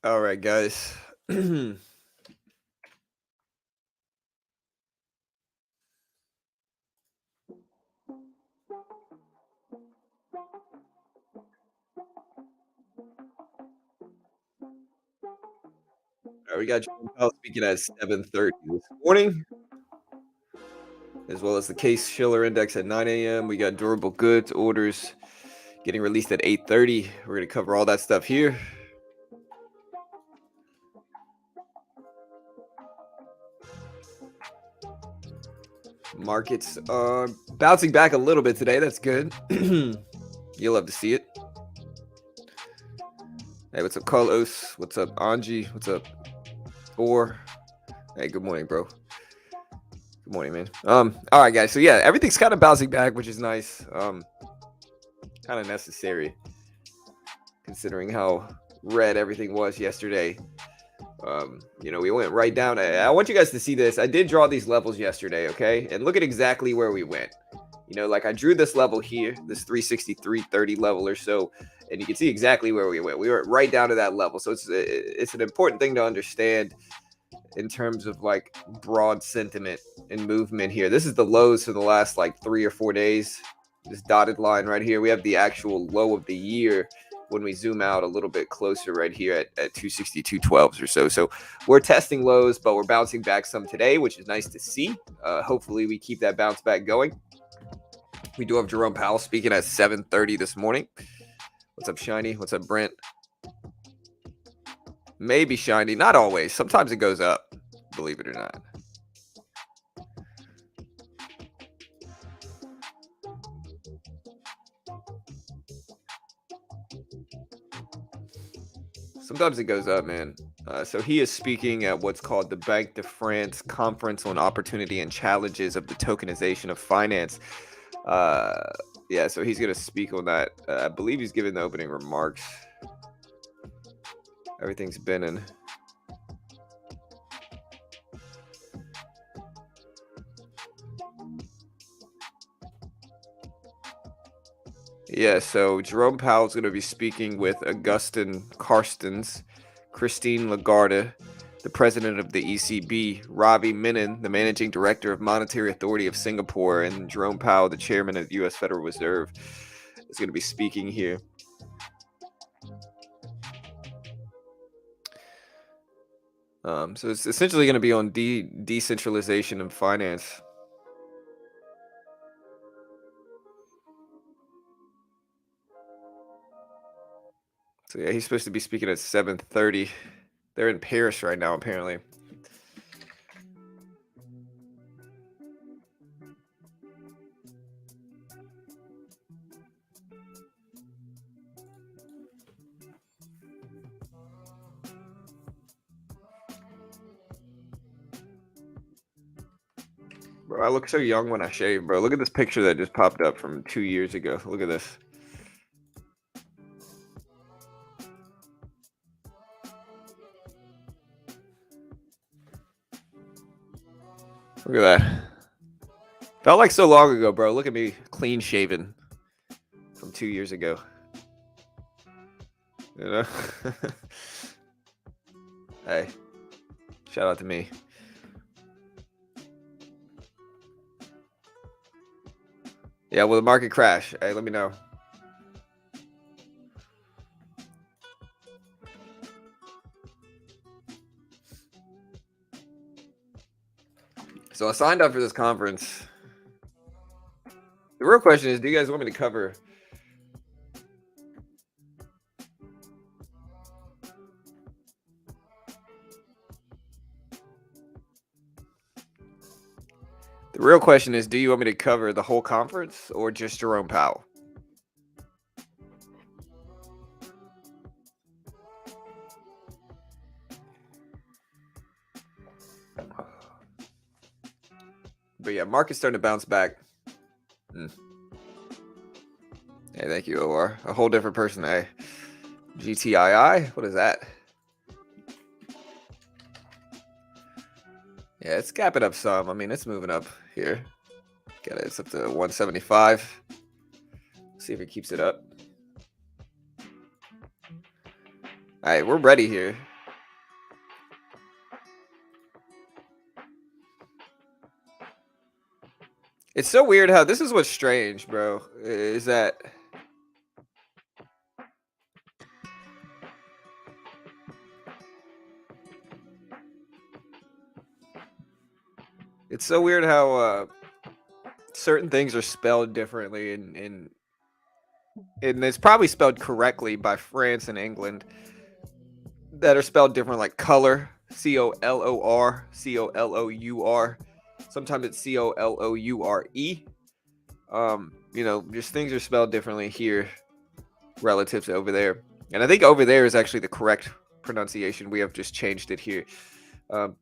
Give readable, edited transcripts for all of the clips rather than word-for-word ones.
All right, guys. All right, we got Jerome Powell speaking at 7:30 this morning, as well as the Case Shiller index at 9 a.m. We got durable goods orders getting released at 8:30. We're gonna cover all that stuff here. Markets are bouncing back a little bit today. That's good. You'll love to see it. Hey, what's up, Carlos? What's up, Anji? What's up, Or? Hey, good morning, bro. Good morning, man. All right, guys. So yeah, everything's kind of bouncing back, which is nice. Kind of necessary considering how red everything was yesterday. We went right down. I want you guys to see this. I did draw these levels yesterday, okay? And look at exactly where we went. Like I drew this level here, this 363.30 level or so, and you can see exactly where we went. We were right down to that level. So it's an important thing to understand in terms of like broad sentiment and movement here. This is the lows for the last like 3 or 4 days. This dotted line right here. We have the actual low of the year when we zoom out a little bit closer right here at 262.12s or so. So we're testing lows, but we're bouncing back some today, which is nice to see. Hopefully we keep that bounce back going. We do have Jerome Powell speaking at 7:30 this morning. What's up, Shiny? What's up, Brent? Maybe Shiny, not always. Sometimes it goes up, believe it or not. Sometimes it goes up, man. So he is speaking at what's called the Banque de France Conference on Opportunity and Challenges of the Tokenization of Finance. Yeah, so he's going to speak on that. I believe he's giving the opening remarks. Everything's been in. Yeah, so Jerome Powell is going to be speaking with Augustin Carstens, Christine Lagarde, the president of the ECB, Ravi Menon, the managing director of Monetary Authority of Singapore, and Jerome Powell, the chairman of the U.S. Federal Reserve, is going to be speaking here. So it's essentially going to be on decentralization and finance. So yeah, he's supposed to be speaking at 7:30. They're in Paris right now, apparently. Bro, I look so young when I shave, bro. Look at this picture that just popped up from 2 years ago. Look at this. Look at that. Felt like so long ago, bro. Look at me, clean shaven from 2 years ago. You know? Hey, shout out to me. Yeah, will the market crash? Hey, let me know. So I signed up for this conference. The real question is, do you guys want me to cover? The real question is, do you want me to cover the whole conference or just Jerome Powell? But yeah, market's starting to bounce back. Hey, thank you, OR. A whole different person. Hey, GTII? What is that? Yeah, it's gapping up some. I mean, it's moving up here. Got it. It's up to 175. See if it keeps it up. All right, we're ready here. It's so weird how this is what's strange, bro. Is that it's so weird how certain things are spelled differently, and it's probably spelled correctly by France and England that are spelled different, like color, COLOR, COLOUR. Sometimes it's COLOURE. Just things are spelled differently here relative to over there. And I think over there is actually the correct pronunciation. We have just changed it here. Um,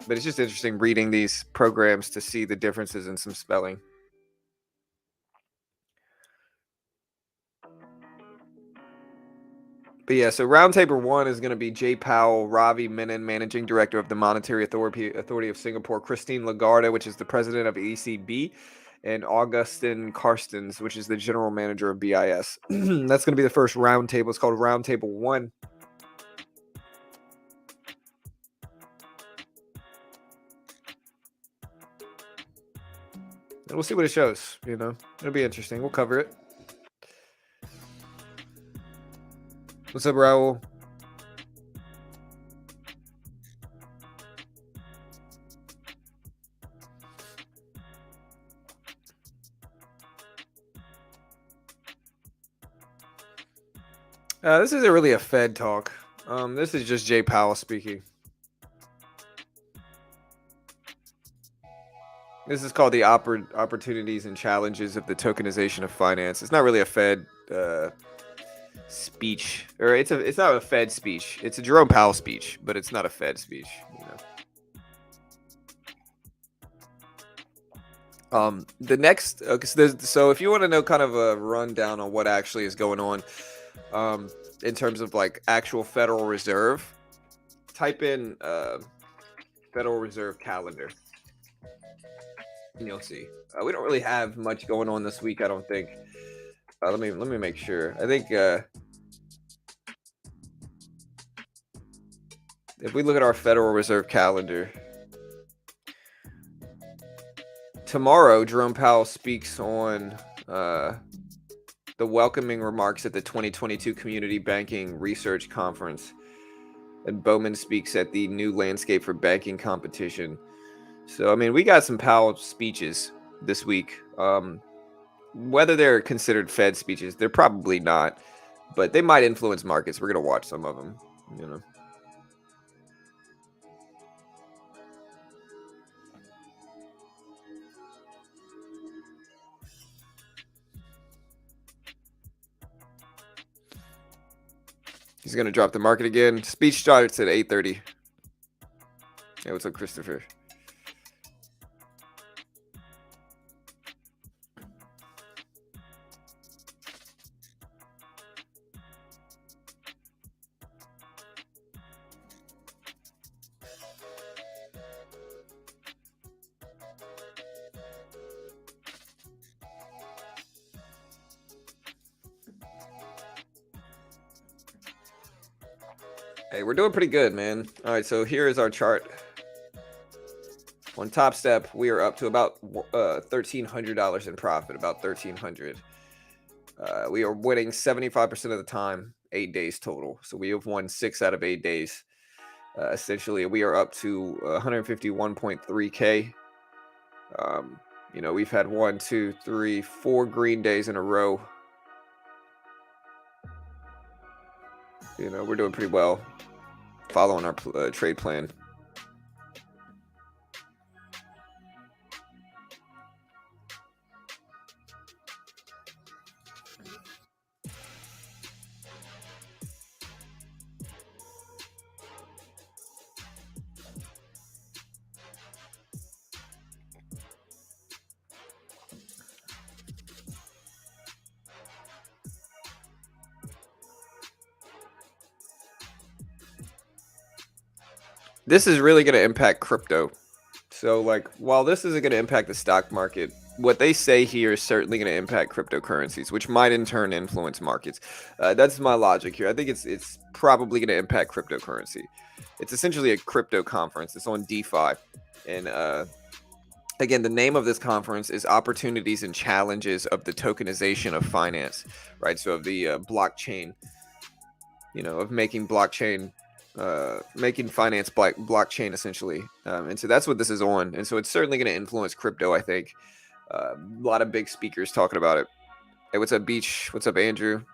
but it's just interesting reading these programs to see the differences in some spelling. But yeah, so roundtable 1 is going to be Jay Powell, Ravi Menon, Managing Director of the Monetary Authority of Singapore, Christine Lagarde, which is the President of ECB, and Augustin Carstens, which is the General Manager of BIS. That's going to be the first roundtable. It's called Roundtable 1. And we'll see what it shows. It'll be interesting. We'll cover it. What's up, Raul? This isn't really a Fed talk. This is just Jay Powell speaking. This is called the opportunities and challenges of the tokenization of finance. It's not really a Fed speech, or it's not a Fed speech. It's a Jerome Powell speech, but it's not a Fed speech. The next, so if you want to know kind of a rundown on what actually is going on, in terms of like actual Federal Reserve, type in Federal Reserve calendar. And you'll see. We don't really have much going on this week, I don't think. Let me make sure. I think if we look at our Federal Reserve calendar, tomorrow Jerome Powell speaks on the welcoming remarks at the 2022 Community Banking Research Conference, and Bowman speaks at the New Landscape for Banking Competition. So, I mean, we got some Powell speeches this week. Whether they're considered Fed speeches, they're probably not, but they might influence markets. We're going to watch some of them, He's going to drop the market again. Speech starts at 8:30. Hey, what's up, Christopher? Hey, we're doing pretty good, man. All right, so here is our chart. On Top Step, we are up to about $1,300 in profit, about $1,300. We are winning 75% of the time, 8 days total. So we have won 6 out of 8 days. Essentially, we are up to 151.3K. We've had 1, 2, 3, 4 green days in a row. We're doing pretty well, following our trade plan. This is really going to impact crypto. So, while this isn't going to impact the stock market, what they say here is certainly going to impact cryptocurrencies, which might in turn influence markets. That's my logic here. I think it's probably going to impact cryptocurrency. It's essentially a crypto conference. It's on DeFi, and Again, the name of this conference is Opportunities and Challenges of the Tokenization of Finance, right? So of the blockchain, of making blockchain, making finance blockchain essentially. And so that's what this is on. And so it's certainly going to influence crypto, I think. A lot of big speakers talking about it. Hey, what's up, Beach? What's up, Andrew?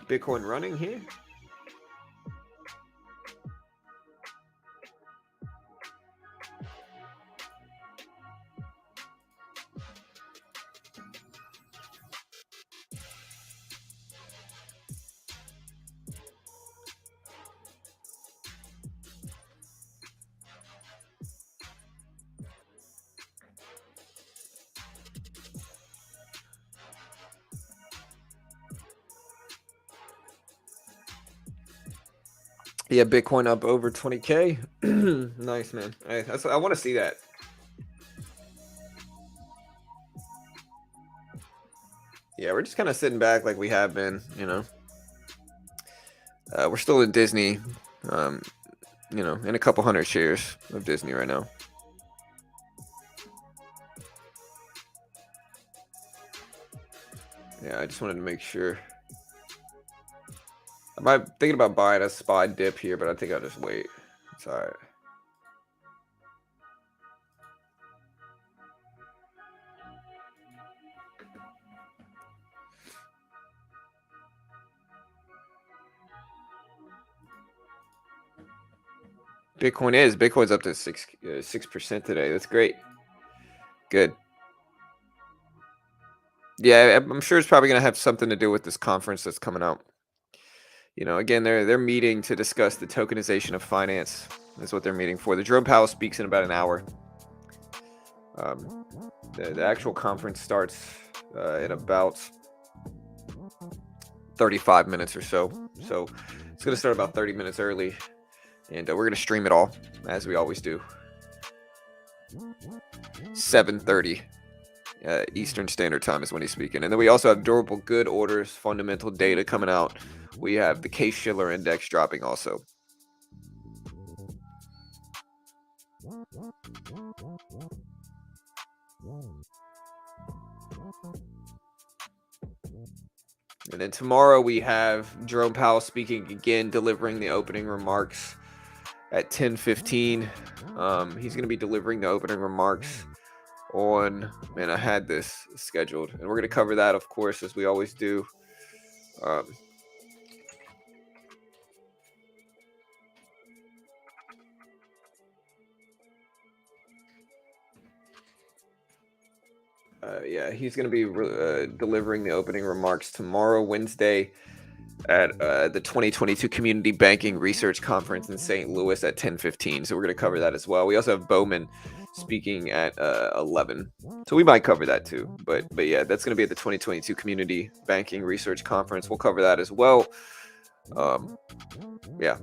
Bitcoin running here? Yeah, Bitcoin up over 20K. Nice, man. I want to see that. Yeah, we're just kind of sitting back like we have been, We're still in Disney, in a couple hundred shares of Disney right now. Yeah, I just wanted to make sure. I'm thinking about buying a SPY dip here, but I think I'll just wait. It's all right. Bitcoin's up to 6% today. That's great. Good. Yeah, I'm sure it's probably going to have something to do with this conference that's coming out. Again, they're meeting to discuss the tokenization of finance. That's what they're meeting for. The Jerome Powell speaks in about an hour. The actual conference starts in about 35 minutes or so. So it's going to start about 30 minutes early. And we're going to stream it all, as we always do. 7:30 Eastern Standard Time is when he's speaking. And then we also have durable good orders, fundamental data coming out. We have the Case Shiller index dropping also. And then tomorrow we have Jerome Powell speaking again, delivering the opening remarks at 10:15. He's going to be delivering the opening remarks on, man, I had this scheduled, and we're going to cover that, of course, as we always do. Yeah, he's going to be delivering the opening remarks tomorrow, Wednesday, at the 2022 Community Banking Research Conference in St. Louis at 10:15. So we're going to cover that as well. We also have Bowman speaking at 11. So we might cover that too. But yeah, that's going to be at the 2022 Community Banking Research Conference. We'll cover that as well. Yeah.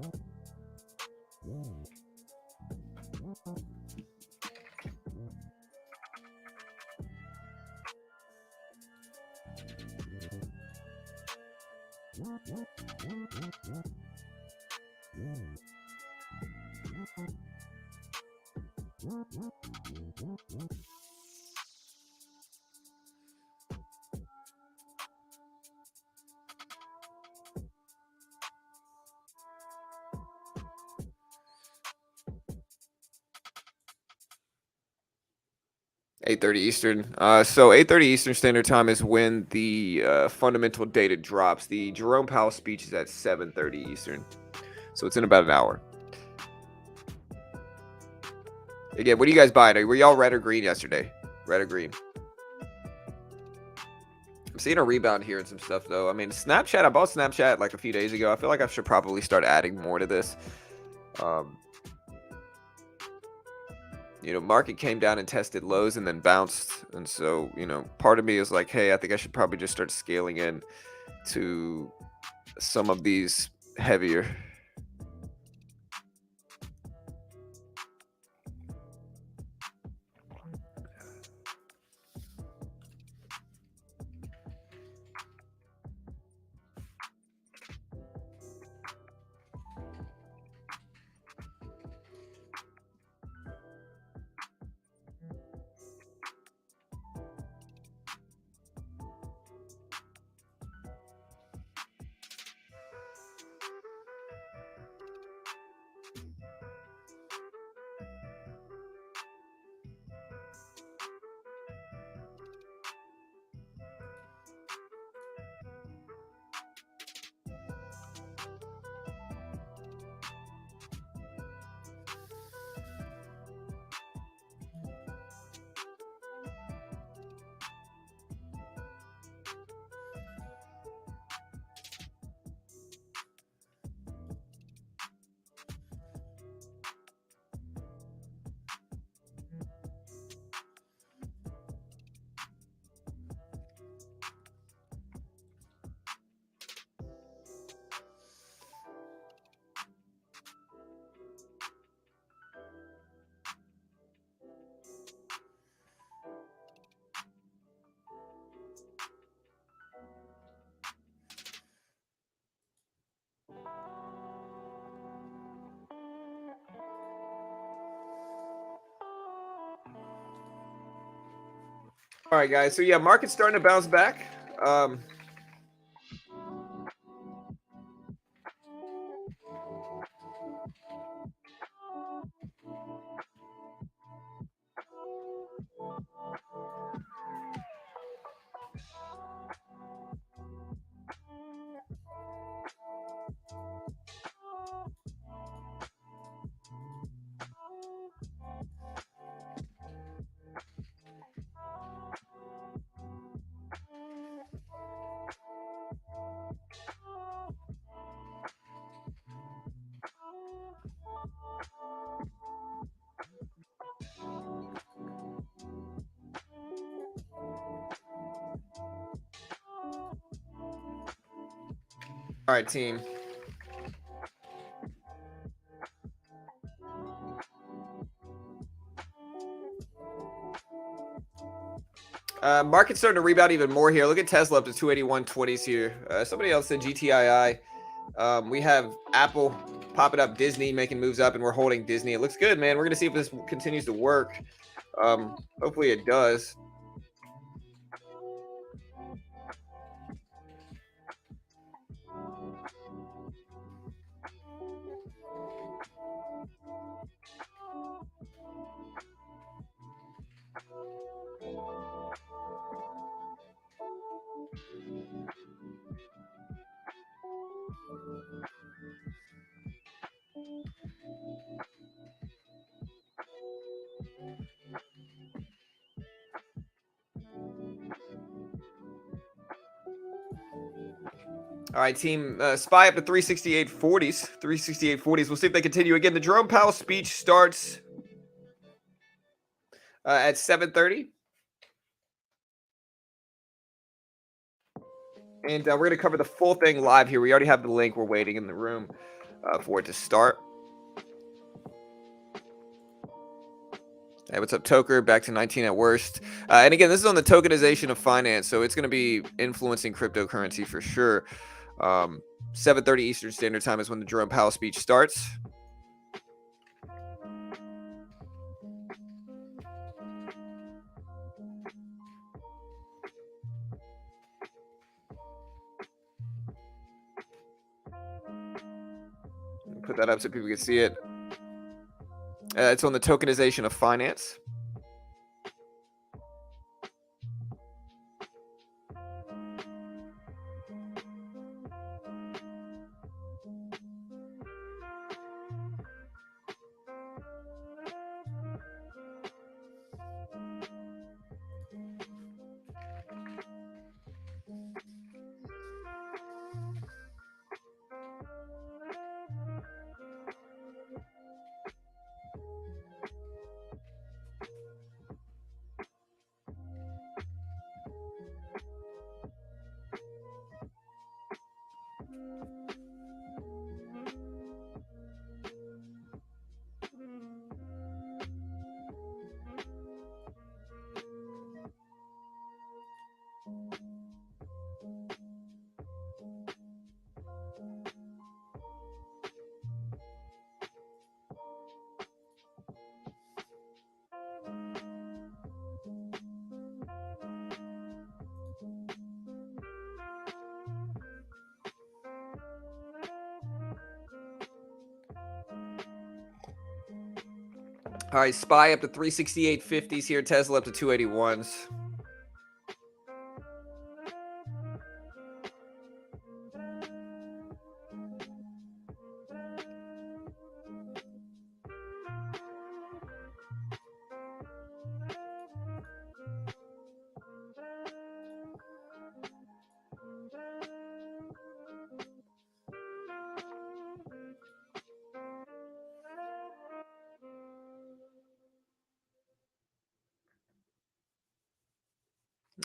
$8:30 Eastern. So 8:30 Eastern Standard Time is when the fundamental data drops. The Jerome Powell speech is at 7:30 Eastern. So it's in about an hour. Again, what are you guys buying? Were y'all red or green yesterday? Red or green? I'm seeing a rebound here and some stuff, though. I mean, Snapchat, I bought Snapchat like a few days ago. I feel like I should probably start adding more to this. Market came down and tested lows and then bounced. And so, part of me is like, hey, I think I should probably just start scaling in to some of these heavier. All right, guys. So yeah, market's starting to bounce back. All right, team. Market's starting to rebound even more here. Look at Tesla up to 281.20s here. Somebody else said GTII. We have Apple popping up, Disney making moves up, and we're holding Disney. It looks good, man. We're gonna see if this continues to work. Hopefully it does. All right, team. SPY up to 368.40s. 368.40s. We'll see if they continue again. The Jerome Powell speech starts at 7:30. And we're going to cover the full thing live here. We already have the link. We're waiting in the room for it to start. Hey, what's up, Toker? Back to 19 at worst. And again, this is on the tokenization of finance, so it's going to be influencing cryptocurrency for sure. 7:30 Eastern Standard Time is when the Jerome Powell speech starts. Put that up so people can see it. It's on the tokenization of finance. All right, SPY up to 368.50s here. Tesla up to 281s.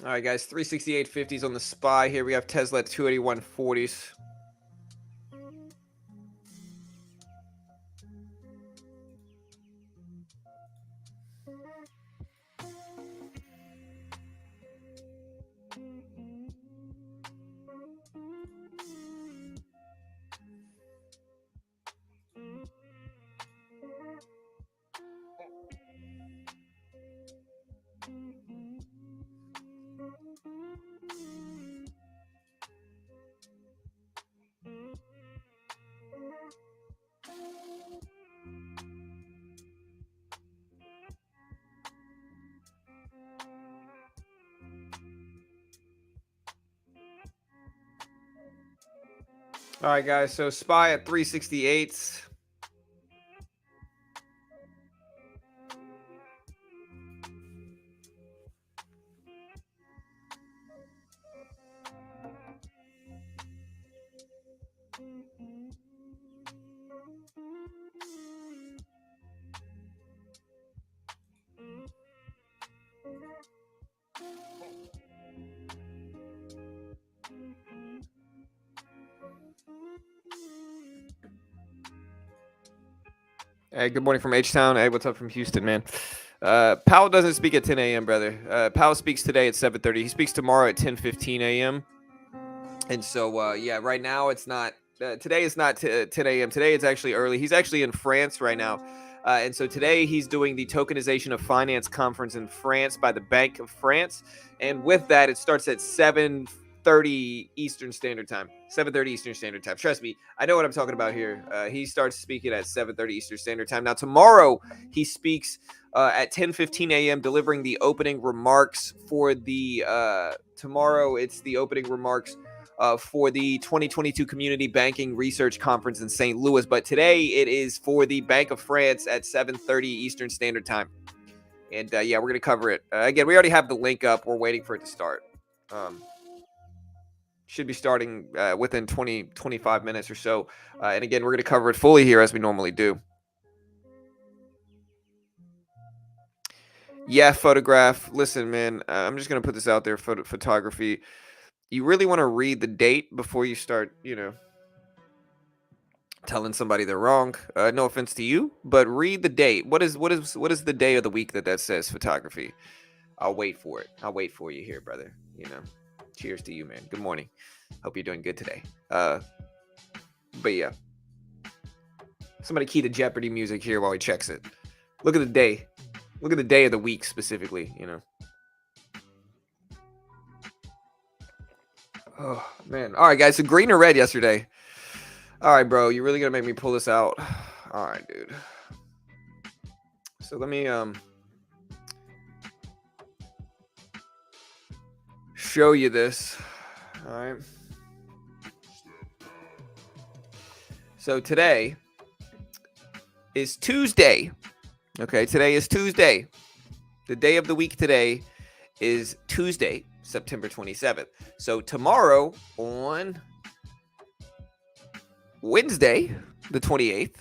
All right, guys, 368.50s on the SPY here. We have Tesla at 281.40s. All right, guys. So SPY at 368. Hey, good morning from H-Town. Hey, what's up from Houston, man? Powell doesn't speak at 10 a.m., brother. Powell speaks today at 7:30. He speaks tomorrow at 10:15 a.m. And so, yeah, right now it's not. Today is not 10 a.m. Today it's actually early. He's actually in France right now. And so today he's doing the tokenization of finance conference in France by the Bank of France. And with that, it starts at 7:30 Eastern Standard Time. 7:30 Eastern Standard Time. Trust me, I know what I'm talking about here. He starts speaking at 7:30 Eastern Standard Time. Now, tomorrow he speaks at 10:15 a.m., delivering the opening remarks for the tomorrow. It's the opening remarks for the 2022 Community Banking Research Conference in St. Louis. But today it is for the Bank of France at 7:30 Eastern Standard Time. And yeah, we're going to cover it. Again, we already have the link up. We're waiting for it to start. Should be starting within 25 minutes or so. And again, we're going to cover it fully here as we normally do. Yeah, photograph. Listen, man, I'm just going to put this out there. Photography. You really want to read the date before you start, telling somebody they're wrong. No offense to you, but read the date. What is the day of the week that says photography? I'll wait for it. I'll wait for you here, brother. Cheers to you, man. Good morning. Hope you're doing good today. But yeah, somebody key the Jeopardy music here while he checks it. Look at the day. Look at the day of the week specifically. Oh man. All right, guys. So green or red yesterday? All right, bro. You're really gonna make me pull this out. All right, dude. So let me show you this. All right. So today is Tuesday. Okay, today is Tuesday. The day of the week today is Tuesday, September 27th. So tomorrow on Wednesday, the 28th,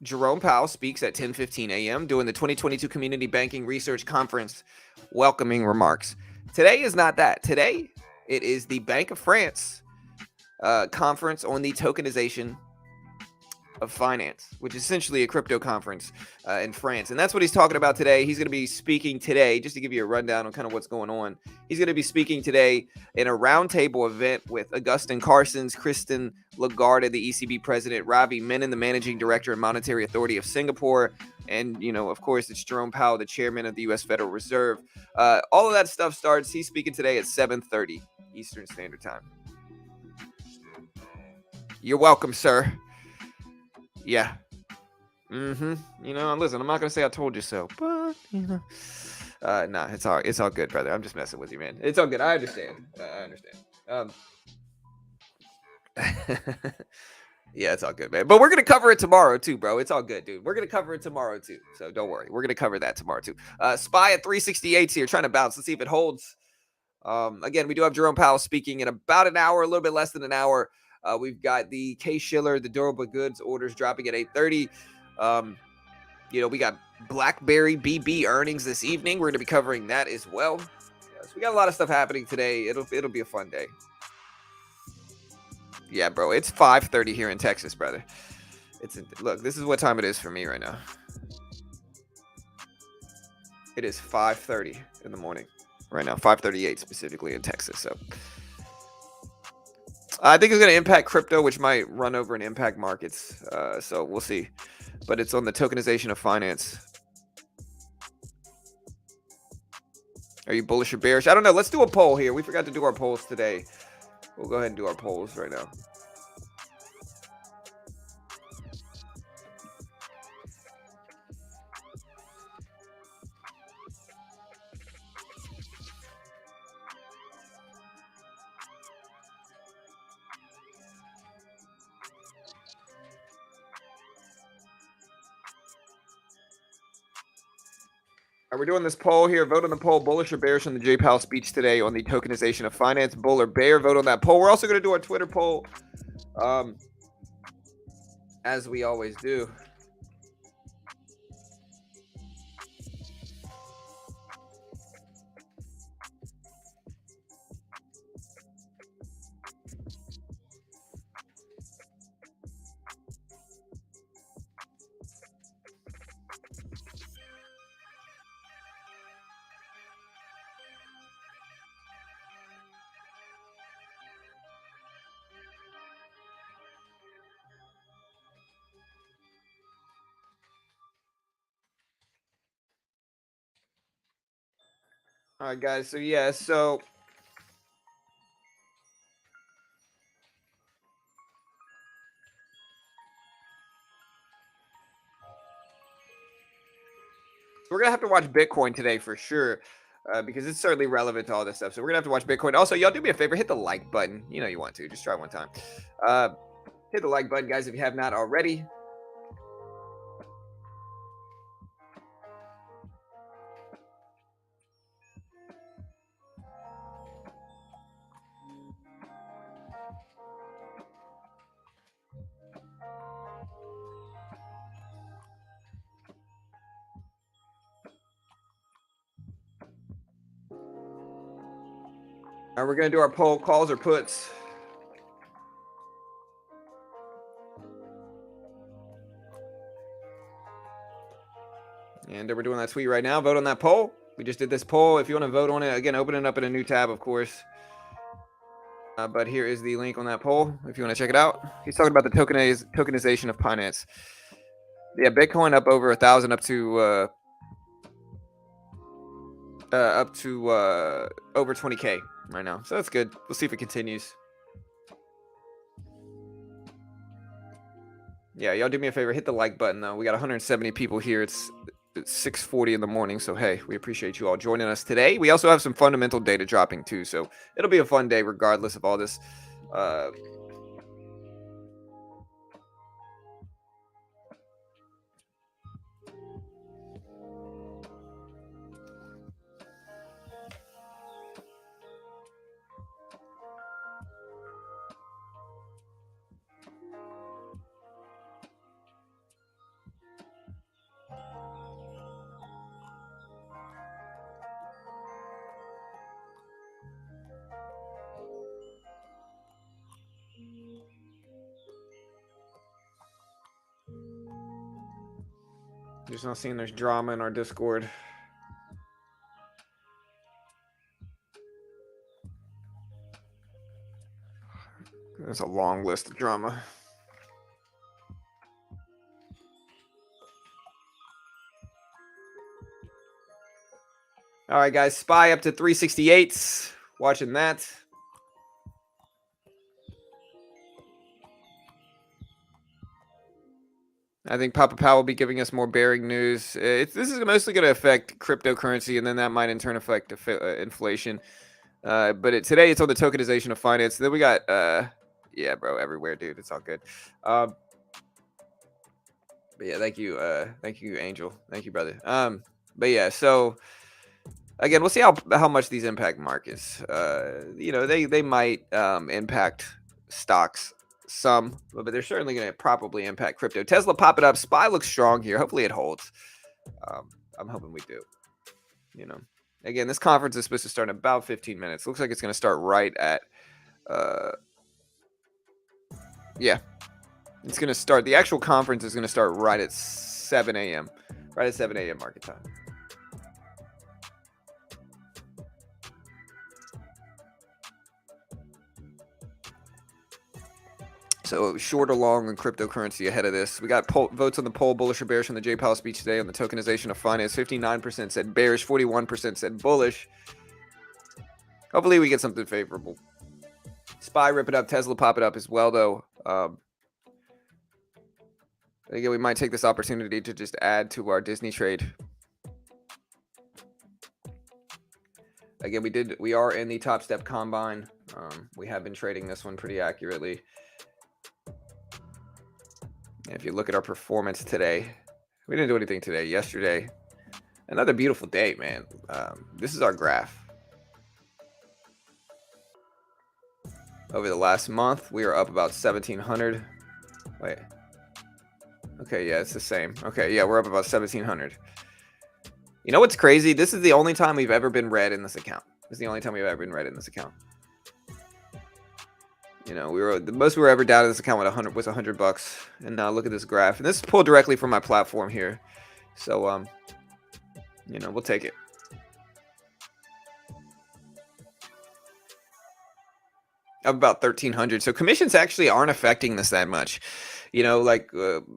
Jerome Powell speaks at 10:15 a.m. doing the 2022 Community Banking Research Conference welcoming remarks. Today is not that. Today, it is the Bank of France conference on the tokenization of finance, which is essentially a crypto conference in France. And that's what he's talking about today. He's going to be speaking today, just to give you a rundown on kind of what's going on. He's going to be speaking today in a roundtable event with Augustin Carstens, Christine Lagarde, the ECB president, Ravi Menon, the managing director and monetary authority of Singapore. And, of course, it's Jerome Powell, the chairman of the U.S. Federal Reserve. All of that stuff starts. He's speaking today at 7:30 Eastern Standard Time. You're welcome, sir. Yeah. Listen, I'm not gonna say I told you so, but nah, it's all good, brother. I'm just messing with you, man. It's all good. I understand. Yeah, it's all good, man. But we're gonna cover it tomorrow too, bro. It's all good, dude. We're gonna cover it tomorrow too, so don't worry. We're gonna cover that tomorrow too. SPY at 368 here, trying to bounce. Let's see if it holds. Again, we do have Jerome Powell speaking in about an hour, a little bit less than an hour. We've got the Case Shiller, the durable goods orders dropping at 8:30. We got BlackBerry BB earnings this evening. We're going to be covering that as well. So we got a lot of stuff happening today. It'll be a fun day. Yeah, bro. It's 5:30 here in Texas, brother. Look, this is what time it is for me right now. It is 5:30 in the morning right now, 5:38 specifically in Texas. So I think it's going to impact crypto, which might run over and impact markets. So we'll see. But it's on the tokenization of finance. Are you bullish or bearish? I don't know. Let's do a poll here. We forgot to do our polls today. We'll go ahead and do our polls right now. We're doing this poll here. Vote on the poll, bullish or bearish on the Jay Powell speech today on the tokenization of finance. Bull or bear, vote on that poll. We're also going to do our Twitter poll, as we always do. All right, guys. So yeah, so we're gonna have to watch Bitcoin today for sure, because it's certainly relevant to all this stuff. So we're gonna have to watch Bitcoin. Also, y'all do me a favor, hit the like button. You know you want to. Just try one time. Hit the like button, guys, if you have not already. All right, we're gonna do our poll, calls or puts. And we're doing that tweet right now. Vote on that poll. We just did this poll. If you want to vote on it, again, open it up in a new tab, of course. But here is the link on that poll if you want to check it out. He's talking about the tokenization of finance. Yeah, Bitcoin up over 1,000, up to over 20K right now. So that's good. We'll see if it continues. Yeah, y'all do me a favor, hit the like button though. We got 170 people here. It's 6:40 in the morning, so hey, we appreciate you all joining us today. We also have some fundamental data dropping too, so it'll be a fun day regardless of all this. Just not seeing there's drama in our Discord. There's a long list of drama. All right, guys. SPY up to 368. Watching that. I think Papa Powell will be giving us more bearing news. This is mostly going to affect cryptocurrency, and then that might in turn affect inflation. But today it's on the tokenization of finance. Then we got, yeah, bro, everywhere, dude. It's all good. But yeah, thank you, Angel. Thank you, brother. But yeah, so again, we'll see how much these impact markets. You know, they might impact stocks some, but they're certainly going to probably impact crypto. Tesla pop it up. SPY looks strong here. Hopefully it holds. I'm hoping we do. You know, again, this conference is supposed to start in about 15 minutes. Looks like it's going to start right at, yeah, it's going to start. The actual conference is going to start right at 7 a.m. Right at 7 a.m. market time. So short or long on cryptocurrency ahead of this. We got votes on the poll, bullish or bearish on the Jay Powell speech today on the tokenization of finance. 59% said bearish, 41% said bullish. Hopefully we get something favorable. SPY rip it up, Tesla pop it up as well, though. Again, we might take this opportunity to just add to our Disney trade. Again, we are in the Top Step Combine. We have been trading this one pretty accurately. If you look at our performance today, we didn't do anything today. Yesterday, Another beautiful day, man. This is our graph. Over the last month, we are up about 1,700. Wait. Okay, yeah, it's the same. Okay, yeah, we're up about 1,700. You know what's crazy? This is the only time we've ever been red in this account. This is the only time we've ever been red in this account. You know, the most we were ever down in this account with $100, and now look at this graph. And this is pulled directly from my platform here, so you know, we'll take it. Up about 1,300. So commissions actually aren't affecting this that much. You know, like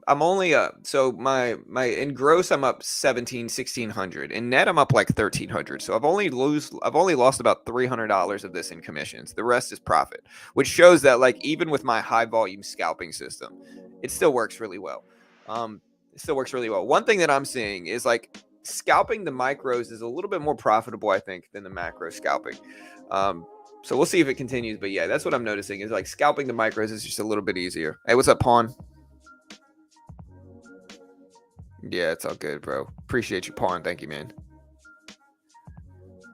I'm only so my in gross I'm up 1,600. In net I'm up like 1,300. So I've only lost about $300 of this in commissions. The rest is profit, which shows that like even with my high volume scalping system, it still works really well. It still works really well. One thing that I'm seeing is like scalping the micros is a little bit more profitable, I think, than the macro scalping. So we'll see if it continues. But yeah, that's what I'm noticing is like scalping the micros is just a little bit easier. Hey, what's up, Pawn? Yeah, it's all good, bro. Appreciate you, Pawn. Thank you, man.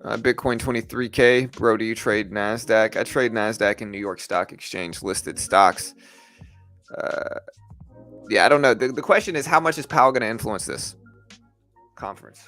Bitcoin 23K. Bro, do you trade NASDAQ? I trade NASDAQ and New York Stock Exchange listed stocks. Yeah, I don't know. The question is, how much is Powell going to influence this conference?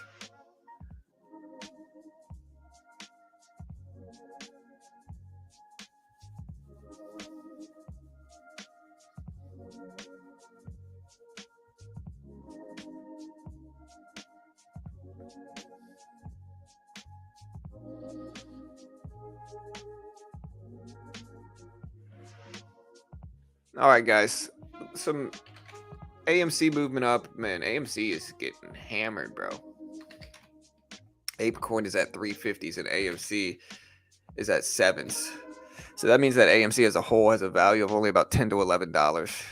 All right, guys. Some AMC movement up. Man, AMC is getting hammered, bro. ApeCoin is at 350s and AMC is at 7s. So that means that AMC as a whole has a value of only about $10 to $11.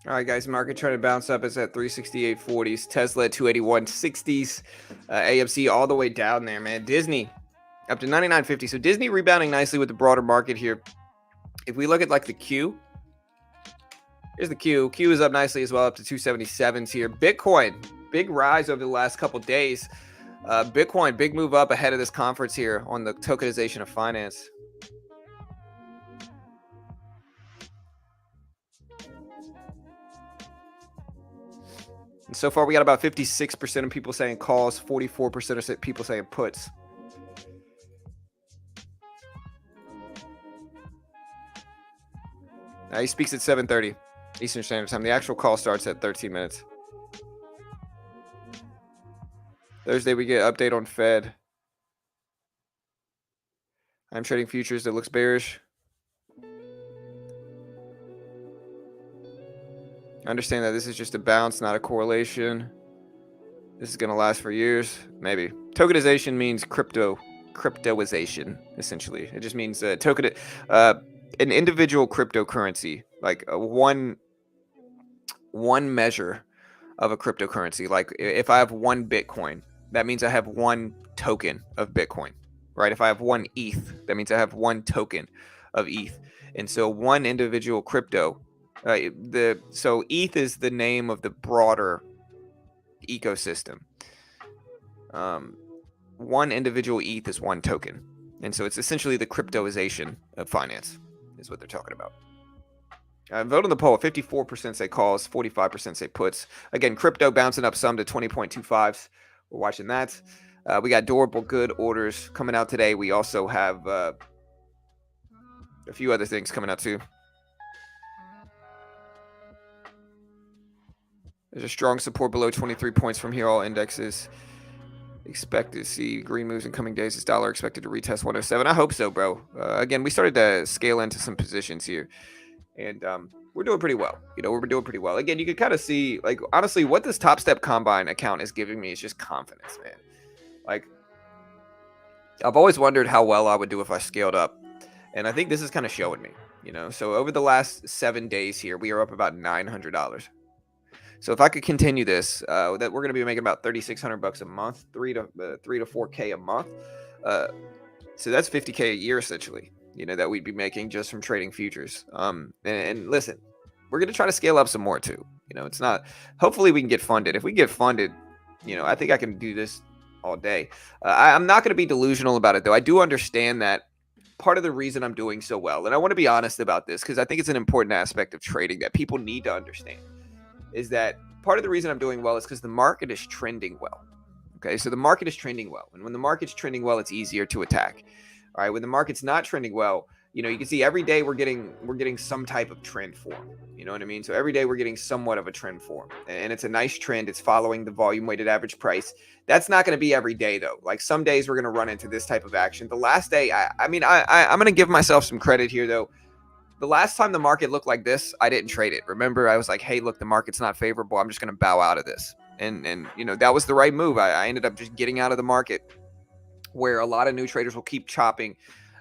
All right, guys, market trying to bounce up. It's at 368.40s. Tesla at 281.60s. AMC all the way down there, man. Disney up to 99.50. So Disney rebounding nicely with the broader market here. If we look at like the Q, here's the Q. Q is up nicely as well, up to 277s here. Bitcoin, big rise over the last couple days. Bitcoin, big move up ahead of this conference here on the tokenization of finance. And so far, we got about 56% of people saying calls, 44% of people saying puts. He speaks at 7:30 Eastern Standard Time. The actual call starts at 13 minutes. Thursday, we get update on Fed. I'm trading futures that looks bearish. Understand that this is just a bounce, not a correlation. This is going to last for years, maybe. Tokenization means cryptoization, essentially. It just means an individual cryptocurrency, like one measure of a cryptocurrency. Like if I have one Bitcoin, that means I have one token of Bitcoin, right? If I have one ETH, that means I have one token of ETH. And so one individual crypto, so ETH is the name of the broader ecosystem. One individual ETH is one token. And so it's essentially the cryptoization of finance is what they're talking about. Vote on the poll. 54% say calls, 45% say puts. Again, crypto bouncing up some to 20.25s. We're watching that. We got durable good orders coming out today. We also have a few other things coming out too. There's a strong support below 23 points from here, all indexes. Expect to see green moves in coming days. This dollar expected to retest 107. I hope so, bro. Again, we started to scale into some positions here, and we're doing pretty well. We're doing pretty well. Again, you can kind of see, like, honestly, what this Top Step Combine account is giving me is just confidence, man. Like, I've always wondered how well I would do if I scaled up, and I think this is kind of showing me. So over the last 7 days here, we are up about $900. So if I could continue this, that we're going to be making about $3,600 a month, 3 to 4K a month. So that's $50K a year essentially. That we'd be making just from trading futures. And listen, we're going to try to scale up some more too. It's not. Hopefully we can get funded. If we get funded, I think I can do this all day. I'm not going to be delusional about it though. I do understand that part of the reason I'm doing so well, and I want to be honest about this because I think it's an important aspect of trading that people need to understand, is that part of the reason I'm doing well is because the market is trending well. Okay, so the market is trending well. And when the market's trending well, it's easier to attack. All right, when the market's not trending well, you can see every day we're getting some type of trend form. You know what I mean? So every day we're getting somewhat of a trend form. And it's a nice trend. It's following the volume weighted average price. That's not going to be every day though. Like some days we're going to run into this type of action. The last day, I'm going to give myself some credit here though. The last time the market looked like this, I didn't trade it. Remember, I was like, hey, look, the market's not favorable. I'm just going to bow out of this. And that was the right move. I ended up just getting out of the market, where a lot of new traders will keep chopping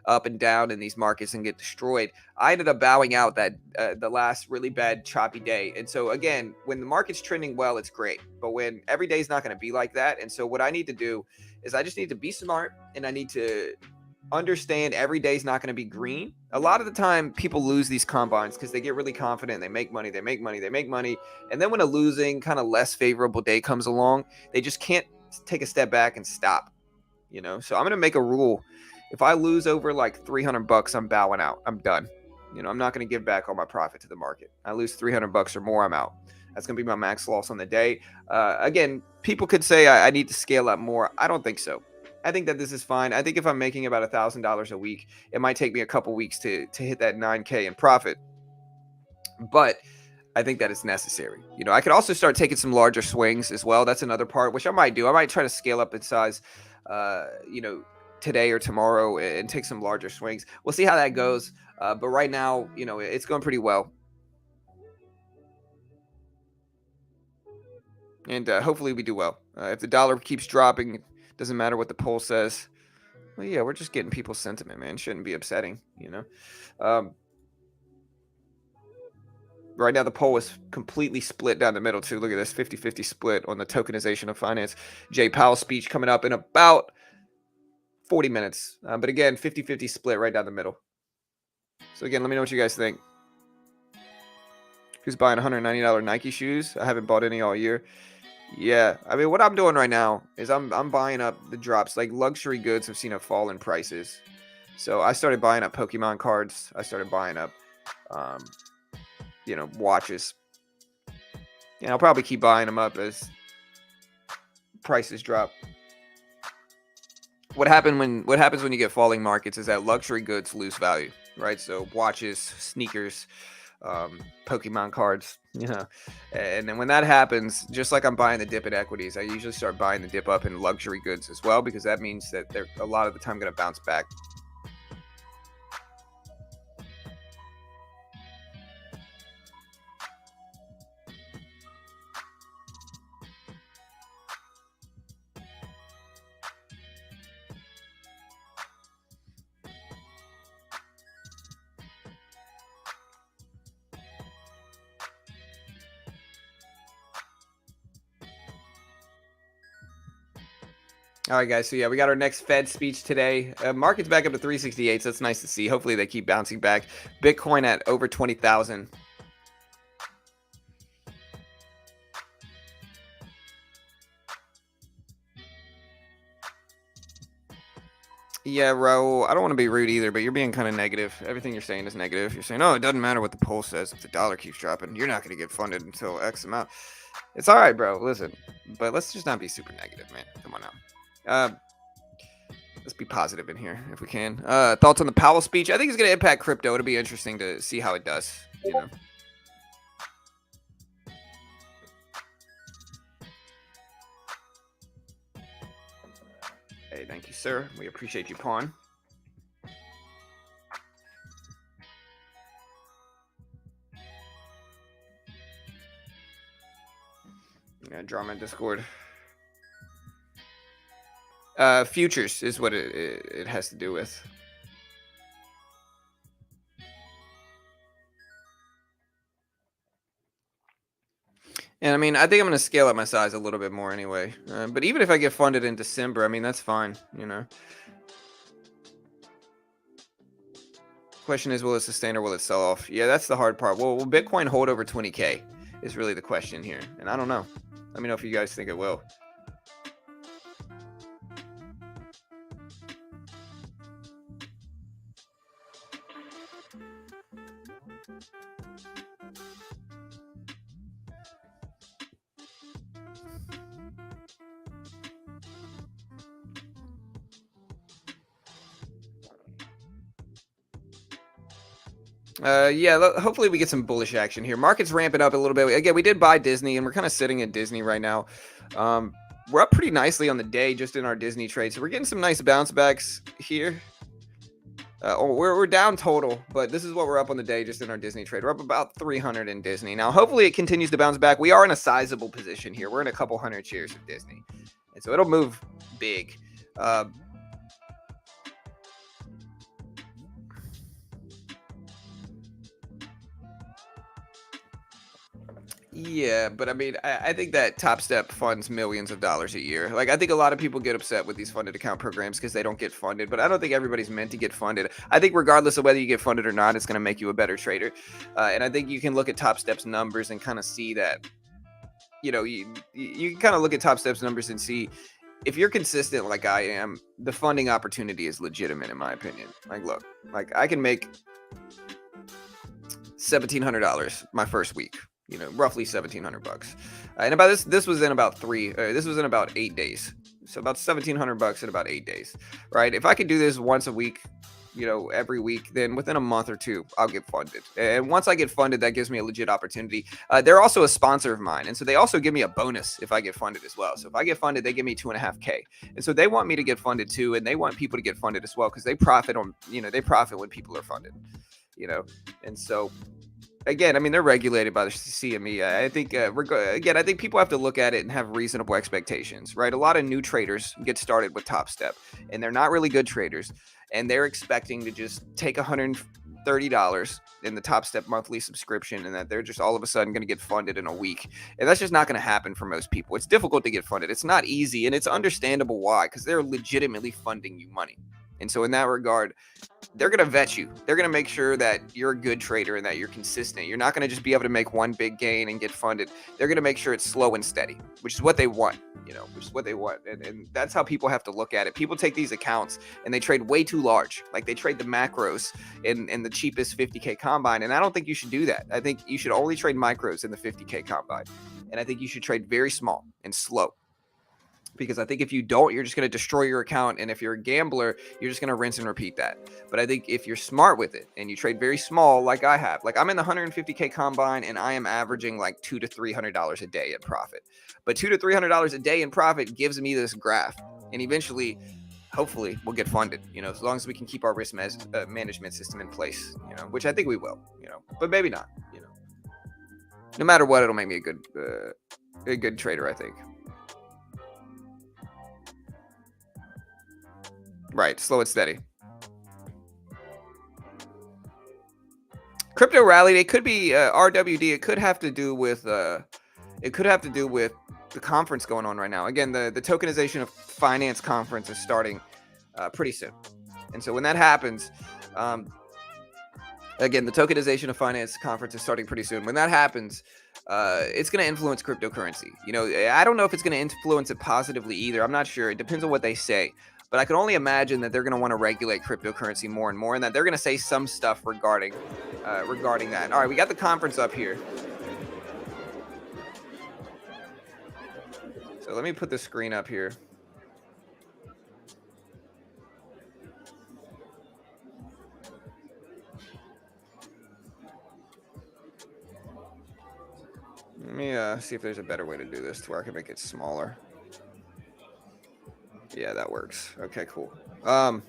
up and down in these markets and get destroyed. I ended up bowing out that the last really bad choppy day. And so again, when the market's trending well, it's great. But when every day is not going to be like that. And so what I need to do is I just need to be smart, and I need to understand every day is not going to be green. A lot of the time people lose these combines because they get really confident, they make money. And then when a losing kind of less favorable day comes along, they just can't take a step back and stop. So I'm going to make a rule. If I lose over like $300, I'm bowing out. I'm done. I'm not going to give back all my profit to the market. I lose $300 or more, I'm out. That's going to be my max loss on the day. Again, people could say I need to scale up more. I don't think so. I think that this is fine. I think if I'm making about $1,000 a week, it might take me a couple weeks to hit that 9K in profit. But I think that it's necessary. I could also start taking some larger swings as well. That's another part, which I might do. I might try to scale up in size, today or tomorrow and take some larger swings. We'll see how that goes. But right now, it's going pretty well. And hopefully we do well. If the dollar keeps dropping, doesn't matter what the poll says. Well, yeah, we're just getting people's sentiment, man. Shouldn't be upsetting, Right now, the poll is completely split down the middle, too. Look at this 50-50 split on the tokenization of finance. Jay Powell's speech coming up in about 40 minutes. But again, 50-50 split right down the middle. So again, let me know what you guys think. Who's buying $190 Nike shoes? I haven't bought any all year. Yeah, I mean, what I'm doing right now is I'm buying up the drops. Like luxury goods have seen a fall in prices. So I started buying up Pokemon cards. I started buying up, watches. I'll probably keep buying them up as prices drop. What happens when you get falling markets is that luxury goods lose value, right? So watches, sneakers, Pokemon cards, and then when that happens, just like I'm buying the dip in equities, I usually start buying the dip up in luxury goods as well, because that means that they're a lot of the time going to bounce back. All right, guys. So, yeah, we got our next Fed speech today. Market's back up to 368, so that's nice to see. Hopefully they keep bouncing back. Bitcoin at over 20,000. Yeah, Raul, I don't want to be rude either, but you're being kind of negative. Everything you're saying is negative. You're saying, oh, it doesn't matter what the poll says. If the dollar keeps dropping, you're not going to get funded until X amount. It's all right, bro. Listen, but let's just not be super negative, man. Come on now. Let's be positive in here if we can. Thoughts on the Powell speech? I think it's going to impact crypto. It'll be interesting to see how it does, Okay, thank you, sir. We appreciate you, pawn. I'm gonna draw my Discord. Futures is what it has to do with. And I mean, I think I'm gonna scale up my size a little bit more anyway. But even if I get funded in December, I mean, that's fine, you know. Question is, will it sustain or will it sell off? Yeah, that's the hard part. Will Bitcoin hold over 20K is really the question here. And I don't know. Let me know if you guys think it will. Yeah, hopefully we get some bullish action here. Market's ramping up a little bit. Again, we did buy Disney, and we're kind of sitting at Disney right now. We're up pretty nicely on the day just in our Disney trade, so we're getting some nice bounce backs here. We're down total, but this is what we're up on the day just in our Disney trade. We're up about 300 in Disney. Now, hopefully it continues to bounce back. We are in a sizable position here. We're in a couple hundred shares of Disney, and so it'll move big. Yeah, but I mean, I think that Top Step funds millions of dollars a year. Like, I think a lot of people get upset with these funded account programs because they don't get funded, but I don't think everybody's meant to get funded. I think regardless of whether you get funded or not, it's going to make you a better trader. And I think you can look at Top Step's numbers and kind of see that, you know, you can kind of look at Top Step's numbers and see if you're consistent like I am, the funding opportunity is legitimate in my opinion. Like, look, like I can make $1,700 my first week. You know, roughly $1,700, and about this was in about 8 days, so about $1,700 in about 8 days, right? If I could do this once a week, you know, every week, then within a month or two, I'll get funded. And once I get funded, that gives me a legit opportunity. They're also a sponsor of mine, and so they also give me a bonus if I get funded as well. So if I get funded, they give me 2.5K, and so they want me to get funded too, and they want people to get funded as well because they profit on, you know, they profit when people are funded, you know, and so. Again, I mean, they're regulated by the CME. I think, again, I think people have to look at it and have reasonable expectations, right? A lot of new traders get started with Top Step, and they're not really good traders, and they're expecting to just take $130 in the Top Step monthly subscription, and that they're just all of a sudden going to get funded in a week. And that's just not going to happen for most people. It's difficult to get funded. It's not easy, and it's understandable why, because they're legitimately funding you money. And so in that regard, they're going to vet you. They're going to make sure that you're a good trader and that you're consistent. You're not going to just be able to make one big gain and get funded. They're going to make sure it's slow and steady, which is what they want, you know, which is what they want. And that's how people have to look at it. People take these accounts and they trade way too large. Like they trade the macros in the cheapest 50K combine. And I don't think you should do that. I think you should only trade micros in the 50K combine. And I think you should trade very small and slow. Because I think if you don't, you're just going to destroy your account. And if you're a gambler, you're just going to rinse and repeat that. But I think if you're smart with it and you trade very small, like I have, like I'm in the 150K combine and I am averaging like $200 to $300 a day in profit. But $200 to $300 a day in profit gives me this graph. And eventually, hopefully, we'll get funded, you know, as long as we can keep our risk management system in place, you know, which I think we will, you know, but maybe not, you know. No matter what, it'll make me a good trader, I think. Right, slow and steady. Crypto rally. It could be RWD. It could have to do with the conference going on right now. Again, the tokenization of finance conference is starting pretty soon, and so when that happens, again, the tokenization of finance conference is starting pretty soon. When that happens, it's going to influence cryptocurrency. You know, I don't know if it's going to influence it positively either. I'm not sure. It depends on what they say. But I can only imagine that they're going to want to regulate cryptocurrency more and more, and that they're going to say some stuff regarding that. All right, we got the conference up here. So let me put the screen up here. Let me see if there's a better way to do this to where I can make it smaller. Yeah, that works. Okay, cool. All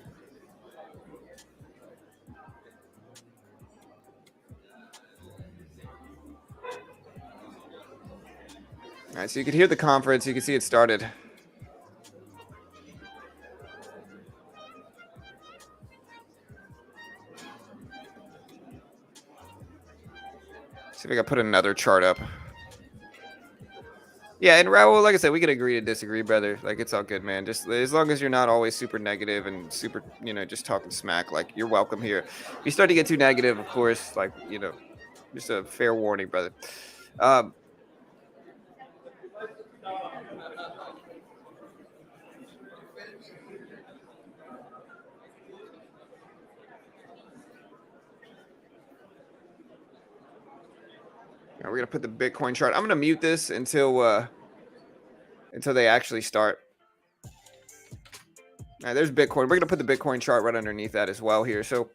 right, so you can hear the conference. You can see it started. See if I can put another chart up. Yeah, and Raul, like I said, we can agree to disagree, brother. Like, it's all good, man. Just as long as you're not always super negative and super, just talking smack, like, you're welcome here. If you start to get too negative, of course, like, just a fair warning, brother. Um, we're gonna put the Bitcoin chart. I'm gonna mute this until they actually start. All right, there's Bitcoin. We're gonna put the Bitcoin chart right underneath that as well here. So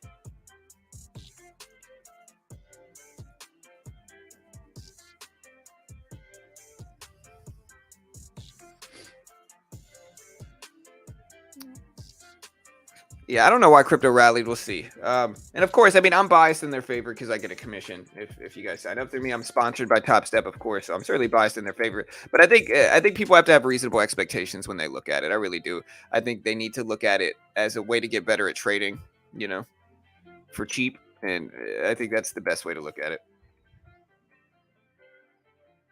yeah, I don't know why crypto rallied. We'll see. And of course, I mean, I'm biased in their favor because I get a commission if you guys sign up through me. I'm sponsored by Top Step, of course, so I'm certainly biased in their favor. But I think people have to have reasonable expectations when they look at it. I really do. I think they need to look at it as a way to get better at trading, for cheap, and I think that's the best way to look at it.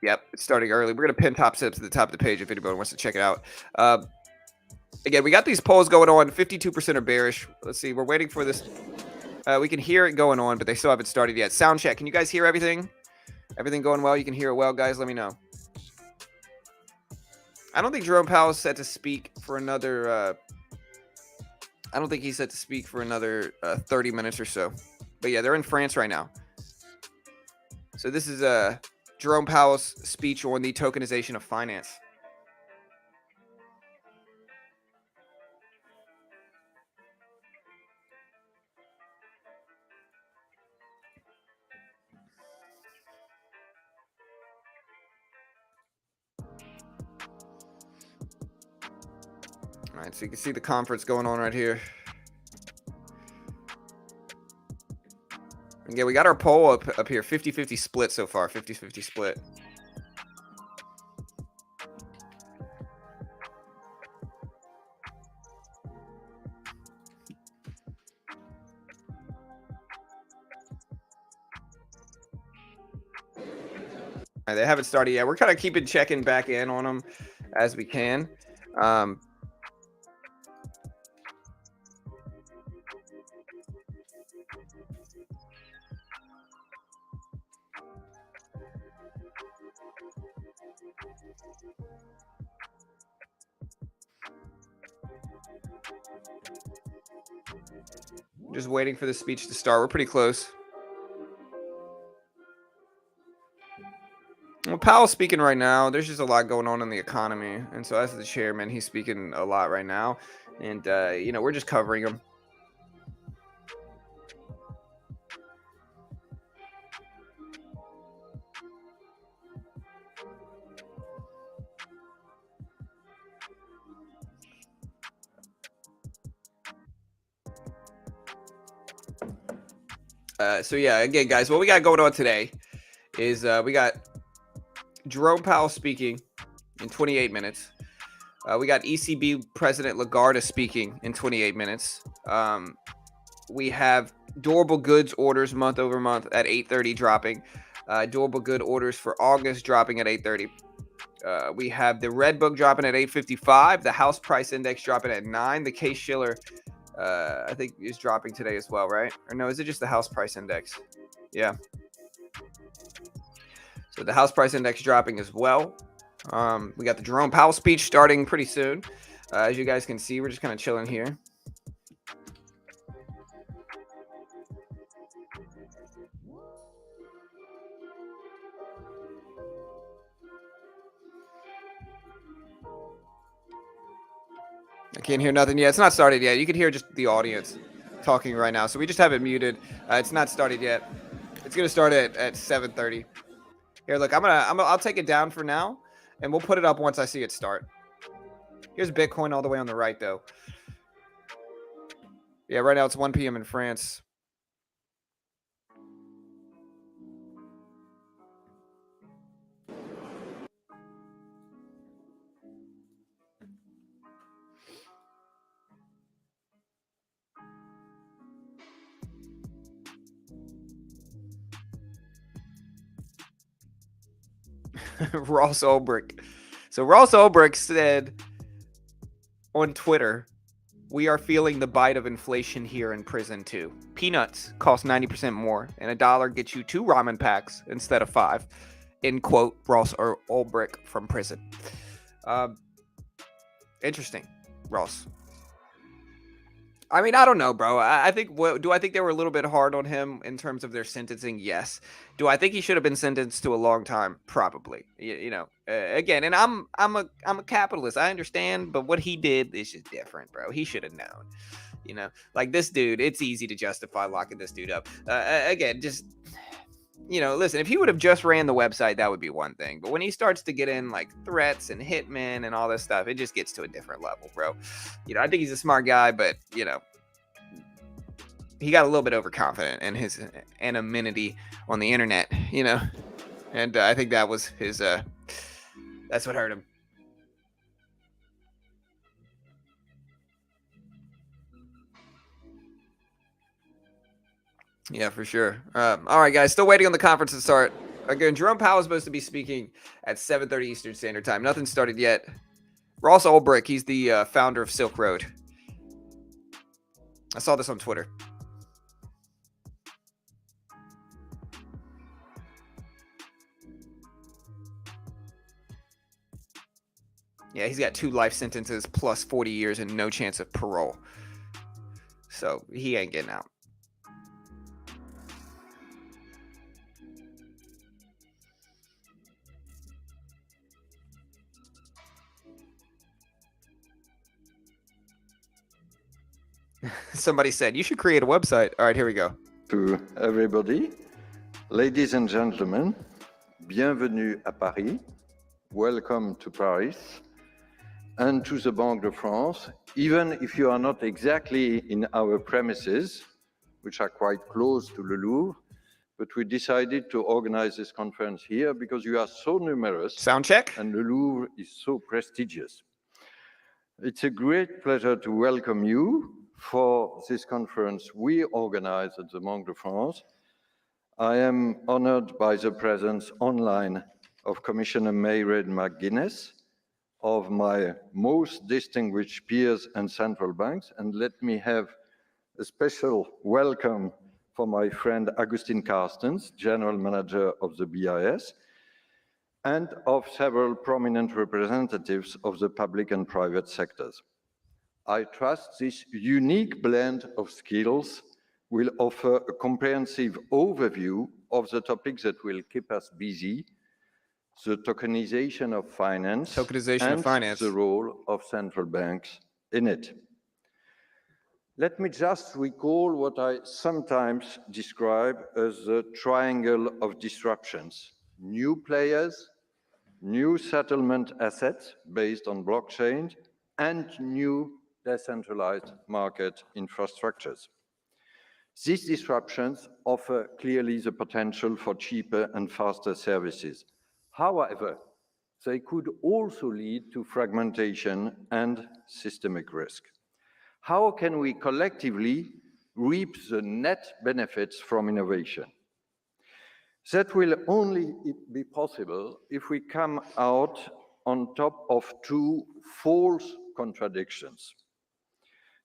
Yep, it's starting early. We're gonna pin Top Steps at the top of the page if anybody wants to check it out. Again, we got these polls going on. 52% are bearish. Let's see. We're waiting for this. We can hear it going on, but they still haven't started yet. Sound check. Can you guys hear everything? Everything going well? You can hear it well, guys? Let me know. I don't think Jerome Powell is set to speak for another... I don't think he's set to speak for another 30 minutes or so. But yeah, they're in France right now. So this is Jerome Powell's speech on the tokenization of finance. All right, so you can see the conference going on right here. Again, we got our poll up here, 50-50 split so far, 50-50 split. All right, they haven't started yet. We're kind of keeping checking back in on them as we can. Just waiting for the speech to start. We're pretty close. Well, Powell's speaking right now. There's just a lot going on in the economy. And so as the chairman, he's speaking a lot right now. And, we're just covering him. So yeah, again, guys, what we got going on today is we got Jerome Powell speaking in 28 minutes. We got ECB President Lagarde speaking in 28 minutes. We have durable goods orders month over month at 8:30 dropping. Durable good orders for August dropping at 8:30. We have the Red Book dropping at 8:55. The house price index dropping at 9. The Case Shiller, I think, is dropping today as well, right? Or no, is it just the house price index? Yeah. So the house price index dropping as well. We got the Jerome Powell speech starting pretty soon. As you guys can see, we're just kind of chilling here. I can't hear nothing yet. It's not started yet. You can hear just the audience talking right now. So we just have it muted. It's not started yet. It's gonna start at 7:30. Here, look, I'll take it down for now, and we'll put it up once I see it start. Here's Bitcoin all the way on the right, though. Yeah, right now it's 1 p.m. in France. Ross Ulbricht. So Ross Ulbricht said on Twitter, "We are feeling the bite of inflation here in prison too. Peanuts cost 90% more, and $1 gets you 2 ramen packs instead of 5." End quote. Ross Ulbricht from prison. Interesting, Ross. I mean, I don't know, bro. I think do I think they were a little bit hard on him in terms of their sentencing? Yes. Do I think he should have been sentenced to a long time? Probably. Again, and I'm a capitalist. I understand, but what he did is just different, bro. He should have known. Like this dude, it's easy to justify locking this dude up. Again, just listen, if he would have just ran the website, that would be one thing. But when he starts to get in like threats and hitmen and all this stuff, it just gets to a different level, bro. I think he's a smart guy, but he got a little bit overconfident in his anonymity on the internet, and I think that was his, that's what hurt him. Yeah, for sure. All right, guys, still waiting on the conference to start. Again, Jerome Powell is supposed to be speaking at 7:30 Eastern Standard Time. Nothing started yet. Ross Ulbricht, he's the founder of Silk Road. I saw this on Twitter. Yeah, he's got 2 life sentences plus 40 years and no chance of parole. So he ain't getting out. Somebody said, you should create a website. All right, here we go. To everybody, ladies and gentlemen, bienvenue à Paris, welcome to Paris, and to the Banque de France, even if you are not exactly in our premises, which are quite close to the Louvre, but we decided to organize this conference here because you are so numerous. Sound check. And the Louvre is so prestigious. It's a great pleasure to welcome you for this conference we organize at the Banque de France. I am honored by the presence online of Commissioner Mairead McGuinness, of my most distinguished peers and central banks, and let me have a special welcome for my friend Agustin Carstens, General Manager of the BIS, and of several prominent representatives of the public and private sectors. I trust this unique blend of skills will offer a comprehensive overview of the topics that will keep us busy: the tokenization of finance, the role of central banks in it. Let me just recall what I sometimes describe as the triangle of disruptions: new players, new settlement assets based on blockchain, and new decentralized market infrastructures. These disruptions offer clearly the potential for cheaper and faster services. However, they could also lead to fragmentation and systemic risk. How can we collectively reap the net benefits from innovation? That will only be possible if we come out on top of 2 false contradictions.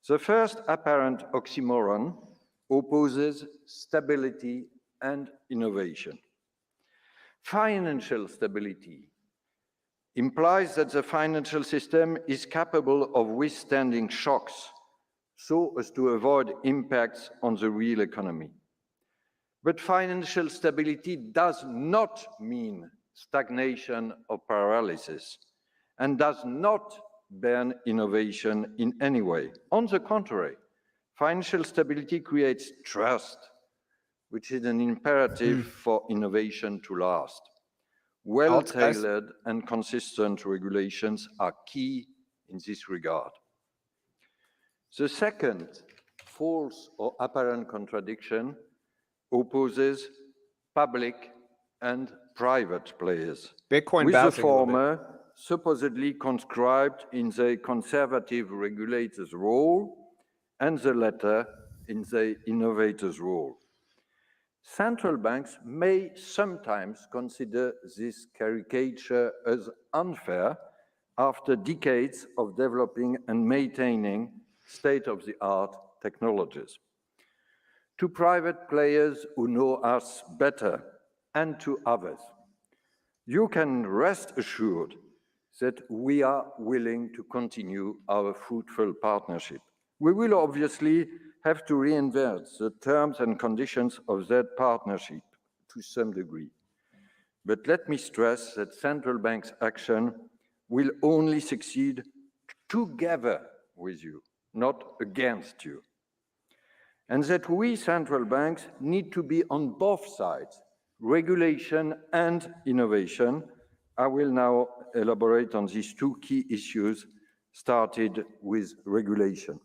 The first apparent oxymoron opposes stability and innovation. Financial stability implies that the financial system is capable of withstanding shocks so as to avoid impacts on the real economy. But financial stability does not mean stagnation or paralysis, and does not ban innovation in any way. On the contrary, financial stability creates trust, which is an imperative for innovation to last. Well-tailored and consistent regulations are key in this regard. The second false or apparent contradiction opposes public and private players, Bitcoin with the bouncing a little bit. former supposedly conscribed in the conservative regulator's role and the latter in the innovator's role. Central banks may sometimes consider this caricature as unfair after decades of developing and maintaining state-of-the-art technologies. To private players who know us better and to others, you can rest assured that we are willing to continue our fruitful partnership. We will obviously have to reinvent the terms and conditions of that partnership to some degree. But let me stress that central banks' action will only succeed together with you, not against you. And that we central banks need to be on both sides, regulation and innovation. I will now elaborate on these two key issues, started with regulation.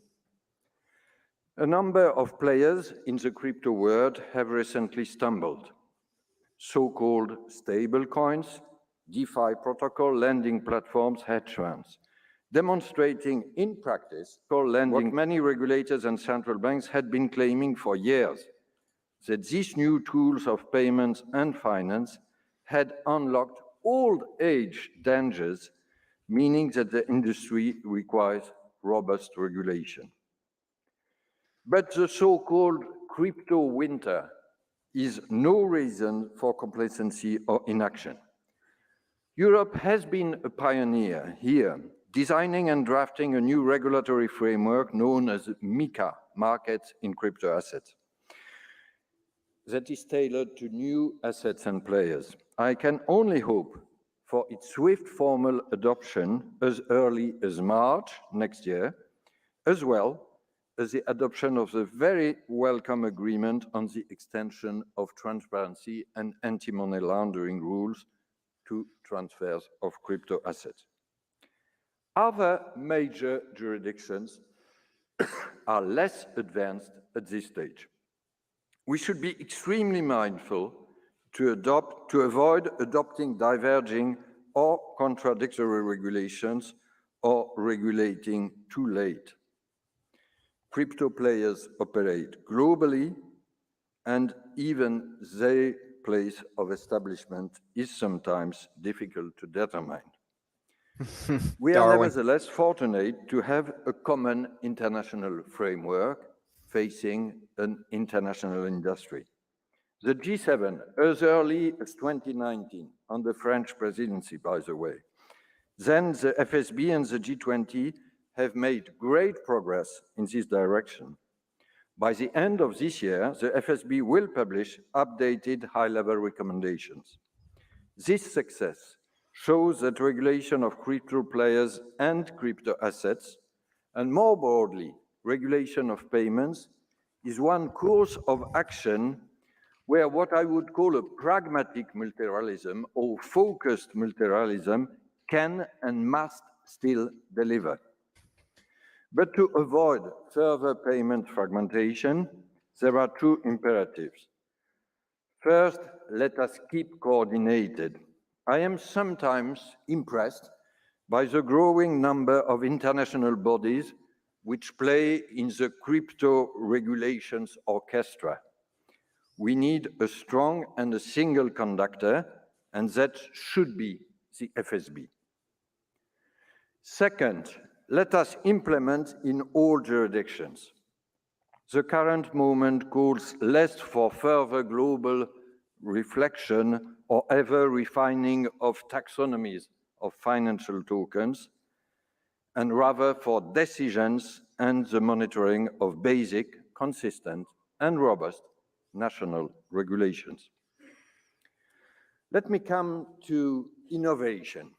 A number of players in the crypto world have recently stumbled. So-called stablecoins, DeFi protocol, lending platforms, hedge funds, demonstrating in practice what many regulators and central banks had been claiming for years, that these new tools of payments and finance had unlocked old-age dangers, meaning that the industry requires robust regulation. But the so-called crypto winter is no reason for complacency or inaction. Europe has been a pioneer here, designing and drafting a new regulatory framework known as MiCA, Markets in Crypto Assets, that is tailored to new assets and players. I can only hope for its swift formal adoption as early as March next year, as well as the adoption of the very welcome agreement on the extension of transparency and anti-money laundering rules to transfers of crypto assets. Other major jurisdictions are less advanced at this stage. We should be extremely mindful to avoid adopting diverging or contradictory regulations or regulating too late. Crypto players operate globally, and even their place of establishment is sometimes difficult to determine. We are nevertheless fortunate to have a common international framework facing an international industry. The G7, as early as 2019, on the French presidency, by the way, then the FSB and the G20 have made great progress in this direction. By the end of this year, the FSB will publish updated high-level recommendations. This success shows that regulation of crypto players and crypto assets, and more broadly, regulation of payments, is one course of action where what I would call a pragmatic multilateralism or focused multilateralism can and must still deliver. But to avoid further payment fragmentation, there are two imperatives. First, let us keep coordinated. I am sometimes impressed by the growing number of international bodies which play in the crypto regulations orchestra. We need a strong and a single conductor, and that should be the FSB. Second, let us implement in all jurisdictions. The current moment calls less for further global reflection or ever refining of taxonomies of financial tokens, and rather for decisions and the monitoring of basic, consistent, and robust national regulations. Let me come to innovation,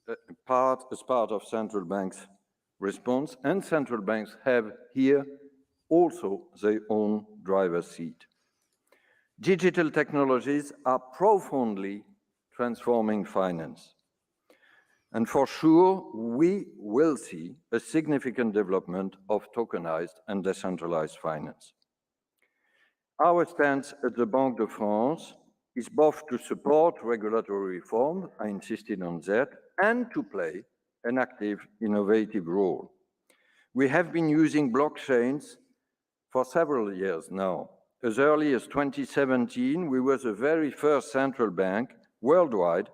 as part of central banks' response, and central banks have here also their own driver's seat. Digital technologies are profoundly transforming finance. And for sure, we will see a significant development of tokenized and decentralized finance. Our stance at the Banque de France is both to support regulatory reform, I insisted on that, and to play an active, innovative role. We have been using blockchains for several years now. As early as 2017, we were the very first central bank worldwide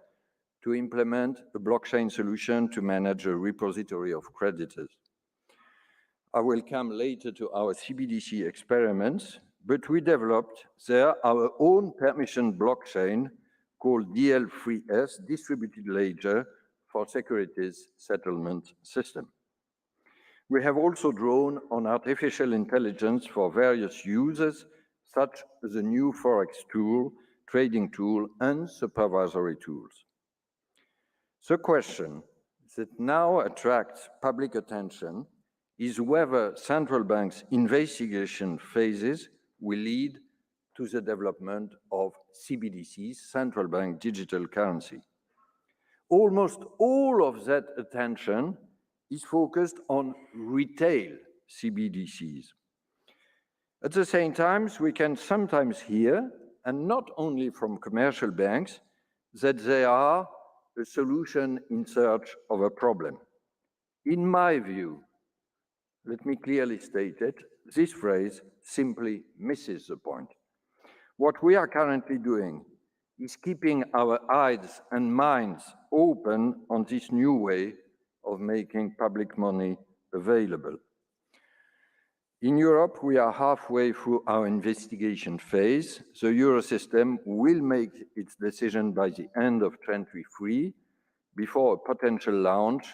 to implement a blockchain solution to manage a repository of creditors. I will come later to our CBDC experiments, but we developed there our own permission blockchain called DL3S, Distributed Ledger for Securities Settlement System. We have also drawn on artificial intelligence for various uses, such as a new Forex tool, trading tool, and supervisory tools. The question that now attracts public attention is whether central banks' investigation phases will lead to the development of CBDCs, central bank digital currency. Almost all of that attention is focused on retail CBDCs. At the same time, we can sometimes hear, and not only from commercial banks, that they are a solution in search of a problem. In my view, let me clearly state it, this phrase simply misses the point. What we are currently doing is keeping our eyes and minds open on this new way of making public money available. In Europe, we are halfway through our investigation phase. The Eurosystem will make its decision by the end of 2023, before a potential launch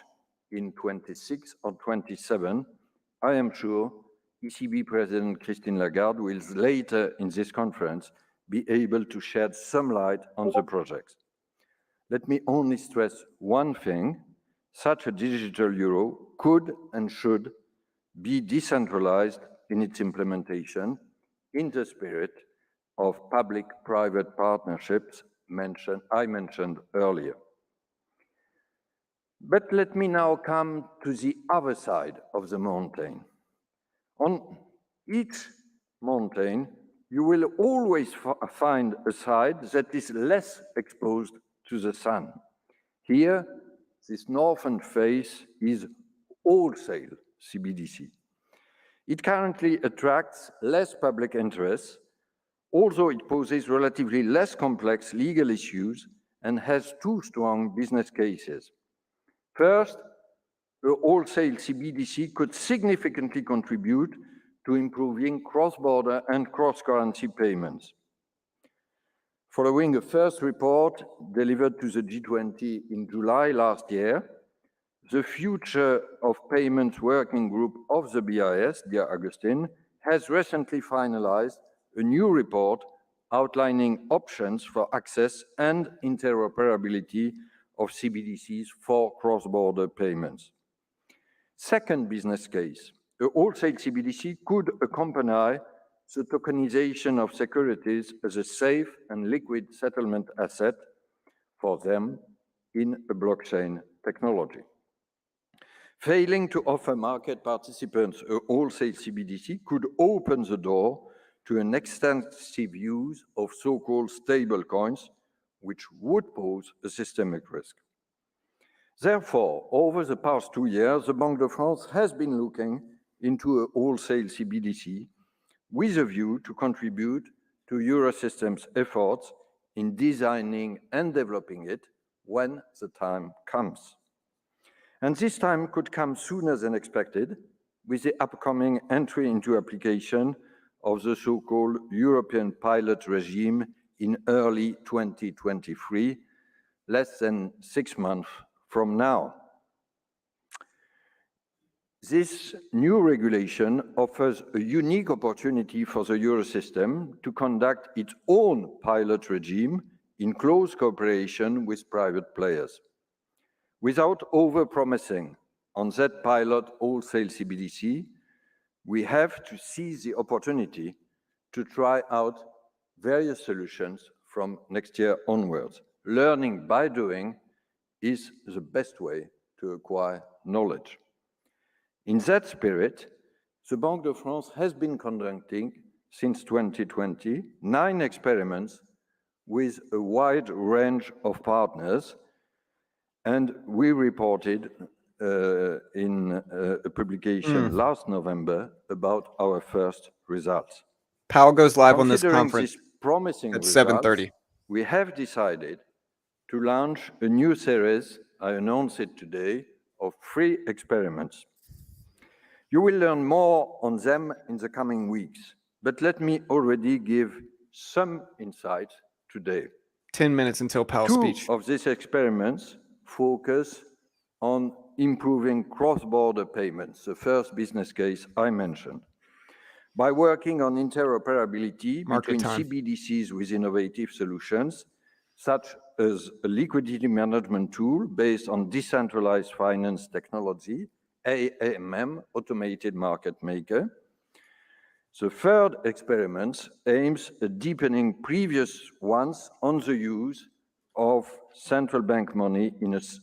in 26 or 27. I am sure ECB President Christine Lagarde will later in this conference be able to shed some light on the projects. Let me only stress one thing: such a digital euro could and should be decentralized in its implementation in the spirit of public-private partnerships I mentioned earlier. But let me now come to the other side of the mountain. On each mountain, you will always find a side that is less exposed to the sun. Here, this northern face is wholesale CBDC. It currently attracts less public interest, although it poses relatively less complex legal issues and has two strong business cases. First, a wholesale CBDC could significantly contribute to improving cross-border and cross-currency payments. Following a first report delivered to the G20 in July last year, the Future of Payments Working Group of the BIS, dear Augustine, has recently finalized a new report outlining options for access and interoperability of CBDCs for cross-border payments. Second business case, a wholesale CBDC could accompany the tokenization of securities as a safe and liquid settlement asset for them in a blockchain technology. Failing to offer market participants a wholesale CBDC could open the door to an extensive use of so-called stablecoins, which would pose a systemic risk. Therefore, over the past 2 years, the Banque de France has been looking into a wholesale CBDC with a view to contribute to Eurosystem's efforts in designing and developing it when the time comes. And this time could come sooner than expected, with the upcoming entry into application of the so-called European pilot regime in early 2023, less than 6 months from now. This new regulation offers a unique opportunity for the Eurosystem to conduct its own pilot regime in close cooperation with private players. Without over-promising on that pilot wholesale CBDC, we have to seize the opportunity to try out various solutions from next year onwards. Learning by doing is the best way to acquire knowledge. In that spirit, the Banque de France has been conducting, since 2020, 9 experiments with a wide range of partners, and we reported in a publication last November about our first results. Powell goes live on this Considering conference these promising at results, 7:30. we have decided to launch a new series, I announce it today, of 3 experiments. You will learn more on them in the coming weeks, but let me already give some insights today. 10 minutes until Powell's 2 speech. of these experiments focus on improving cross-border payments, the first business case I mentioned. By working on interoperability Market between time. CBDCs with innovative solutions, such as a liquidity management tool based on decentralized finance technology, AMM, Automated Market Maker. The third experiment aims at deepening previous ones on the use of central bank money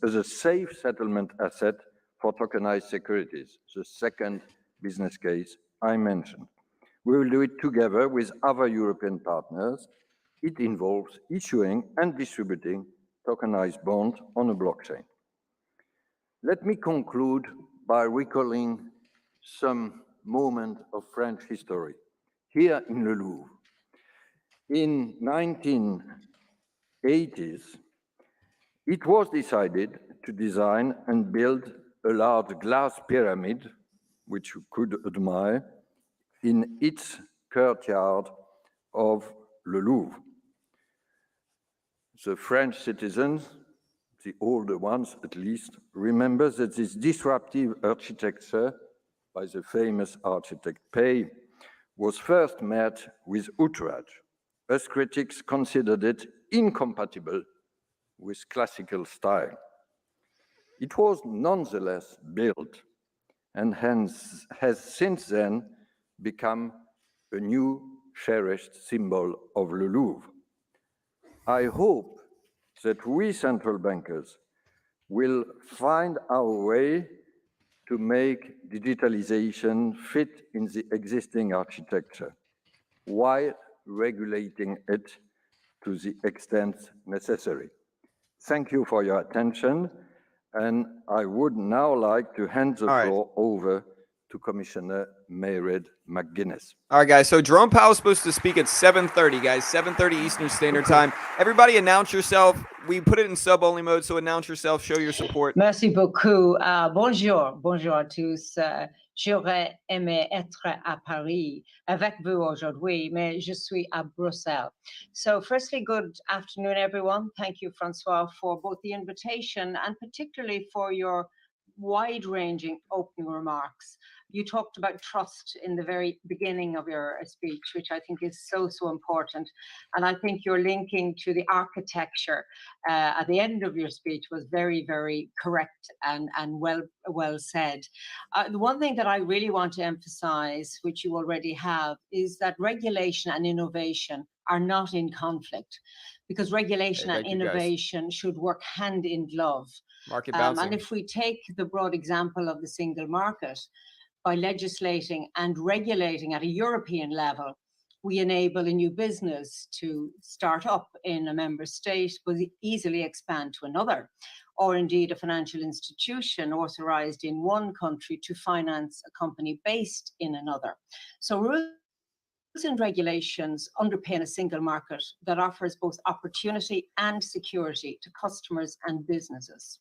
as a safe settlement asset for tokenized securities, the second business case I mentioned. We will do it together with other European partners. It involves issuing and distributing tokenized bonds on a blockchain. Let me conclude by recalling some moment of French history here in Le Louvre. In 1980s, it was decided to design and build a large glass pyramid, which you could admire, in its courtyard of Le Louvre. The French citizens, the older ones at least, remember that this disruptive architecture by the famous architect Pei was first met with outrage, as critics considered it incompatible with classical style. It was nonetheless built and hence has since then become a new cherished symbol of Le Louvre. I hope that we central bankers will find our way to make digitalization fit in the existing architecture while regulating it to the extent necessary. Thank you for your attention, and I would now like to hand the floor over to Commissioner Mairead McGuinness. All right, guys. So Jerome Powell is supposed to speak at 7:30, guys. 7:30 Eastern Standard Time. Everybody announce yourself. We put it in sub-only mode, so announce yourself, show your support. Merci beaucoup. Bonjour à tous. J'aurais aimé être à Paris avec vous aujourd'hui, mais je suis à Bruxelles. So firstly, good afternoon, everyone. Thank you, Francois, for both the invitation and particularly for your wide-ranging opening remarks. You talked about trust in the very beginning of your speech, which I think is so important. And I think your linking to the architecture at the end of your speech was very, very correct and well said. The one thing that I really want to emphasize, which you already have, is that regulation and innovation are not in conflict, because regulation and innovation should work hand in glove. Market bouncing. And if we take the broad example of the single market, by legislating and regulating at a European level, we enable a new business to start up in a member state, but easily expand to another, or indeed a financial institution authorized in one country to finance a company based in another. So rules and regulations underpin a single market that offers both opportunity and security to customers and businesses.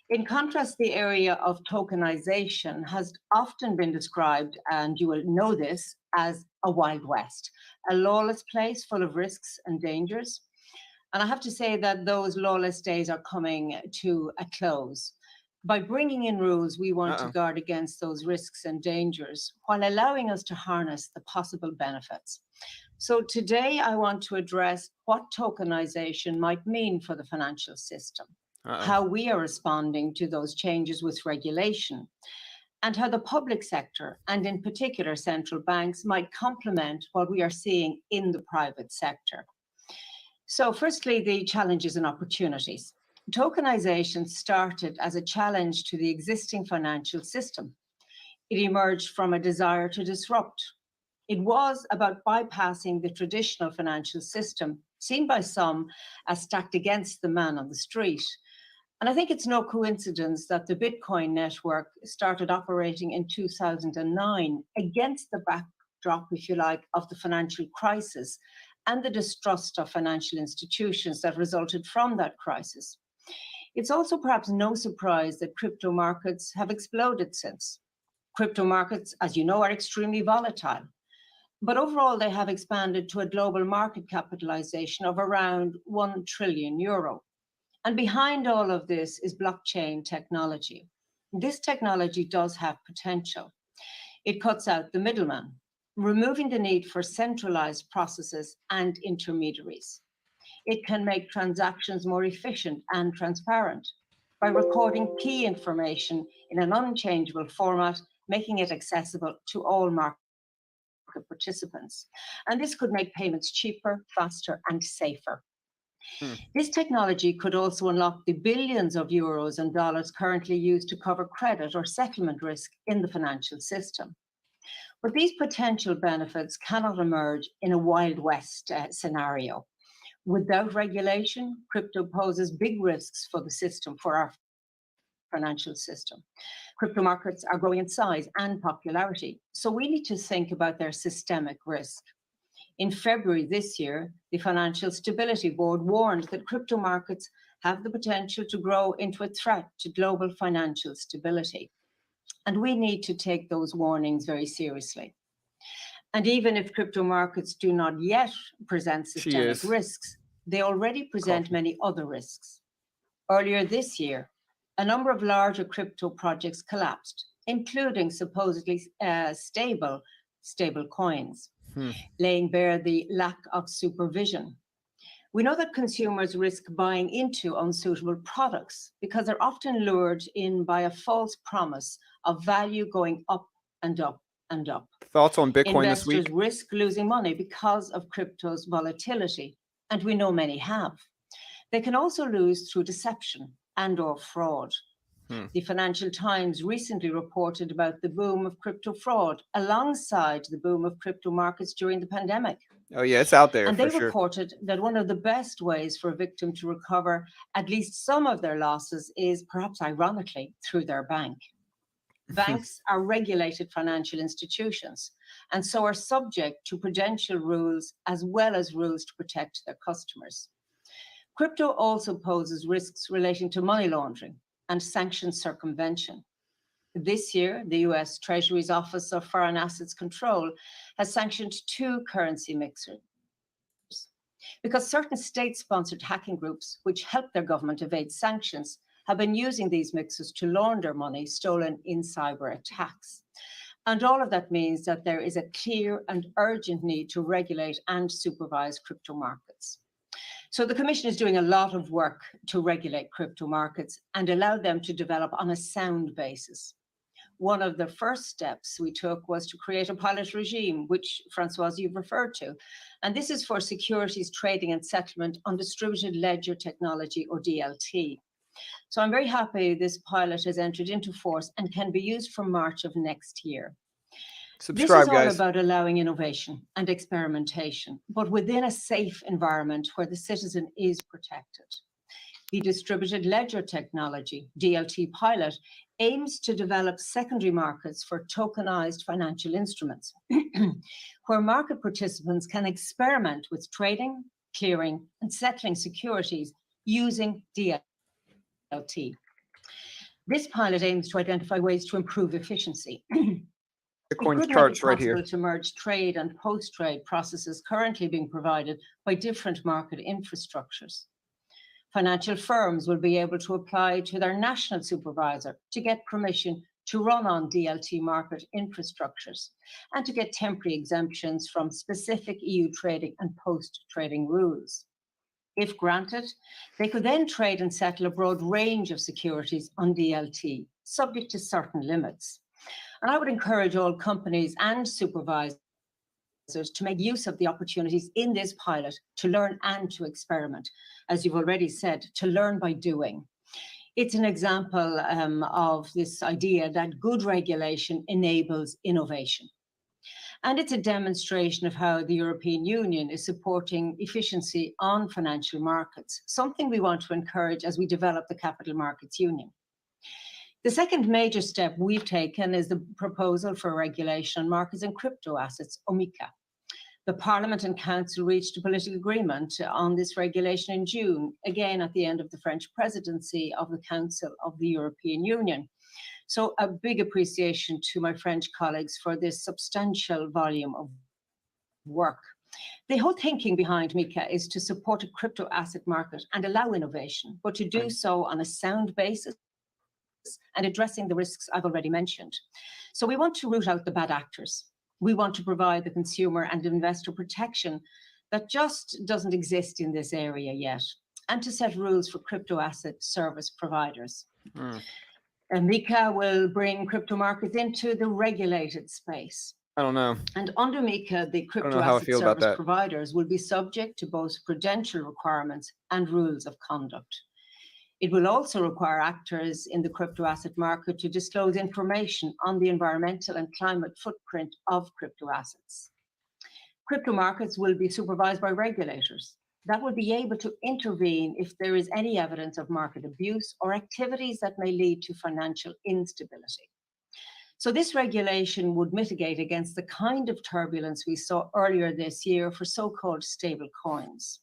In contrast, the area of tokenization has often been described, and you will know this, as a Wild West, a lawless place full of risks and dangers. And I have to say that those lawless days are coming to a close. By bringing in rules, we want to guard against those risks and dangers while allowing us to harness the possible benefits. So today I want to address what tokenization might mean for the financial system. How we are responding to those changes with regulation, and how the public sector, and in particular central banks, might complement what we are seeing in the private sector. So firstly, the challenges and opportunities. Tokenization started as a challenge to the existing financial system. It emerged from a desire to disrupt. It was about bypassing the traditional financial system, seen by some as stacked against the man on the street. And I think it's no coincidence that the Bitcoin network started operating in 2009 against the backdrop, if you like, of the financial crisis and the distrust of financial institutions that resulted from that crisis. It's also perhaps no surprise that crypto markets have exploded since. Crypto markets, as you know, are extremely volatile. But overall, they have expanded to a global market capitalization of around 1 trillion euro. And behind all of this is blockchain technology. This technology does have potential. It cuts out the middleman, removing the need for centralized processes and intermediaries. It can make transactions more efficient and transparent by recording key information in an unchangeable format, making it accessible to all market participants. And this could make payments cheaper, faster, and safer. This technology could also unlock the billions of euros and dollars currently used to cover credit or settlement risk in the financial system. But these potential benefits cannot emerge in a Wild West scenario. Without regulation, crypto poses big risks for the system, for our financial system. Crypto markets are growing in size and popularity, so we need to think about their systemic risk. In February this year, the Financial Stability Board warned that crypto markets have the potential to grow into a threat to global financial stability. And we need to take those warnings very seriously. And even if crypto markets do not yet present systemic risks, they already present many other risks. Earlier this year, a number of larger crypto projects collapsed, including supposedly stable coins, laying bare the lack of supervision. We know that consumers risk buying into unsuitable products because they're often lured in by a false promise of value going up and up and up. Thoughts on Bitcoin this week? Investors risk losing money because of crypto's volatility, and we know many have. They can also lose through deception and or fraud. The Financial Times recently reported about the boom of crypto fraud alongside the boom of crypto markets during the pandemic. Oh yeah, it's out there. And they for sure. reported that one of the best ways for a victim to recover at least some of their losses is, perhaps ironically, through their bank. Banks are regulated financial institutions and so are subject to prudential rules as well as rules to protect their customers. Crypto also poses risks relating to money laundering and sanction circumvention. This year, the US Treasury's Office of Foreign Assets Control has sanctioned 2 currency mixers because certain state-sponsored hacking groups, which help their government evade sanctions, have been using these mixers to launder money stolen in cyber attacks. And all of that means that there is a clear and urgent need to regulate and supervise crypto markets. So the Commission is doing a lot of work to regulate crypto markets and allow them to develop on a sound basis. One of the first steps we took was to create a pilot regime, which, Francoise, you've referred to. And this is for securities trading and settlement on distributed ledger technology, or DLT. So I'm very happy this pilot has entered into force and can be used from March of next year. Subscribe, this is all guys. about allowing innovation and experimentation, but within a safe environment where the citizen is protected. The distributed ledger technology, DLT pilot, aims to develop secondary markets for tokenized financial instruments, where market participants can experiment with trading, clearing, and settling securities using DLT. This pilot aims to identify ways to improve efficiency. Bitcoin charts right here. To merge trade and post-trade processes currently being provided by different market infrastructures. Financial firms will be able to apply to their national supervisor to get permission to run on DLT market infrastructures and to get temporary exemptions from specific EU trading and post-trading rules. If granted, they could then trade and settle a broad range of securities on DLT, subject to certain limits. And I would encourage all companies and supervisors to make use of the opportunities in this pilot to learn and to experiment. As you've already said, to learn by doing. It's an example of this idea that good regulation enables innovation. And it's a demonstration of how the European Union is supporting efficiency on financial markets, something we want to encourage as we develop the Capital Markets Union. The second major step we've taken is the proposal for regulation on markets and crypto assets, MiCA. The Parliament and Council reached a political agreement on this regulation in June, again at the end of the French presidency of the Council of the European Union. So a big appreciation to my French colleagues for this substantial volume of work. The whole thinking behind MiCA is to support a crypto asset market and allow innovation, but to do so on a sound basis and addressing the risks I've already mentioned. So we want to root out the bad actors. We want to provide the consumer and investor protection that just doesn't exist in this area yet, and to set rules for crypto asset service providers. And MiCA will bring crypto markets into the regulated space. I don't know. And under MiCA, the crypto how I asset feel about service that. providers will be subject to both prudential requirements and rules of conduct. It will also require actors in the crypto asset market to disclose information on the environmental and climate footprint of crypto assets. Crypto markets will be supervised by regulators that will be able to intervene if there is any evidence of market abuse or activities that may lead to financial instability. So this regulation would mitigate against the kind of turbulence we saw earlier this year for so-called stable coins.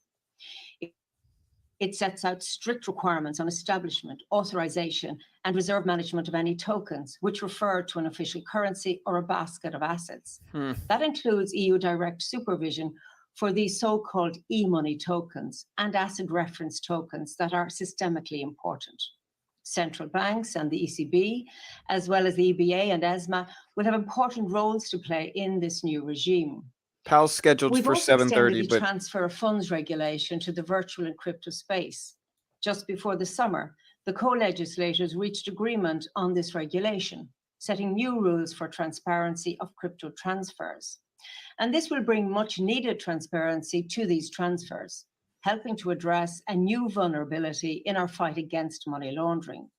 It sets out strict requirements on establishment, authorization, and reserve management of any tokens, which refer to an official currency or a basket of assets. That includes EU direct supervision for these so-called e-money tokens and asset reference tokens that are systemically important. Central banks and the ECB, as well as the EBA and ESMA, will have important roles to play in this new regime. Powell's scheduled We've for also 7:30, extended the but transfer of funds regulation to the virtual and crypto space. Just before the summer, the co-legislators reached agreement on this regulation, setting new rules for transparency of crypto transfers. And this will bring much needed transparency to these transfers, helping to address a new vulnerability in our fight against money laundering.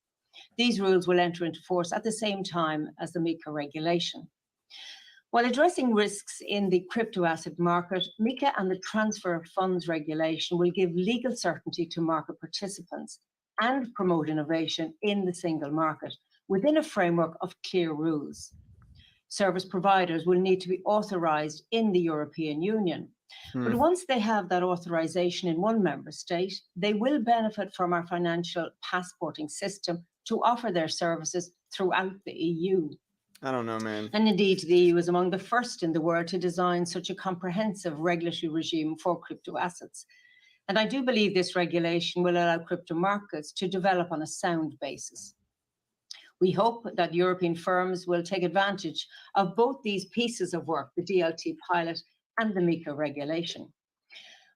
These rules will enter into force at the same time as the MiCA regulation. While addressing risks in the crypto asset market, MiCA and the transfer of funds regulation will give legal certainty to market participants and promote innovation in the single market within a framework of clear rules. Service providers will need to be authorized in the European Union. But once they have that authorization in one member state, they will benefit from our financial passporting system to offer their services throughout the EU. I don't know, man. And indeed, the EU is among the first in the world to design such a comprehensive regulatory regime for crypto assets. And I do believe this regulation will allow crypto markets to develop on a sound basis. We hope that European firms will take advantage of both these pieces of work, the DLT pilot and the MiCA regulation.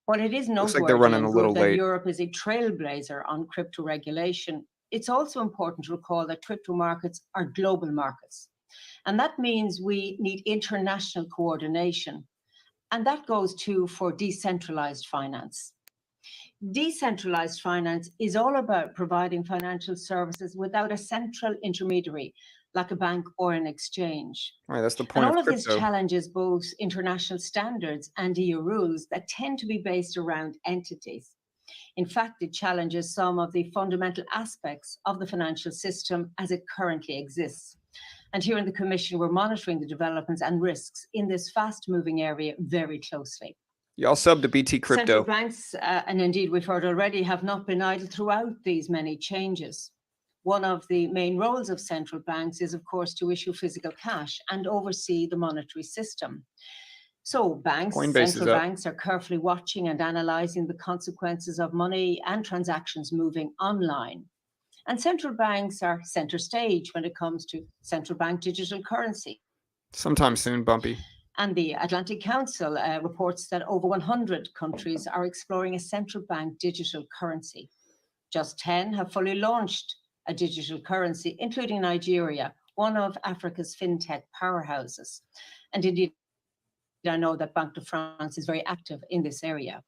While it is Looks like they're running a little that late. Europe is a trailblazer on crypto regulation, it's also important to recall that crypto markets are global markets. And that means we need international coordination. And that goes too for decentralized finance. Decentralized finance is all about providing financial services without a central intermediary, like a bank or an exchange. Right, that's the And point all of of this crypto. challenges both international standards and EU rules that tend to be based around entities. In fact, it challenges some of the fundamental aspects of the financial system as it currently exists. And here in the Commission, we're monitoring the developments and risks in this fast-moving area very closely. Y'all sub to BT Crypto. Central banks, and indeed we've heard already, have not been idle throughout these many changes. One of the main roles of central banks is, of course, to issue physical cash and oversee the monetary system. So banks, Coinbase is central up. banks are carefully watching and analyzing the consequences of money and transactions moving online. And central banks are center stage when it comes to central bank digital currency. Sometime soon, Bumpy. And the Atlantic Council reports that over 100 countries are exploring a central bank digital currency. Just 10 have fully launched a digital currency, including Nigeria, one of Africa's fintech powerhouses. And indeed, I know that Banque de France is very active in this area.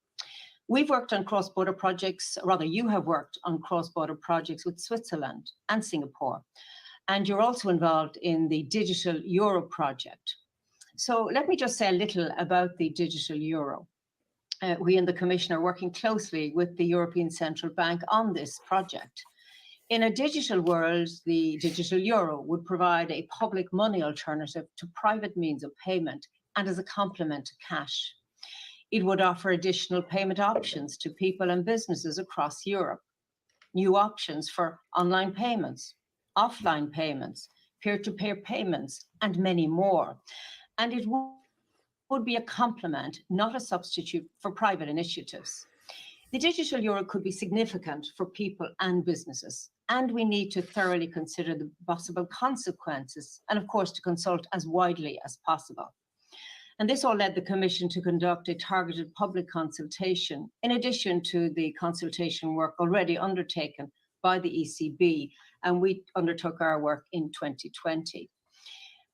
We've worked on cross-border projects, rather you have worked on cross-border projects with Switzerland and Singapore, and you're also involved in the Digital Euro project. So let me just say a little about the Digital Euro. We in the Commission are working closely with the European Central Bank on this project. In a digital world, the Digital Euro would provide a public money alternative to private means of payment and as a complement to cash. It would offer additional payment options to people and businesses across Europe, new options for online payments, offline payments, peer-to-peer payments, and many more. And it would be a complement, not a substitute for private initiatives. The Digital Euro could be significant for people and businesses, and we need to thoroughly consider the possible consequences and, of course, to consult as widely as possible. And this all led the Commission to conduct a targeted public consultation, in addition to the consultation work already undertaken by the ECB, and we undertook our work in 2020.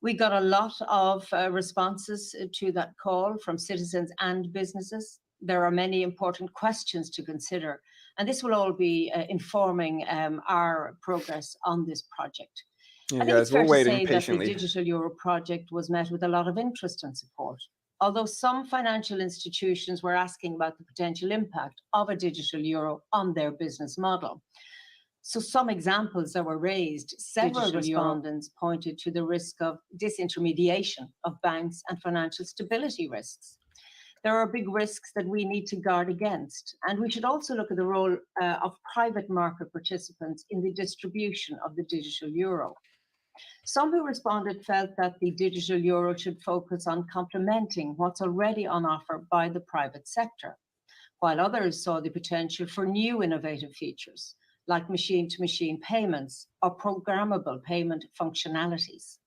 We got a lot of responses to that call from citizens and businesses. There are many important questions to consider, and this will all be informing our progress on this project. Yeah, I think guys, it's fair we're to waiting say patiently. that the Digital Euro project was met with a lot of interest and support. Although some financial institutions were asking about the potential impact of a Digital Euro on their business model. So some examples that were raised, several respondents pointed to the risk of disintermediation of banks and financial stability risks. There are big risks that we need to guard against, and we should also look at the role of private market participants in the distribution of the Digital Euro. Some who responded felt that the Digital Euro should focus on complementing what's already on offer by the private sector, while others saw the potential for new innovative features, like machine-to-machine payments or programmable payment functionalities.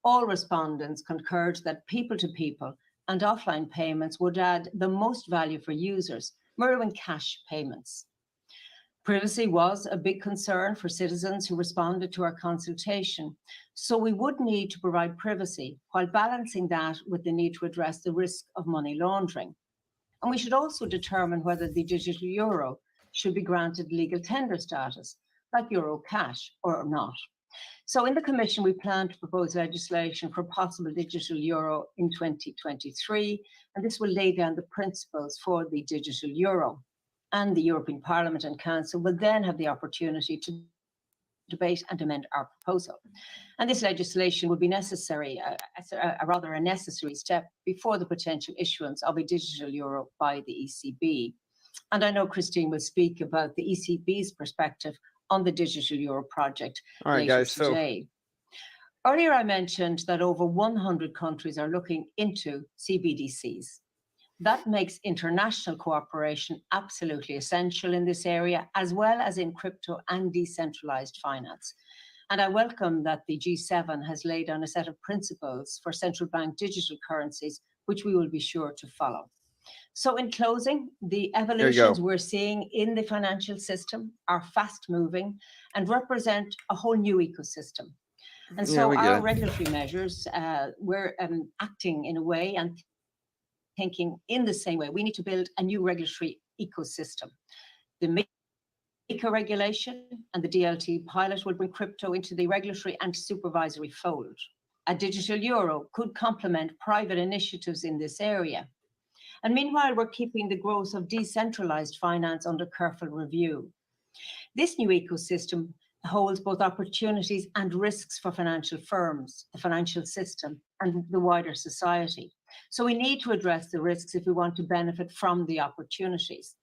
All respondents concurred that people-to-people and offline payments would add the most value for users, mirroring cash payments. Privacy was a big concern for citizens who responded to our consultation, so we would need to provide privacy while balancing that with the need to address the risk of money laundering. And we should also determine whether the Digital Euro should be granted legal tender status, like Euro cash, or not. So in the Commission, we plan to propose legislation for possible Digital Euro in 2023, and this will lay down the principles for the Digital Euro. And the European Parliament and Council will then have the opportunity to debate and amend our proposal. And this legislation would be necessary, a necessary step before the potential issuance of a Digital Euro by the ECB. And I know Christine will speak about the ECB's perspective on the Digital Euro project later today. Earlier, I mentioned that over 100 countries are looking into CBDCs. That makes international cooperation absolutely essential in this area, as well as in crypto and decentralized finance. And I welcome that the G7 has laid down a set of principles for central bank digital currencies, which we will be sure to follow. So in closing, the evolutions we're seeing in the financial system are fast moving and represent a whole new ecosystem. And so our regulatory measures, we're acting in a way and thinking in the same way. We need to build a new regulatory ecosystem. The MiCA regulation and the DLT pilot will bring crypto into the regulatory and supervisory fold. A Digital Euro could complement private initiatives in this area. And meanwhile, we're keeping the growth of decentralized finance under careful review. This new ecosystem holds both opportunities and risks for financial firms, the financial system, and the wider society. So we need to address the risks if we want to benefit from the opportunities.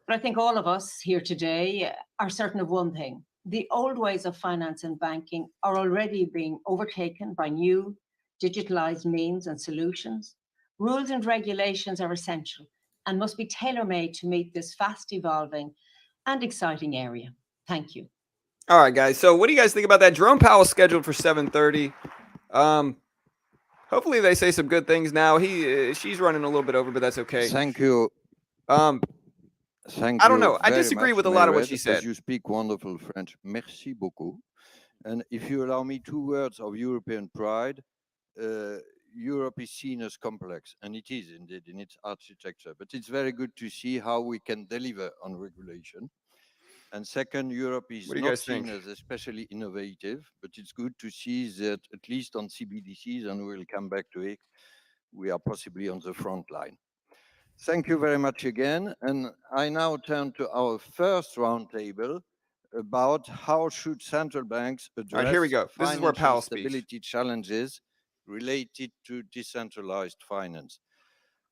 But I think all of us here today are certain of one thing. The old ways of finance and banking are already being overtaken by new digitalized means and solutions. Rules and regulations are essential and must be tailor-made to meet this fast evolving and exciting area. Thank you. All right, guys. So what do you guys think about that? Jerome Powell scheduled for 7:30. Hopefully they say some good things now. She's running a little bit over, but that's okay. Thank you. I don't know. I disagree with a lot of what she said. You speak wonderful French. Merci beaucoup. And if you allow me 2 words of European pride, Europe is seen as complex, and it is indeed in its architecture, but it's very good to see how we can deliver on regulation. And second, Europe is What do you not guys seen think? as especially innovative, but it's good to see that at least on CBDCs, and we'll come back to it, we are possibly on the front line. Thank you very much again. And I now turn to our first roundtable about how should central banks All right, here we address go. This is where financial Powell speaks. stability challenges related to decentralized finance.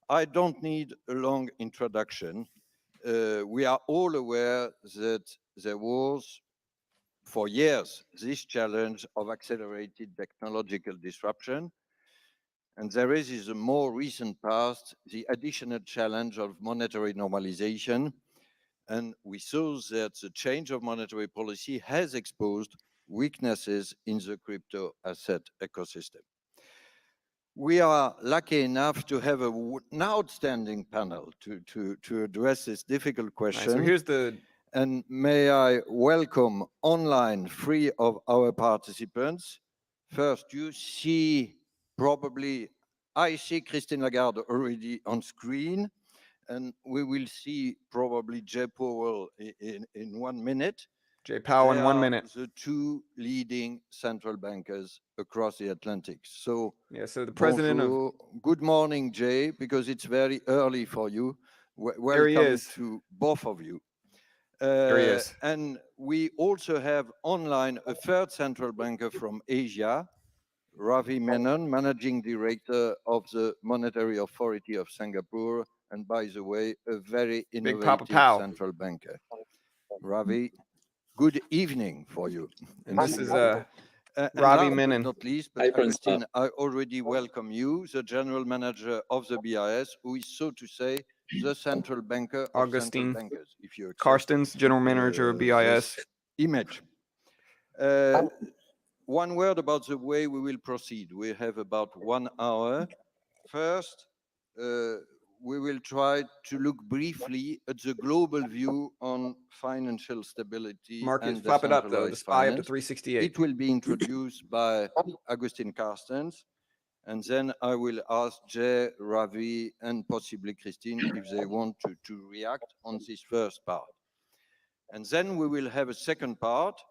I don't need a long introduction. We are all aware that there was, for years, this challenge of accelerated technological disruption. And there is, in the more recent past, the additional challenge of monetary normalization. And we saw that the change of monetary policy has exposed weaknesses in the crypto asset ecosystem. We are lucky enough to have an outstanding panel to address this difficult question. All right, so here's the... And may I welcome online 3 of our participants. First, you see probably, I see Christine Lagarde already on screen, and we will see probably Jay Powell in 1 minute. Jay Powell in 1 minute. The 2 leading central bankers across the Atlantic. So, yeah, so the president bonjour. Good morning, Jay, because it's very early for you. Welcome there he is. to both of you. There he is. And we also have online a third central banker from Asia, Ravi Menon, Managing Director of the Monetary Authority of Singapore, and by the way, a very Big Papa innovative Powell. central banker. Ravi, good evening for you. And this is and Ravi last Menon. but not least, but Agustin, I already welcome you, the General Manager of the BIS, who is, so to say, the central banker of Augustine central bankers, if you accept Karstens, General Manager of BIS. this image. One word about the way we will proceed. We have about 1 hour. First, we will try to look briefly at the global view on financial stability Marcus, and flop it up though, the decentralized SPY up to finance. 368. It will be introduced by Agustin Karstens, and then I will ask Jay, Ravi, and possibly Christine if they want to react on this first part. And then we will have a second part,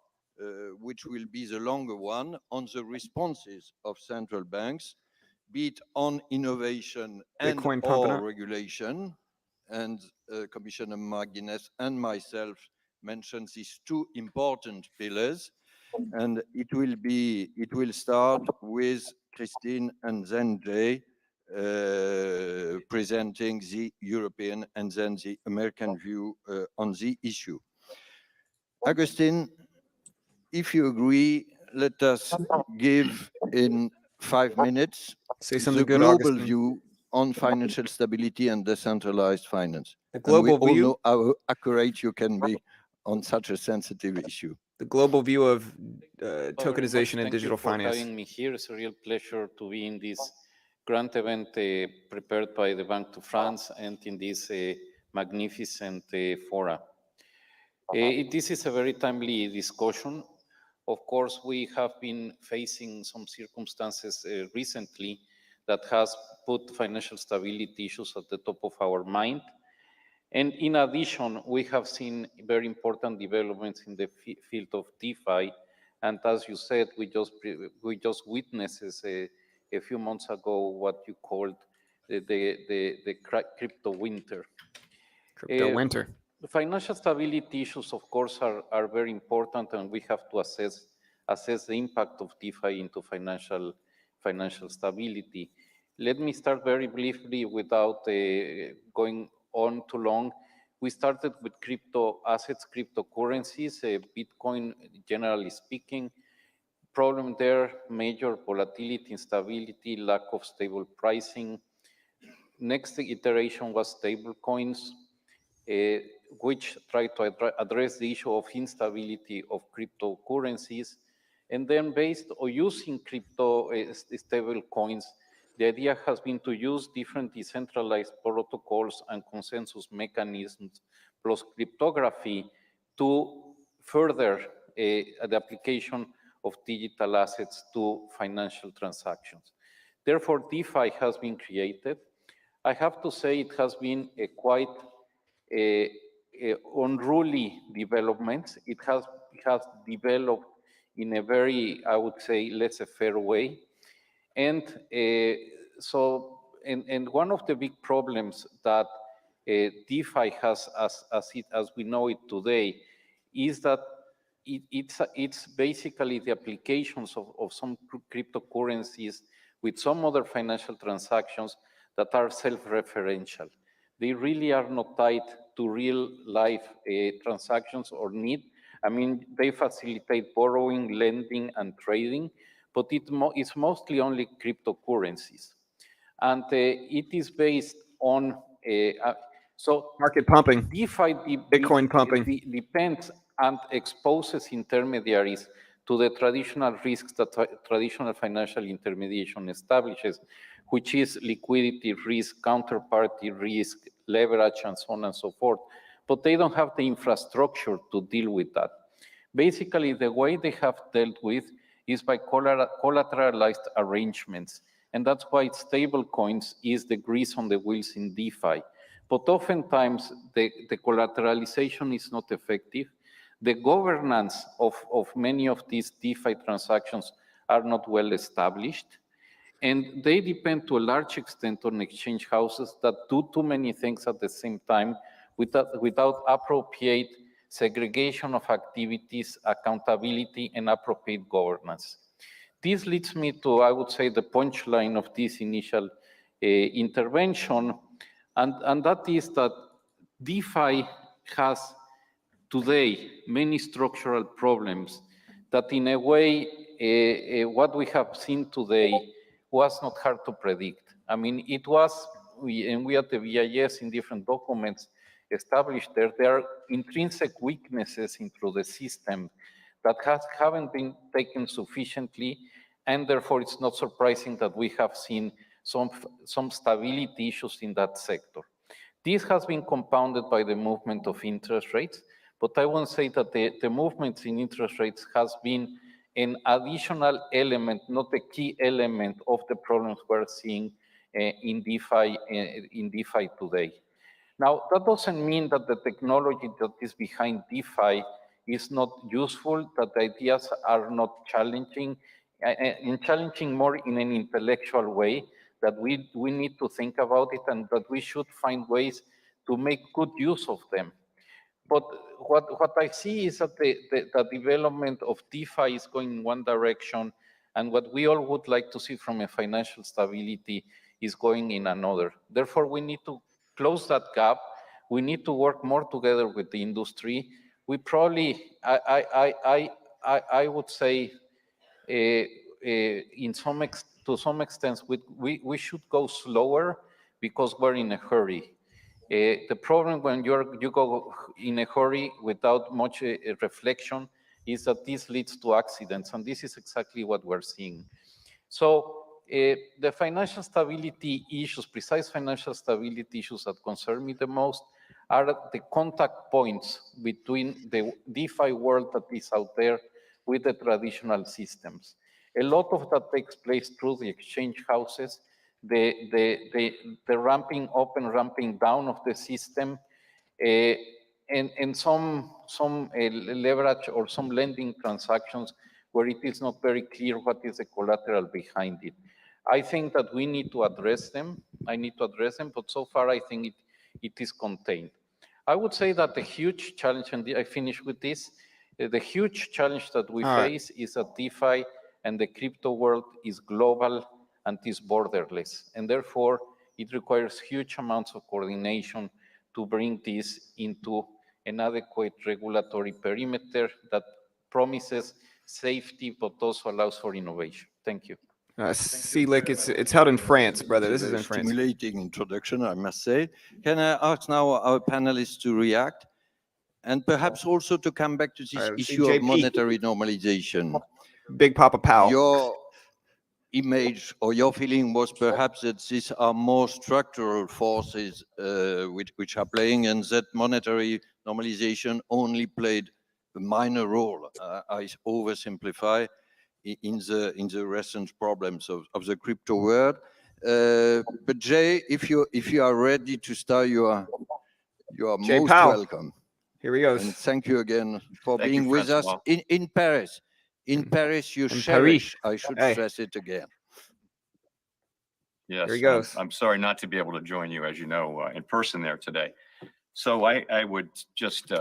which will be the longer one, on the responses of central banks, be it on innovation and Bitcoin pumping or up. regulation. And Commissioner McGuinness and myself mentioned these 2 important pillars. And it will start with Christine and then Jay presenting the European and then the American view on the issue. Agustin, if you agree, let us give in 5 minutes Say something the good, global Augustine. view on financial stability and decentralized finance. The global and we view. all know how accurate you can be on such a sensitive issue. The global view of tokenization and Thank digital you for finance. having me here. It's a real pleasure to be in this grand event prepared by the Bank to France and in this magnificent fora. This is a very timely discussion. Of course, we have been facing some circumstances recently that has put financial stability issues at the top of our mind. And in addition, we have seen very important developments in the field of DeFi. And as you said, we just witnessed a few months ago what you called the crypto winter. Crypto winter. The financial stability issues, of course, are very important, and we have to assess the impact of DeFi into financial stability. Let me start very briefly without going on too long. We started with crypto assets, cryptocurrencies, Bitcoin, generally speaking. Problem there, major volatility, instability, lack of stable pricing. Next iteration was stable coins, which tried to address the issue of instability of cryptocurrencies. And then based on using crypto stable coins, the idea has been to use different decentralized protocols and consensus mechanisms plus cryptography to further the application of digital assets to financial transactions. Therefore, DeFi has been created. I have to say it has been a quite unruly development. It has developed in a very, I would say, laissez-faire way. And and one of the big problems that DeFi has, as we know it today, is that it's basically the applications of some cryptocurrencies with some other financial transactions that are self-referential. They really are not tied to real life transactions or need. I mean, they facilitate borrowing, lending, and trading, but it's mostly only cryptocurrencies. And it is based on, so Market pumping, DeFi Bitcoin pumping. depends and exposes intermediaries to the traditional risks that traditional financial intermediation establishes, which is liquidity risk, counterparty risk, leverage, and so on and so forth. But they don't have the infrastructure to deal with that. Basically, the way they have dealt with is by collateralized arrangements. And that's why stable coins is the grease on the wheels in DeFi. But oftentimes, the collateralization is not effective. The governance of many of these DeFi transactions are not well established. And they depend to a large extent on exchange houses that do too many things at the same time without appropriate segregation of activities, accountability, and appropriate governance. This leads me to, I would say, the punchline of this initial intervention, and that is that DeFi has today many structural problems that in a way, what we have seen today was not hard to predict. I mean, it was, and we at the VIS in different documents established there are intrinsic weaknesses into the system that haven't been taken sufficiently, and therefore it's not surprising that we have seen some stability issues in that sector. This has been compounded by the movement of interest rates, but I won't say that the movements in interest rates has been an additional element, not a key element of the problems we're seeing in DeFi today. Now, that doesn't mean that the technology that is behind DeFi is not useful, that the ideas are not challenging, and challenging more in an intellectual way, that we need to think about it and that we should find ways to make good use of them. But what I see is that the development of DeFi is going in one direction, and what we all would like to see from a financial stability is going in another. Therefore, we need to close that gap. We need to work more together with the industry. We probably, I would say, to some extent, we should go slower because we're in a hurry. The problem when you go in a hurry without much reflection is that this leads to accidents, and this is exactly what we're seeing. So the financial stability issues, precise financial stability issues that concern me the most are the contact points between the DeFi world that is out there with the traditional systems. A lot of that takes place through the exchange houses, the ramping up and ramping down of the system, and some leverage or some lending transactions where it is not very clear what is the collateral behind it. I think that we need to address them. I need to address them, but so far I think it is contained. I would say that the huge challenge, and I finish with this, the huge challenge that we face is that DeFi and the crypto world is global and is borderless. And therefore, it requires huge amounts of coordination to bring this into an adequate regulatory perimeter that promises safety, but also allows for innovation. Thank you. CLIC, it's held in France, brother. This is in France. Stimulating introduction, I must say. Can I ask now our panelists to react? And perhaps also to come back to this issue of monetary normalization. Big Papa Powell. Your image or your feeling was perhaps that these are more structural forces which are playing, and that monetary normalization only played a minor role. I oversimplify in the recent problems of the crypto world. But Jay, if you are ready to start, you are Jay most Powell. welcome. Here he goes. And thank you again for Thank being you, with us Francois. in Paris. In Paris, you In cherish. Paris. I should Hey. stress it again. Yes, Here he goes. I'm sorry not to be able to join you, as you know, in person there today. So I would just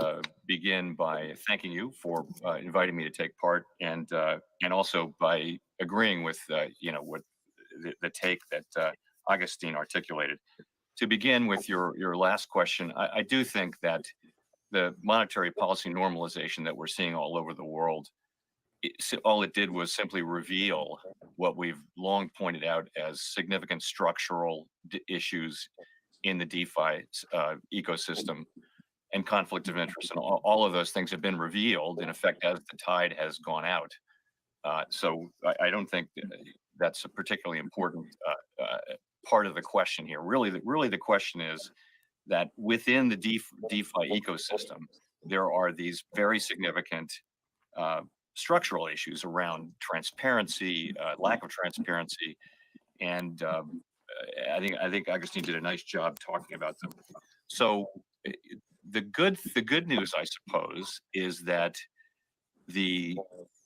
begin by thanking you for inviting me to take part, and also by agreeing with what the take that Augustine articulated. To begin with your last question, I do think that the monetary policy normalization that we're seeing all over the world, all it did was simply reveal what we've long pointed out as significant structural issues in the DeFi ecosystem and conflict of interest. And all of those things have been revealed, in effect, as the tide has gone out. So I don't think that's a particularly important part of the question here. Really, the question is that within the DeFi ecosystem, there are these very significant structural issues around transparency, lack of transparency, and I think Augustine did a nice job talking about them. So the good news, I suppose, is that the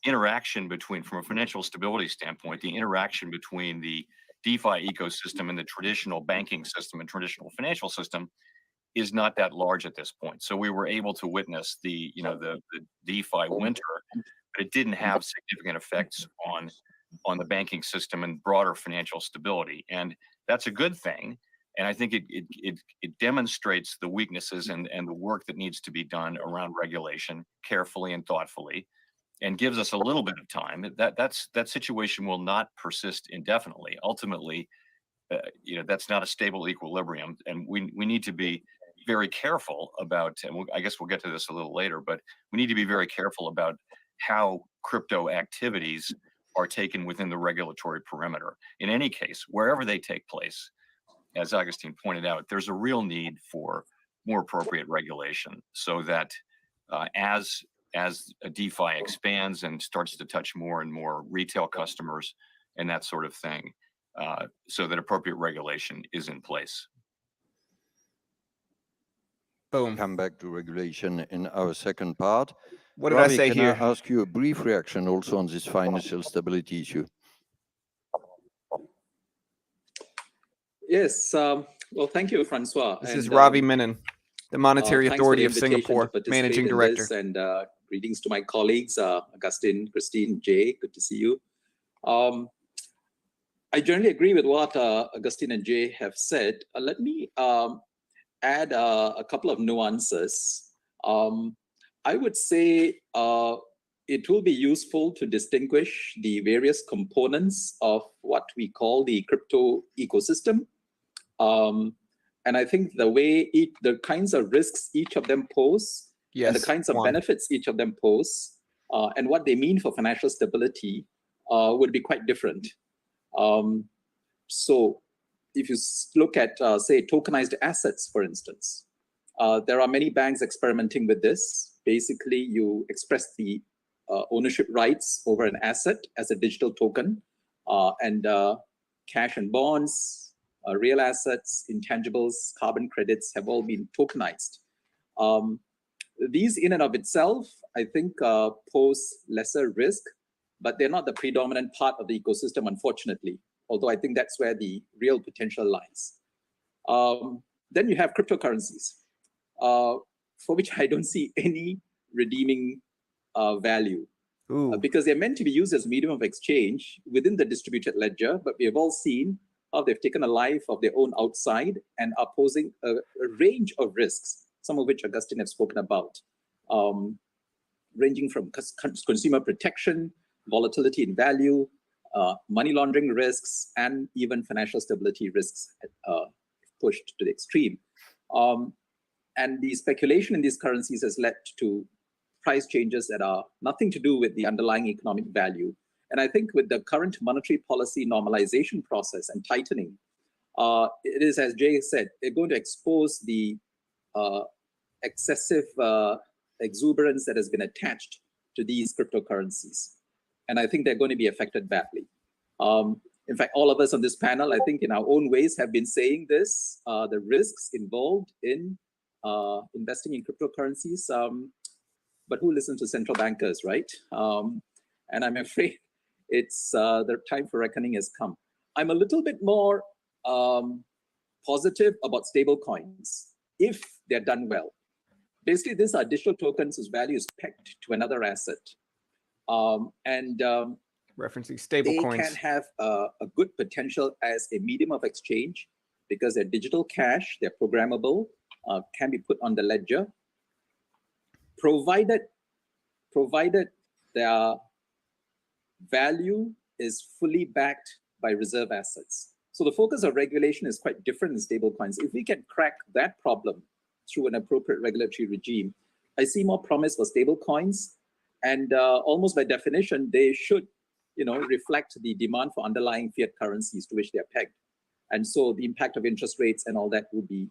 interaction between, from a financial stability standpoint, the interaction between the DeFi ecosystem and the traditional banking system and traditional financial system is not that large at this point. So we were able to witness the DeFi winter, but it didn't have significant effects on the banking system and broader financial stability. And that's a good thing. And I think it demonstrates the weaknesses and the work that needs to be done around regulation carefully and thoughtfully, and gives us a little bit of time. That situation will not persist indefinitely. Ultimately, that's not a stable equilibrium, and we need to be very careful about, and I guess we'll get to this a little later, but we need to be very careful about how crypto activities are taken within the regulatory perimeter. In any case, wherever they take place, as Augustine pointed out, there's a real need for more appropriate regulation, so that as a DeFi expands and starts to touch more and more retail customers and that sort of thing, so that appropriate regulation is in place. Boom. Come back to regulation in our second part. What did Ravi, I say here? Can I ask you a brief reaction also on this financial stability issue? Yes. Well, thank you, Francois. This is Ravi Menon, the Monetary thanks for Authority the of invitation to Singapore, participate Managing in Director. this, and greetings to my colleagues, Augustine, Christine, Jay. Good to see you. I generally agree with what Augustine and Jay have said. Let me add a couple of nuances. I would say it will be useful to distinguish the various components of what we call the crypto ecosystem. And I think the kinds of risks each of them pose, and the kinds of benefits each of them pose, and what they mean for financial stability would be quite different. So if you look at, say, tokenized assets, for instance, there are many banks experimenting with this. Basically, you express the ownership rights over an asset as a digital token, and cash and bonds, real assets, intangibles, carbon credits have all been tokenized. These in and of itself, I think, pose lesser risk, but they're not the predominant part of the ecosystem, unfortunately, although I think that's where the real potential lies. Then you have cryptocurrencies, for which I don't see any redeeming value, because they're meant to be used as a medium of exchange within the distributed ledger, but we have all seen how they've taken a life of their own outside and are posing a range of risks, some of which Augustine have spoken about, ranging from consumer protection, volatility in value, money laundering risks, and even financial stability risks pushed to the extreme. And the speculation in these currencies has led to price changes that are nothing to do with the underlying economic value. And I think with the current monetary policy normalization process and tightening, it is, as Jay said, they're going to expose the excessive exuberance that has been attached to these cryptocurrencies. and I think they're going to be affected badly. In fact, all of us on this panel, I think in our own ways have been saying this, the risks involved in investing in cryptocurrencies, but who listens to central bankers, right? And I'm afraid it's the time for reckoning has come. I'm a little bit more positive about stable coins if they're done well. Basically, these are digital tokens whose value is pegged to another asset. Referencing stable they coins. can have a good potential as a medium of exchange because they're digital cash, they're programmable, can be put on the ledger, provided their value is fully backed by reserve assets. So the focus of regulation is quite different in stable coins. If we can crack that problem through an appropriate regulatory regime, I see more promise for stable coins, and almost by definition, they should reflect the demand for underlying fiat currencies to which they're pegged. And so the impact of interest rates and all that will be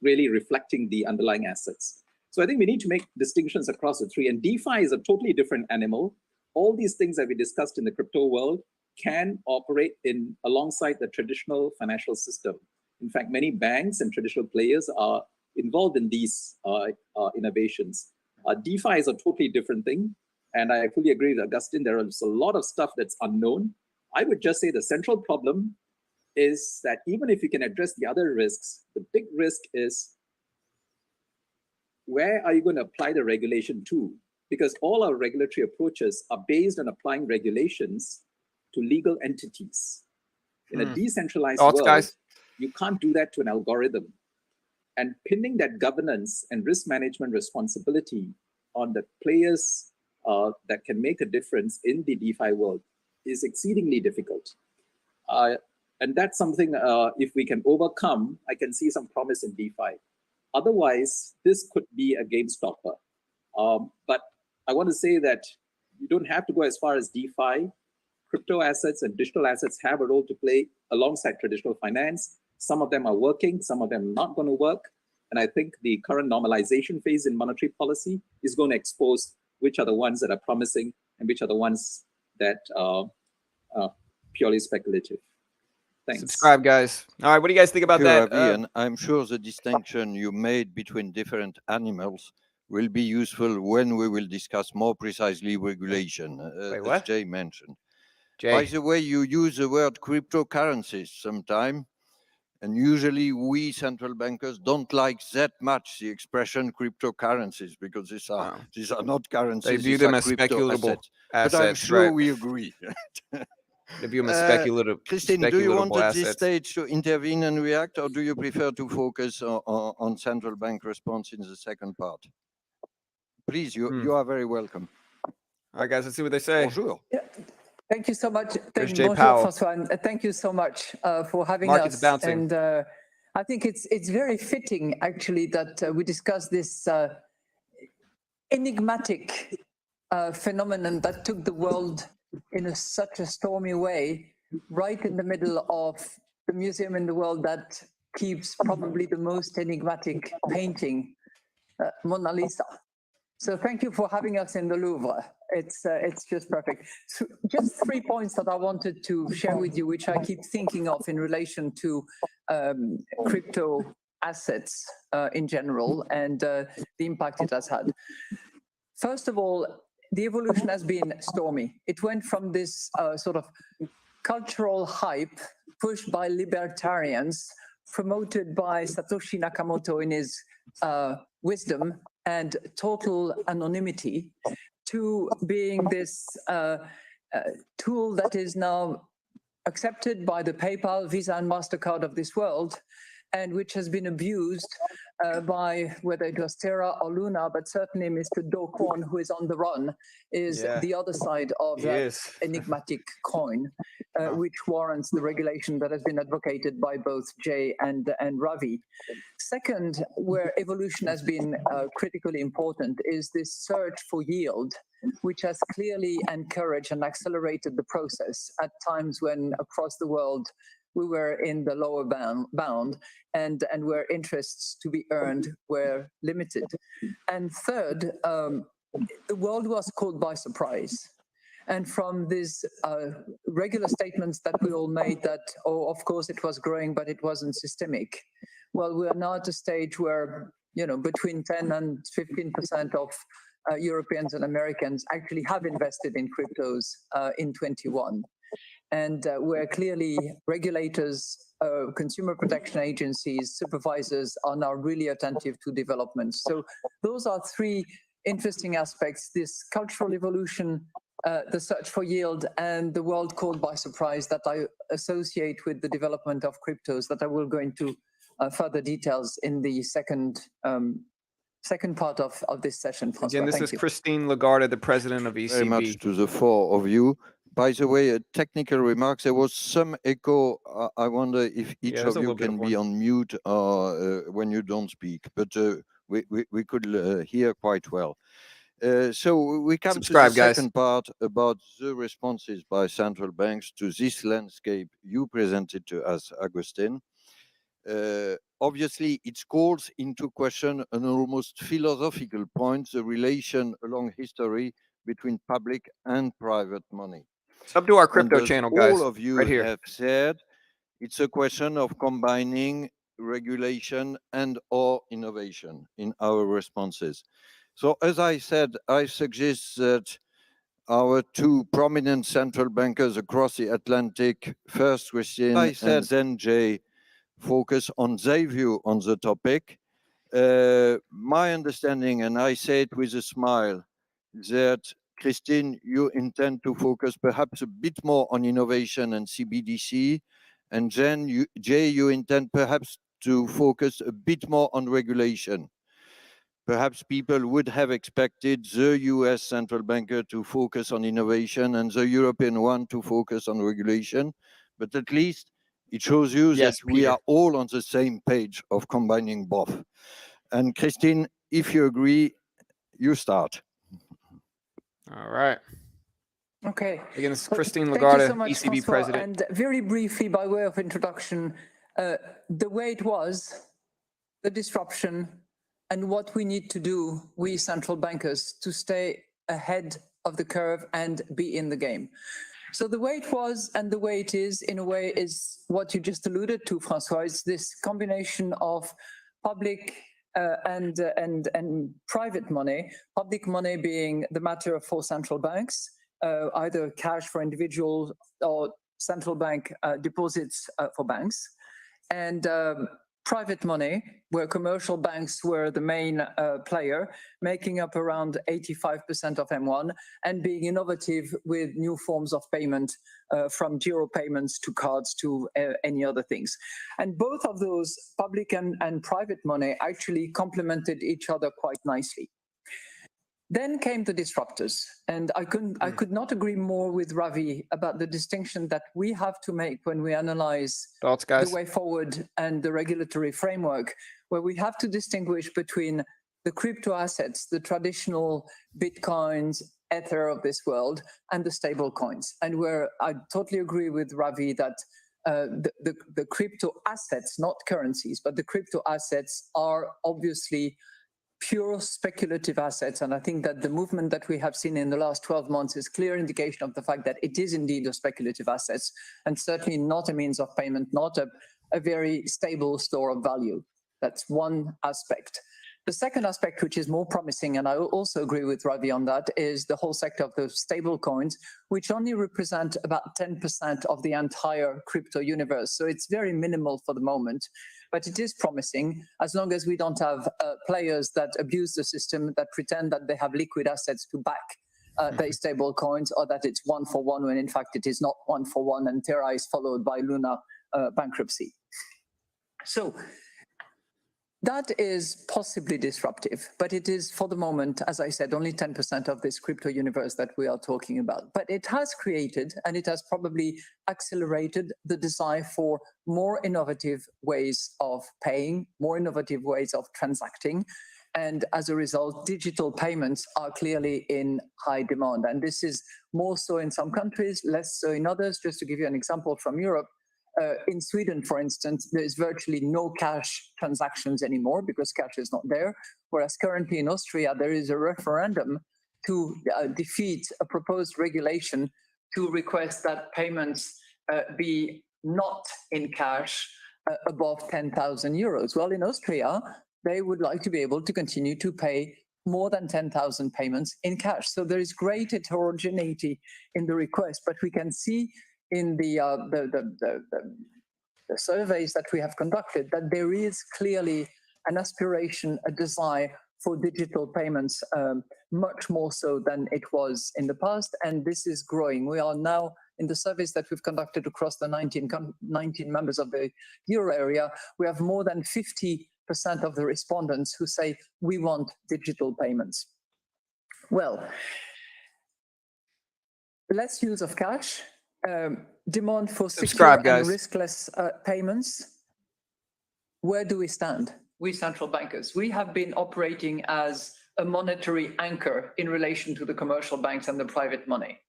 really reflecting the underlying assets. So I think we need to make distinctions across the three. And DeFi is a totally different animal. All these things that we discussed in the crypto world can operate alongside the traditional financial system. In fact, many banks and traditional players are involved in these innovations. DeFi is a totally different thing. And I fully agree with Augustine, there is a lot of stuff that's unknown. I would just say the central problem is that even if you can address the other risks, the big risk is where are you going to apply the regulation to? Because all our regulatory approaches are based on applying regulations to legal entities. In a decentralized world, guys? You can't do that to an algorithm. And pinning that governance and risk management responsibility on the players that can make a difference in the DeFi world is exceedingly difficult. And that's something, if we can overcome, I can see some promise in DeFi. Otherwise, this could be a game stopper. But I want to say that you don't have to go as far as DeFi. Crypto assets and digital assets have a role to play alongside traditional finance. Some of them are working, some of them are not going to work. And I think the current normalization phase in monetary policy is going to expose which are the ones that are promising and which are the ones that are purely speculative. Thanks. Subscribe, guys. All right, what do you guys think about that? And I'm sure the distinction you made between different animals will be useful when we will discuss more precisely regulation, as Jay mentioned. Jay. By the way, you use the word cryptocurrencies sometime, and usually we central bankers don't like that much the expression cryptocurrencies because these are not currencies. They view them as speculable assets. But I'm sure we agree. They view them as speculative. Christine, do you want at this assets. stage to intervene and react, or do you prefer to focus on central bank response in the second part? Please, you are very welcome. All right, guys, let's see what they say. Bonjour. Yeah. Thank you so much. There's Jay Powell. François, and thank you so much for having Market's us. bouncing. And I think it's very fitting, actually, that we discuss this enigmatic phenomenon that took the world in such a stormy way, right in the middle of the museum in the world that keeps probably the most enigmatic painting, Mona Lisa. So thank you for having us in the Louvre. It's just perfect. So just 3 points that I wanted to share with you, which I keep thinking of in relation to crypto assets in general and the impact it has had. First of all, the evolution has been stormy. It went from this sort of cultural hype pushed by libertarians, promoted by Satoshi Nakamoto in his wisdom and total anonymity, to being this tool that is now accepted by the PayPal, Visa, and MasterCard of this world, and which has been abused by whether it was Terra or Luna, but certainly Mr. Do Kwon, who is on the run, is the other side of that enigmatic coin, which warrants the regulation that has been advocated by both Jay and Ravi. Second, where evolution has been critically important is this search for yield, which has clearly encouraged and accelerated the process at times when across the world we were in the lower bound and where interests to be earned were limited. And third, the world was caught by surprise. And from these regular statements that we all made that, oh, of course it was growing, but it wasn't systemic. Well, we are now at a stage where, you know, between 10 and 15% of Europeans and Americans actually have invested in cryptos in 21. And where clearly regulators, consumer protection agencies, supervisors are now really attentive to developments. So those are three interesting aspects: this cultural evolution, the search for yield, and the world caught by surprise that I associate with the development of cryptos, that I will go into further details in the second part of this session. François. Again, this Thank is you. Christine Lagarde, the president of ECB. Very much to the four of you. By the way, a technical remark, there was some echo. I wonder if each there's of a you little bit can of be one. on mute when you don't speak, but we could hear quite well. So we come Subscribe, to the guys. second part about the responses by central banks to this landscape you presented to us, Agustin. Obviously, it calls into question an almost philosophical point, the relation along history between public and private money. Sub to our And crypto as channel, guys. all of you right here. have said, it's a question of combining regulation and or innovation in our responses. So as I said, I suggest that our two prominent central bankers across the Atlantic, first Christine and then Jay, focus on their view on the topic. My understanding, and I say it with a smile, that Christine, you intend to focus perhaps a bit more on innovation and CBDC, and then Jay, you intend perhaps to focus a bit more on regulation. Perhaps people would have expected the US central banker to focus on innovation and the European one to focus on regulation, but at least it shows you Yes, that we Peter. are all on the same page of combining both. And Christine, if you agree, you start. All right. Okay. Again, this is Well, Christine thank Lagarde, you so much, ECB François. president. And very briefly, by way of introduction, the way it was, the disruption, and what we need to do, we central bankers, to stay ahead of the curve and be in the game. So the way it was and the way it is, in a way, is what you just alluded to, François. It's this combination of public and private money. Public money being the matter for central banks, either cash for individuals or central bank deposits for banks, and private money, where commercial banks were the main player, making up around 85% of M1, and being innovative with new forms of payment, from giro payments to cards to any other things. And both of those, public and private money, actually complemented each other quite nicely. Then came the disruptors, and I could not agree more with Ravi about the distinction that we have to make when we analyze Thoughts, guys? the way forward and the regulatory framework, where we have to distinguish between the crypto assets, the traditional Bitcoins, Ether of this world, and the stable coins. And where I totally agree with Ravi that the crypto assets, not currencies, but the crypto assets are obviously pure speculative assets. And I think that the movement that we have seen in the last 12 months is clear indication of the fact that it is indeed a speculative assets, and certainly not a means of payment, not a very stable store of value. That's one aspect. The second aspect, which is more promising, and I also agree with Ravi on that, is the whole sector of the stable coins, which only represent about 10% of the entire crypto universe. So it's very minimal for the moment, but it is promising as long as we don't have players that abuse the system, that pretend that they have liquid assets to back their stable coins, or that it's one for one, when in fact it is not one for one, and Terra is followed by Luna bankruptcy. So that is possibly disruptive, but it is, for the moment, as I said, only 10% of this crypto universe that we are talking about. But it has created, and it has probably accelerated, the desire for more innovative ways of paying, more innovative ways of transacting. And as a result, digital payments are clearly in high demand. And this is more so in some countries, less so in others. Just to give you an example from Europe, in Sweden, for instance, there is virtually no cash transactions anymore because cash is not there. Whereas currently in Austria, there is a referendum to defeat a proposed regulation to request that payments be not in cash above 10,000 euros. Well, in Austria, they would like to be able to continue to pay more than 10,000 payments in cash. So there is great heterogeneity in the request, but we can see in the surveys that we have conducted that there is clearly an aspiration, a desire for digital payments, much more so than it was in the past, and this is growing. We are now, in the surveys that we've conducted across the 19 members of the euro area, we have more than 50% of the respondents who say, we want digital payments. Well, less use of cash, demand for secure and riskless payments. Where do we stand? We central bankers, we have been operating as a monetary anchor in relation to the commercial banks and the private money.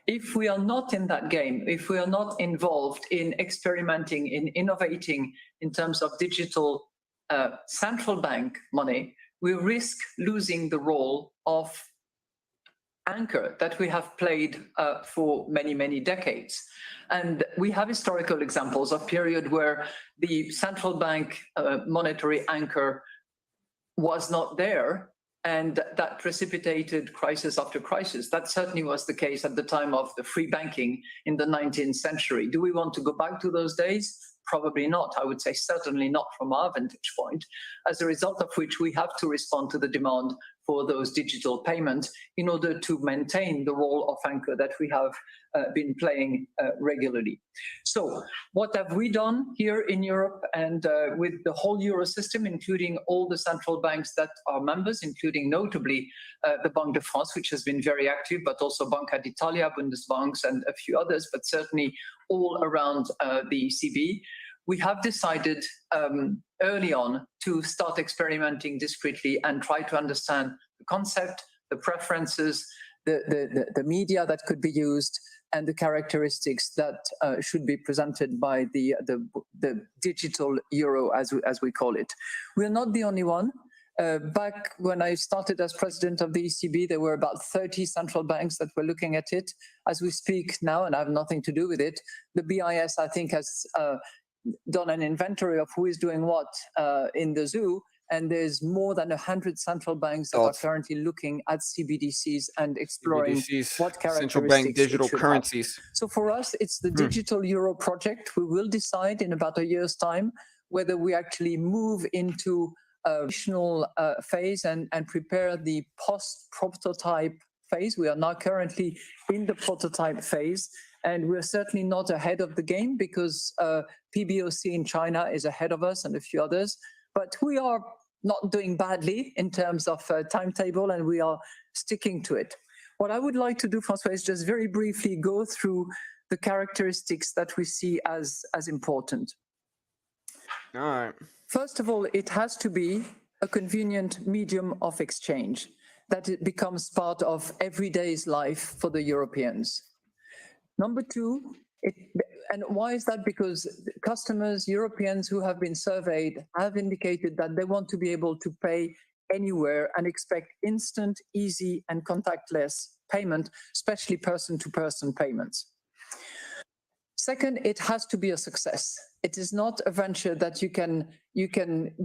If we are not in that game, if we are not involved in experimenting, in innovating in terms of digital central bank money, we risk losing the role of anchor that we have played for many, many decades. And we have historical examples of period where the central bank monetary anchor was not there, and that precipitated crisis after crisis. That certainly was the case at the time of the free banking in the 19th century. Do we want to go back to those days? Probably not. I would say certainly not from our vantage point, as a result of which we have to respond to the demand for those digital payments in order to maintain the role of anchor that we have been playing regularly. So what have we done here in Europe and with the whole euro system, including all the central banks that are members, including notably the Banque de France, which has been very active, but also Banca d'Italia, Bundesbanks, and a few others, but certainly all around the ECB. We have decided early on to start experimenting discreetly and try to understand the concept, the preferences, the media that could be used, and the characteristics that should be presented by the digital euro, as we call it. We're not the only one. Back when I started as president of the ECB, there were about 30 central banks that were looking at it. As we speak now, and I have nothing to do with it, the BIS, I think, has done an inventory of who is doing what in the zoo, and there's more than 100 central banks that are currently looking at CBDCs and exploring what characteristics central bank digital it should currencies. have. So for us, it's the digital euro project. We will decide in about a year's time whether we actually move into a additional phase and prepare the post-prototype phase. We are now currently in the prototype phase, and we're certainly not ahead of the game because PBOC in China is ahead of us and a few others, but we are not doing badly in terms of timetable, and we are sticking to it. What I would like to do, Francois, is just very briefly go through the characteristics that we see as important. All right. First of all, it has to be a convenient medium of exchange, that it becomes part of everyday's life for the Europeans. Number two, and why is that? Because customers, Europeans who have been surveyed, have indicated that they want to be able to pay anywhere and expect instant, easy, and contactless payment, especially person-to-person payments. Second, it has to be a success. It is not a venture that you can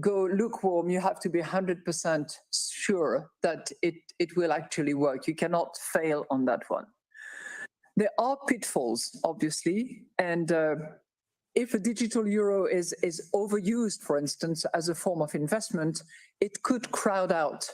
go lukewarm. You have to be 100% sure that it will actually work. You cannot fail on that one. There are pitfalls, obviously, and if a digital euro is overused, for instance, as a form of investment, it could crowd out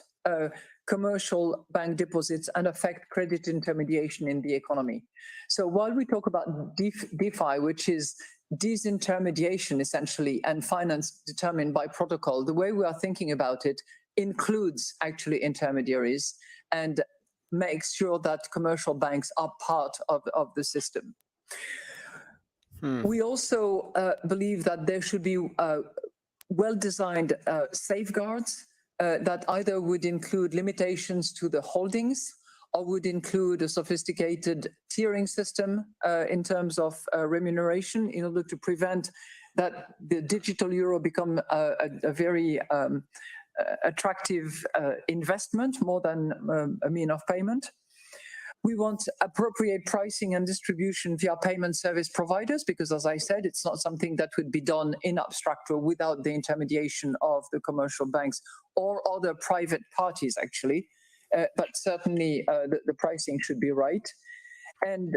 commercial bank deposits and affect credit intermediation in the economy. So while we talk about DeFi, which is disintermediation essentially, and finance determined by protocol, the way we are thinking about it includes actually intermediaries and makes sure that commercial banks are part of the system. We also believe that there should be well-designed safeguards that either would include limitations to the holdings or would include a sophisticated tiering system in terms of remuneration in order to prevent that the digital euro become a very attractive investment more than a mean of payment. We want appropriate pricing and distribution via payment service providers, because as I said, it's not something that would be done in abstracto without the intermediation of the commercial banks or other private parties, actually. But certainly the pricing should be right. And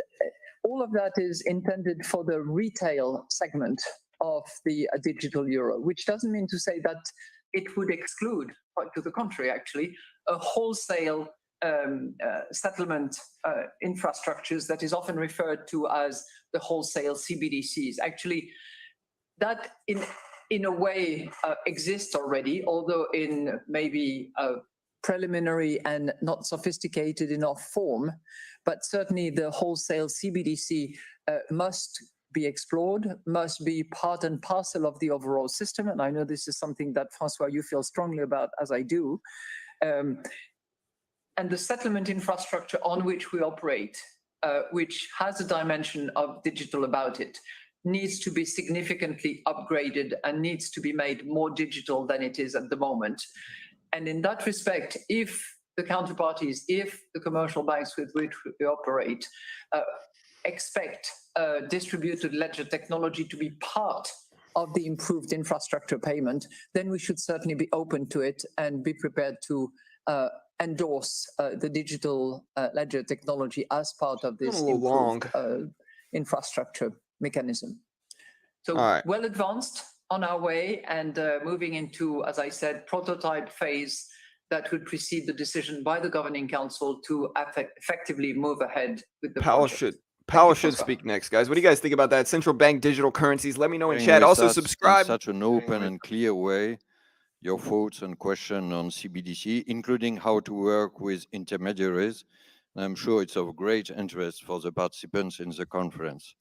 all of that is intended for the retail segment of the digital euro, which doesn't mean to say that it would exclude, quite to the contrary, actually, a wholesale settlement infrastructures that is often referred to as the wholesale CBDCs. Actually, that in a way exists already, although in maybe a preliminary and not sophisticated enough form. But certainly the wholesale CBDC must be explored, must be part and parcel of the overall system. And I know this is something that, Francois, you feel strongly about, as I do. And the settlement infrastructure on which we operate, which has a dimension of digital about it, needs to be significantly upgraded and needs to be made more digital than it is at the moment. And in that respect, if the counterparties, if the commercial banks with which we operate expect distributed ledger technology to be part of the improved infrastructure payment, then we should certainly be open to it and be prepared to endorse the digital ledger technology as part of this improved infrastructure mechanism. So well advanced on our way and moving into, as I said, prototype phase that would precede the decision by the Governing Council to effectively move ahead with the project. Powell should speak next, guys. What do you guys think about that? Central bank digital currencies. Let me know in chat. Also subscribe. In such an open and clear way, your thoughts and questions on CBDC, including how to work with intermediaries. I'm sure it's of great interest for the participants in the conference.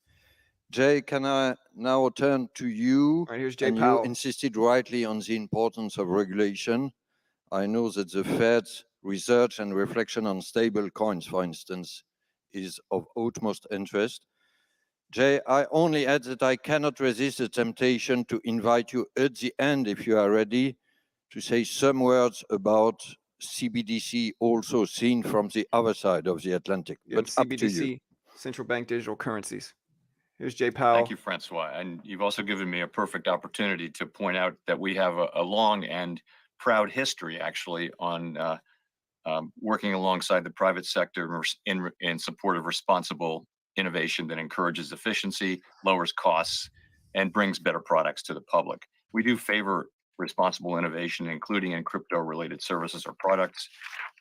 Jay, can I now turn to you? All right, here's Jay and Powell. You insisted rightly on the importance of regulation. I know that the Fed's research and reflection on stable coins, for instance, is of utmost interest. Jay, I only add that I cannot resist the temptation to invite you at the end, if you are ready, to say some words about CBDC, also seen from the other side of the Atlantic. Yeah, but CBDC, up to you. central bank digital currencies. Here's Jay Powell. Thank you, Francois. And you've also given me a perfect opportunity to point out that we have a long and proud history, actually, on working alongside the private sector in support of responsible innovation that encourages efficiency, lowers costs, and brings better products to the public. We do favor responsible innovation, including in crypto-related services or products.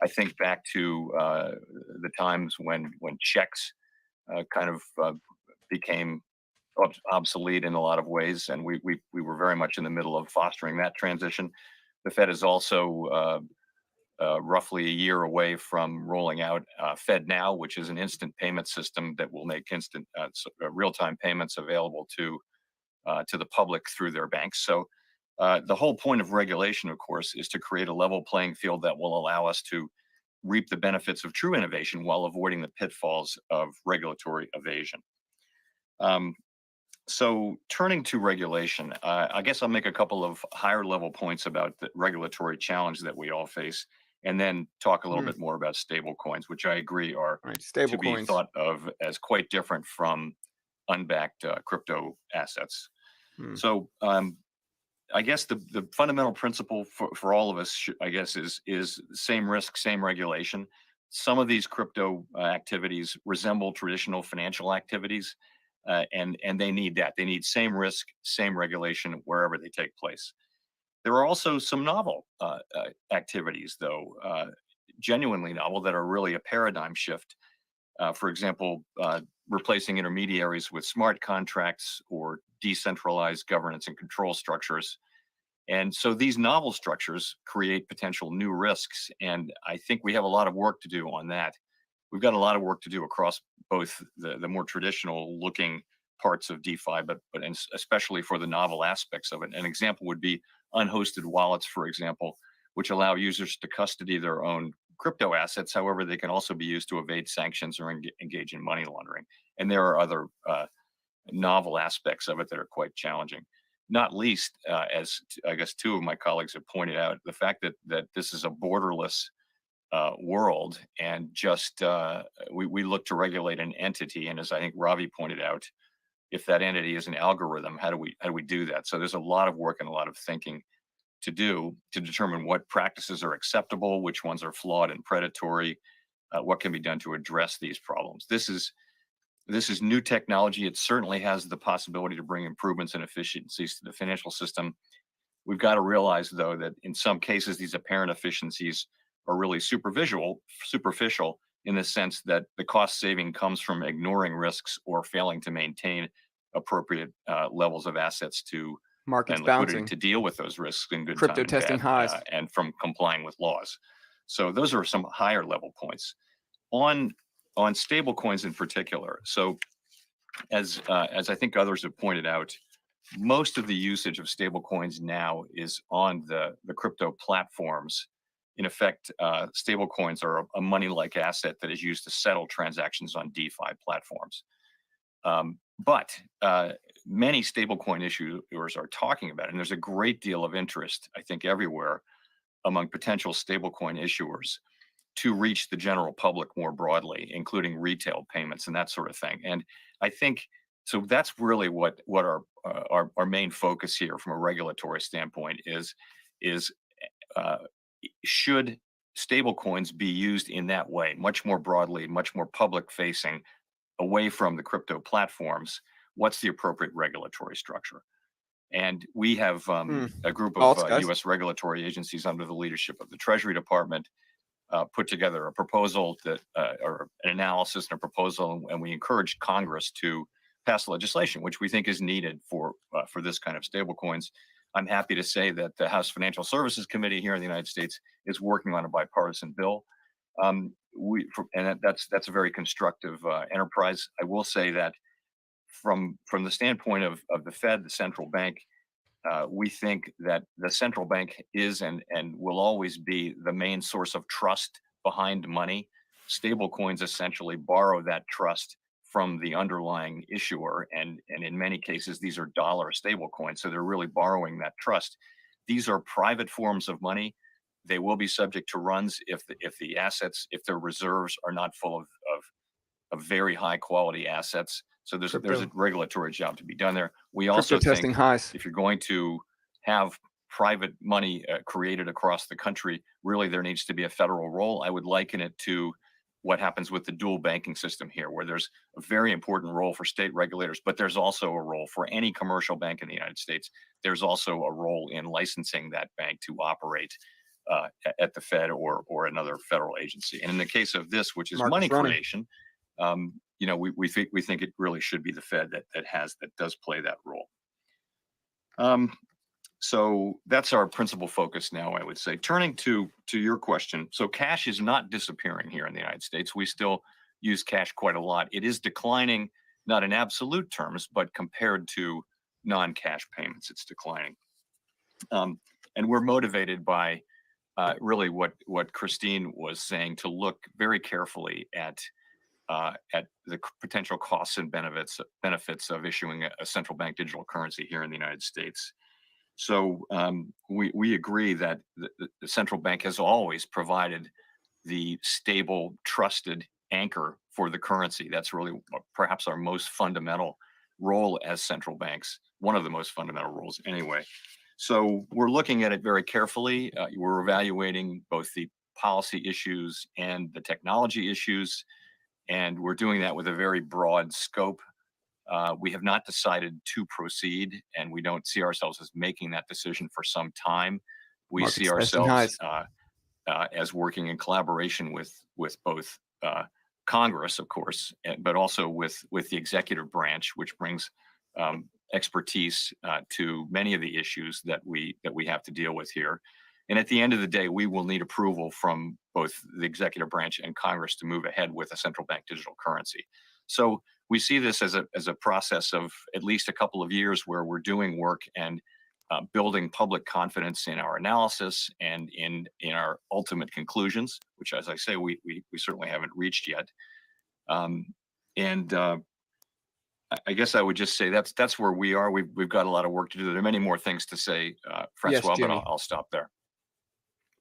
I think back to the times when checks kind of became obsolete in a lot of ways, and we were very much in the middle of fostering that transition. The Fed is also roughly a year away from rolling out FedNow, which is an instant payment system that will make instant real-time payments available to the public through their banks. So the whole point of regulation, of course, is to create a level playing field that will allow us to reap the benefits of true innovation while avoiding the pitfalls of regulatory evasion. So turning to regulation, I guess I'll make a couple of higher level points about the regulatory challenge that we all face, and then talk a little bit more about stable coins, which I agree are to be thought of as quite different from unbacked crypto assets. So I guess the fundamental principle for all of us, I guess, is same risk, same regulation. Some of these crypto activities resemble traditional financial activities. And they need that. They need same risk, same regulation wherever they take place. There are also some novel activities, though, genuinely novel, that are really a paradigm shift. For example, replacing intermediaries with smart contracts or decentralized governance and control structures. And so these novel structures create potential new risks. And I think we have a lot of work to do on that. We've got a lot of work to do across both the more traditional looking parts of DeFi, but especially for the novel aspects of it. An example would be unhosted wallets, for example, which allow users to custody their own crypto assets. However, they can also be used to evade sanctions or engage in money laundering. And there are other novel aspects of it that are quite challenging. not least, as I guess two of my colleagues have pointed out, the fact that this is a borderless world, and just we look to regulate an entity, and as I think Ravi pointed out, if that entity is an algorithm, how do we do that? So there's a lot of work and a lot of thinking to do to determine what practices are acceptable, which ones are flawed and predatory, what can be done to address these problems. This is new technology. It certainly has the possibility to bring improvements and efficiencies to the financial system. We've got to realize, though, that in some cases, these apparent efficiencies are really superficial in the sense that the cost saving comes from ignoring risks or failing to maintain appropriate levels of assets to Markets and liquidity bouncing. to deal with those risks in good Crypto time and testing bad, highs. and from complying with laws. So those are some higher level points. On stable coins in particular, so as I think others have pointed out, most of the usage of stable coins now is on the crypto platforms. In effect, stable coins are a money-like asset that is used to settle transactions on DeFi platforms. But many stablecoin issuers are talking about it, and there's a great deal of interest, I think, everywhere among potential stablecoin issuers to reach the general public more broadly, including retail payments and that sort of thing. And I think so. That's really what our main focus here, from a regulatory standpoint, is should stablecoins be used in that way, much more broadly, much more public-facing, away from the crypto platforms? What's the appropriate regulatory structure? And we have a group of U.S. regulatory agencies under the leadership of the Treasury Department put together a proposal that, or an analysis and a proposal, and we encourage Congress to pass legislation, which we think is needed for this kind of stablecoins. I'm happy to say that the House Financial Services Committee here in the United States is working on a bipartisan bill. And that's a very constructive enterprise. I will say that from the standpoint of the Fed, the central bank, we think that the central bank is and will always be the main source of trust behind money. Stable coins essentially borrow that trust from the underlying issuer, and in many cases these are dollar stable coins, so they're really borrowing that trust. These are private forms of money. They will be subject to runs if the assets, if their reserves are not full of very high quality assets. So there's a regulatory job to be done there. We also think if you're going to have private money created across the country, really there needs to be a federal role. I would liken it to what happens with the dual banking system here, where there's a very important role for state regulators, but there's also a role for any commercial bank in the United States. There's also a role in licensing that bank to operate at the Fed or another federal agency. And in the case of this, which is money creation, we think it really should be the Fed that does play that role. So that's our principal focus now, I would say. Turning to your question, so cash is not disappearing here in the United States. We still use cash quite a lot. It is declining, not in absolute terms, but compared to non-cash payments, it's declining. And we're motivated by really what Christine was saying, to look very carefully at the potential costs and benefits of issuing a central bank digital currency here in the United States. So we agree that the central bank has always provided the stable, trusted anchor for the currency. That's really perhaps our most fundamental role as central banks, one of the most fundamental roles anyway. So we're looking at it very carefully. We're evaluating both the policy issues and the technology issues, and we're doing that with a very broad scope. We have not decided to proceed, and we don't see ourselves as making that decision for some time. We see ourselves as working in collaboration with both Congress, of course, but also with the executive branch, which brings expertise to many of the issues that we have to deal with here. And at the end of the day, we will need approval from both the executive branch and Congress to move ahead with a central bank digital currency. So we see this as a process of at least a couple of years where we're doing work and building public confidence in our analysis and in our ultimate conclusions, which, as I say, we certainly haven't reached yet. I guess I would just say that's where we are. We've got a lot of work to do. There are many more things to say, Francois, but Jimmy. I'll stop there.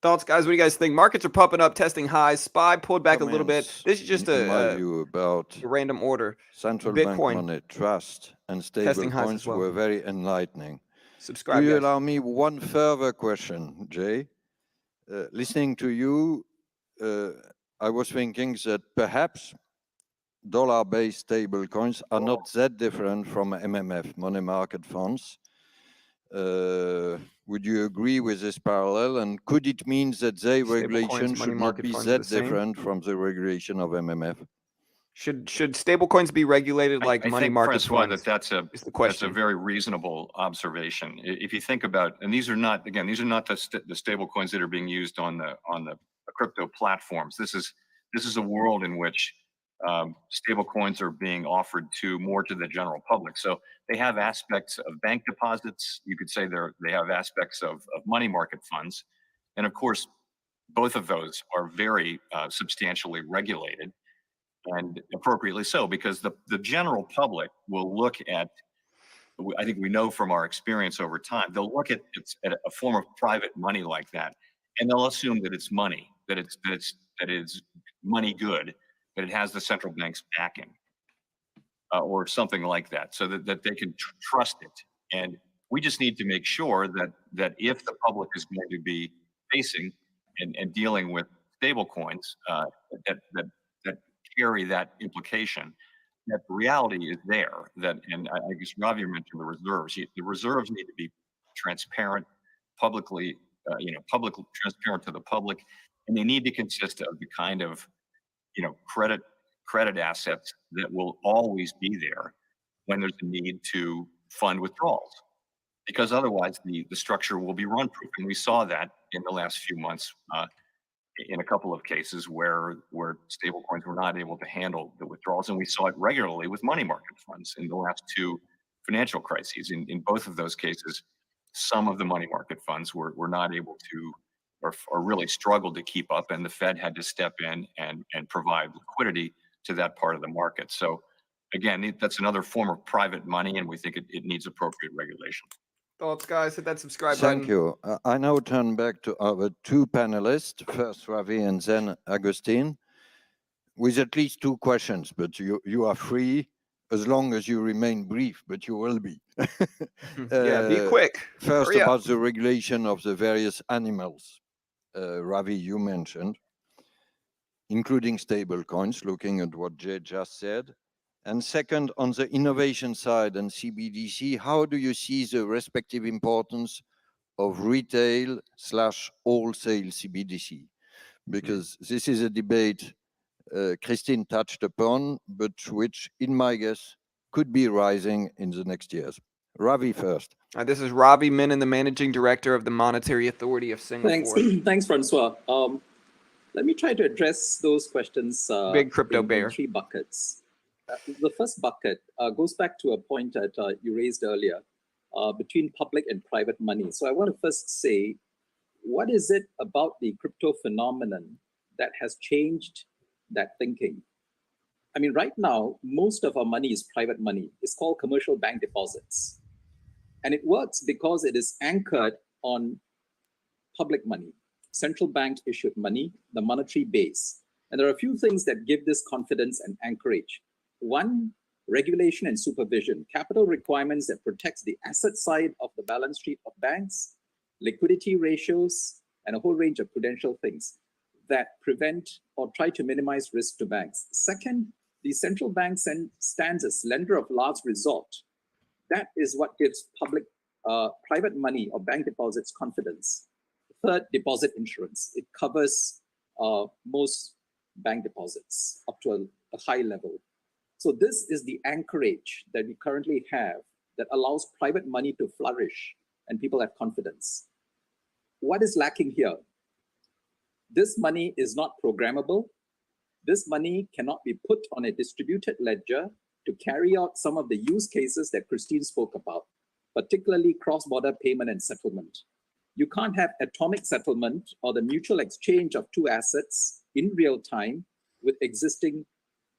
Thoughts, guys? What do you guys think? Markets are pumping up, testing highs. SPY pulled back a little bit. This is just in my a view about random order. central bank Bitcoin money, trust, and stable testing highs coins as well. were very enlightening. Subscribe, Do you guys. allow me one further question, Jay? Listening to you, I was thinking that perhaps dollar-based stable coins are not that different from MMF, money market funds. Would you agree with this parallel? And could it mean that their regulation should not be that different from the regulation of MMF? Should stablecoins be regulated like I money think, market Francois, funds? that's a very reasonable observation. If you think about, and these are not the stable coins that are being used on the crypto platforms. This is a world in which stable coins are being offered more to the general public. So they have aspects of bank deposits. You could say they have aspects of money market funds, and of course, both of those are very substantially regulated. And appropriately so, because the general public will look at, I think we know from our experience over time, they'll look at a form of private money like that, and they'll assume that it's money, that it's money good, that it has the central bank's backing, or something like that, so that they can trust it. And we just need to make sure that if the public is going to be facing and dealing with stable coins, that carry that implication, that the reality is there, and I guess Ravi mentioned the reserves. The reserves need to be transparent, publicly, transparent to the public, and they need to consist of the kind of, credit assets that will always be there when there's a need to fund withdrawals, because otherwise the structure will be run-proof. And we saw that in the last few months, in a couple of cases where stablecoins were not able to handle the withdrawals. And we saw it regularly with money market funds in the last two financial crises. In both of those cases, some of the money market funds were not able to, or really struggled to keep up, and the Fed had to step in and provide liquidity to that part of the market. So again, that's another form of private money, and we think it needs appropriate regulation. Thoughts, guys? Hit that subscribe button. Thank you. I now turn back to our two panelists, first Ravi and then Agustin, with at least two questions, but you are free as long as you remain brief, but you will be. Yeah, be quick. First, Hurry up. about the regulation of the various animals, Ravi, you mentioned, including stable coins, looking at what Jay just said. And second, on the innovation side and CBDC, how do you see the respective importance of retail/wholesale CBDC? Because this is a debate Christine touched upon, but which, in my guess, could be rising in the next years. Ravi first. This is Ravi Menon, the Managing Director of the Monetary Authority of Singapore. Thanks, Francois. Let me try to address those questions Big crypto bear. in three buckets. The first bucket goes back to a point that you raised earlier between public and private money. So I want to first say, what is it about the crypto phenomenon that has changed that thinking? I mean, right now, most of our money is private money. It's called commercial bank deposits. And it works because it is anchored on public money, central bank issued money, the monetary base. And there are a few things that give this confidence and anchorage. One, regulation and supervision, capital requirements that protects the asset side of the balance sheet of banks, liquidity ratios, and a whole range of prudential things that prevent or try to minimize risk to banks. Second, the central bank stands as lender of last resort. That is what gives public, private money or bank deposits confidence. Third, deposit insurance. It covers most bank deposits up to a high level. So this is the anchorage that we currently have that allows private money to flourish and people have confidence. What is lacking here? This money is not programmable. This money cannot be put on a distributed ledger to carry out some of the use cases that Christine spoke about, particularly cross-border payment and settlement. You can't have atomic settlement or the mutual exchange of two assets in real time with existing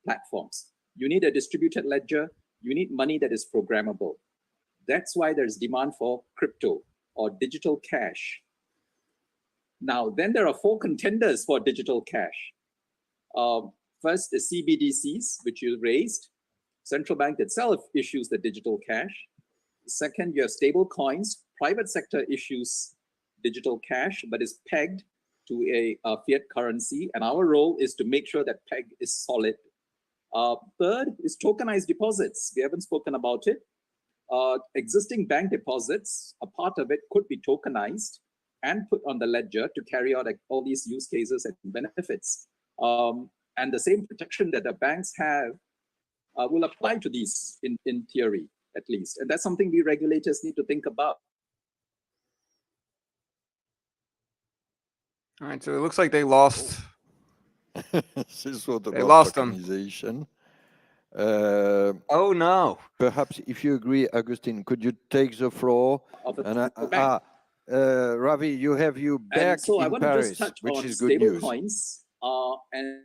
platforms. You need a distributed ledger. You need money that is programmable. That's why there's demand for crypto or digital cash. Now, then there are 4 contenders for digital cash. First, the CBDCs, which you raised. Central bank itself issues the digital cash. Second, you have stable coins. Private sector issues digital cash, but is pegged to a fiat currency. And our role is to make sure that peg is solid. Third is tokenized deposits. We haven't spoken about it. Existing bank deposits, a part of it could be tokenized and put on the ledger to carry out all these use cases and benefits. And the same protection that the banks have will apply to these in theory, at least. And that's something we regulators need to think about. All right, so it looks like they lost. This is what They about lost them. tokenization. Oh no! Perhaps if you agree, Augustine, could you take the floor? Of the And central bank. Ravi, you have you And back so I in want to Paris, just touch which on is good stable news. coins and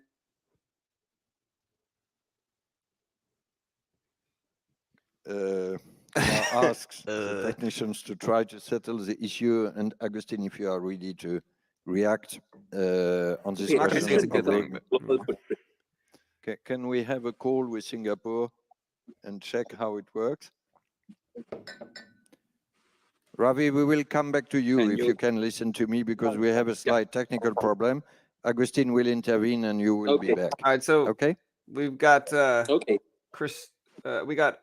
I ask the technicians to try to settle the issue, and Augustine, if you are ready to react on this Okay, I'm not gonna question. say it's a of good public. thing, but global footprint. Can we have a call with Singapore and check how it works? Ravi, we will come back to you And if you- you can listen to me, because we have a slight technical problem. Augustine will intervene and you will be Okay. back. All right, so Okay? we've got Okay. Chris. We got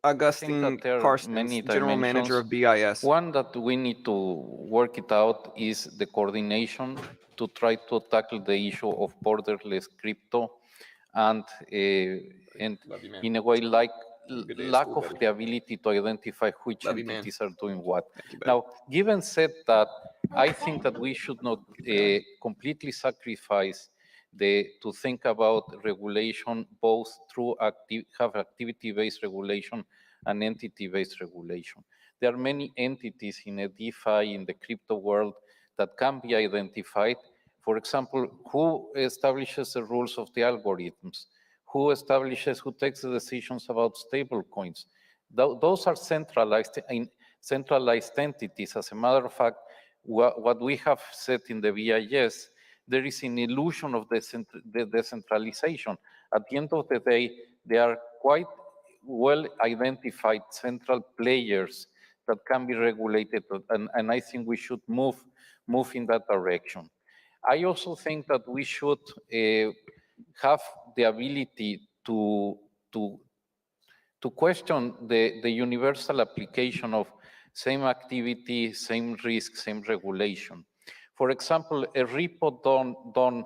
Augustine there are Carstens, many General Manager of dimensions. BIS. One that we need to work it out is the coordination to try to tackle the issue of borderless crypto and in a way like Good day at lack school, of buddy. the ability to identify which Love you, man. entities are doing what. Thank you, buddy. Now, given said that, I think that we should not completely sacrifice to think about regulation both through activity-based regulation and entity-based regulation. There are many entities in a DeFi, in the crypto world, that can be identified. For example, who establishes the rules of the algorithms? Who takes the decisions about stable coins? Those are centralized entities. As a matter of fact, what we have said in the BIS, there is an illusion of the decentralization. At the end of the day, they are quite well identified central players that can be regulated, and I think we should move in that direction. I also think that we should have the ability to question the universal application of same activity, same risk, same regulation. For example, a repo done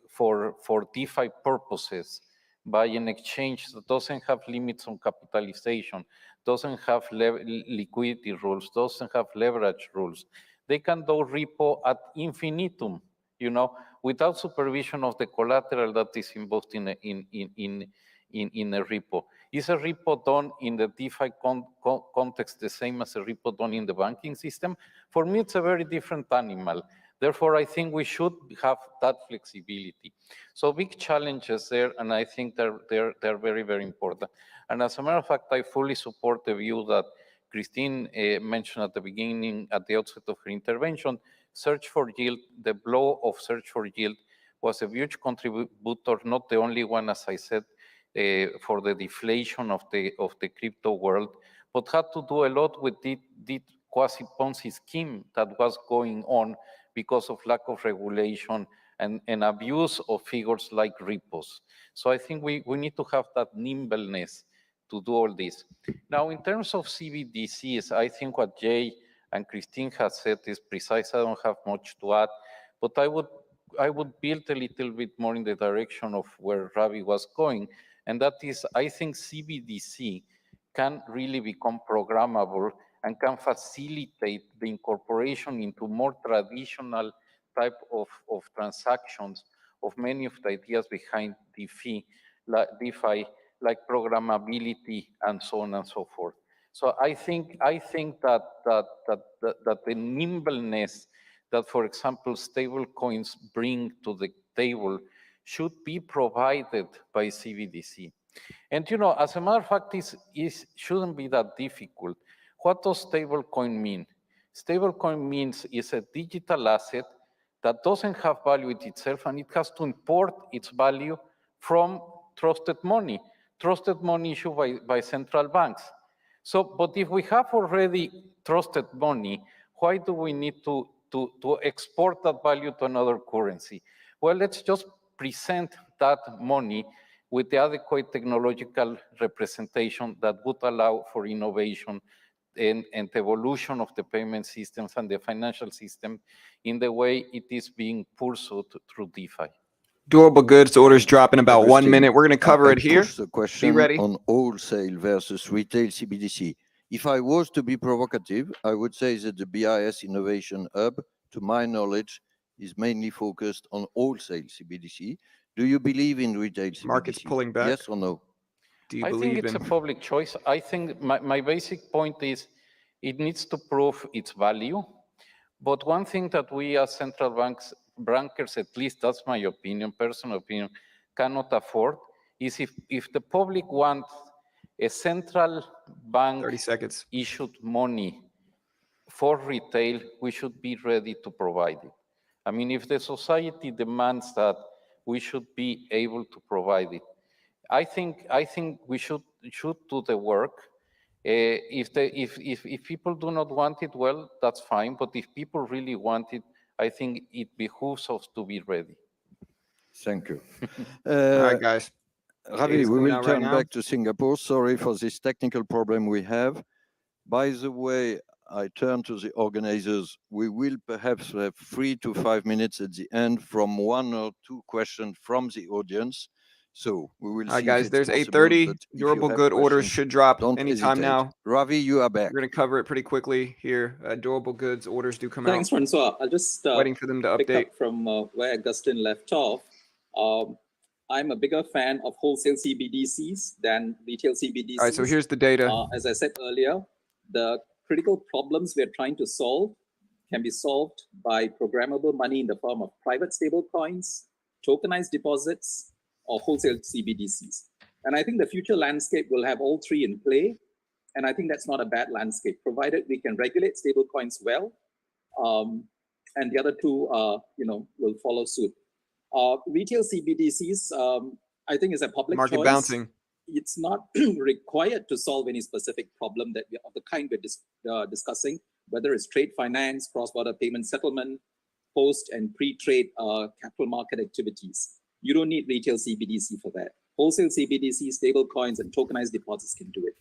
for DeFi purposes by an exchange that doesn't have limits on capitalization, doesn't have liquidity rules, doesn't have leverage rules. They can do repo ad infinitum, without supervision of the collateral that is involved in a repo. Is a repo done in the DeFi context the same as a repo done in the banking system? For me, it's a very different animal. Therefore, I think we should have that flexibility. So big challenges there, and I think they're very, very important. And as a matter of fact, I fully support the view that Christine mentioned at the beginning, at the outset of her intervention. Search for yield, the blow of search for yield was a huge contributor, not the only one, as I said, for the deflation of the crypto world, but had to do a lot with the quasi-Ponzi scheme that was going on because of lack of regulation and abuse of figures like repos. So I think we need to have that nimbleness to do all this. Now, in terms of CBDCs, I think what Jay and Christine has said is precise. I don't have much to add, but I would build a little bit more in the direction of where Ravi was going, and that is, I think CBDC can really become programmable and can facilitate the incorporation into more traditional type of transactions of many of the ideas behind DeFi, like programmability and so on and so forth. So I think that the nimbleness that, for example, stable coins bring to the table should be provided by CBDC. And as a matter of fact, it shouldn't be that difficult. What does stablecoin mean? Stablecoin means it's a digital asset that doesn't have value in itself, and it has to import its value from trusted money issued by central banks. So, but if we have already trusted money, why do we need to export that value to another currency? Well, let's just present that money with the adequate technological representation that would allow for innovation and evolution of the payment systems and the financial system in the way it is being pursued through DeFi. Durable goods orders drop in about 1 Agustin, minute. We're going to cover I it here. push the question ready. on wholesale versus retail CBDC. If I was to be provocative, I would say that the BIS Innovation Hub, to my knowledge, is mainly focused on wholesale CBDC. Do you believe in retail CBDC? Market's pulling back. Yes or no? Do you I think believe it's in a public choice. I think my basic point is it needs to prove its value. But one thing that we as central bankers, at least that's my opinion, personal opinion, cannot afford is if the public wants a central 30 bank seconds? issued money for retail, we should be ready to provide it. I mean, if the society demands that, we should be able to provide it. I think we should do the work. If people do not want it, well, that's fine. But if people really want it, I think it behooves us to be ready. Thank you. All right, guys. Ravi, It's we coming will out right turn now. back to Singapore. Sorry for this technical problem we have. By the way, I turn to the organizers. We will perhaps have 3 to 5 minutes at the end from 1 or 2 questions from the audience. So we will All right, see guys, if it's there's possible, 8:30. but if you Durable have good orders questions, should drop don't anytime hesitate. now. Ravi, you are back. We're going to cover it pretty quickly here. Durable goods orders do come Thanks, out. Francois. I'll just Waiting for them to pick update. up from where Augustine left off. I'm a bigger fan of wholesale CBDCs than retail CBDCs. All right, so here's the data. As I said earlier, the critical problems we're trying to solve can be solved by programmable money in the form of private stable coins, tokenized deposits, or wholesale CBDCs. And I think the future landscape will have all three in play. And I think that's not a bad landscape, provided we can regulate stable coins well. And the other two, will follow suit. Retail CBDCs, I think, is a public Market choice. bouncing. It's not required to solve any specific problem of the kind we're discussing, whether it's trade finance, cross-border payment settlement, post and pre-trade capital market activities. You don't need retail CBDC for that. Wholesale CBDC, stable coins, and tokenized deposits can do it.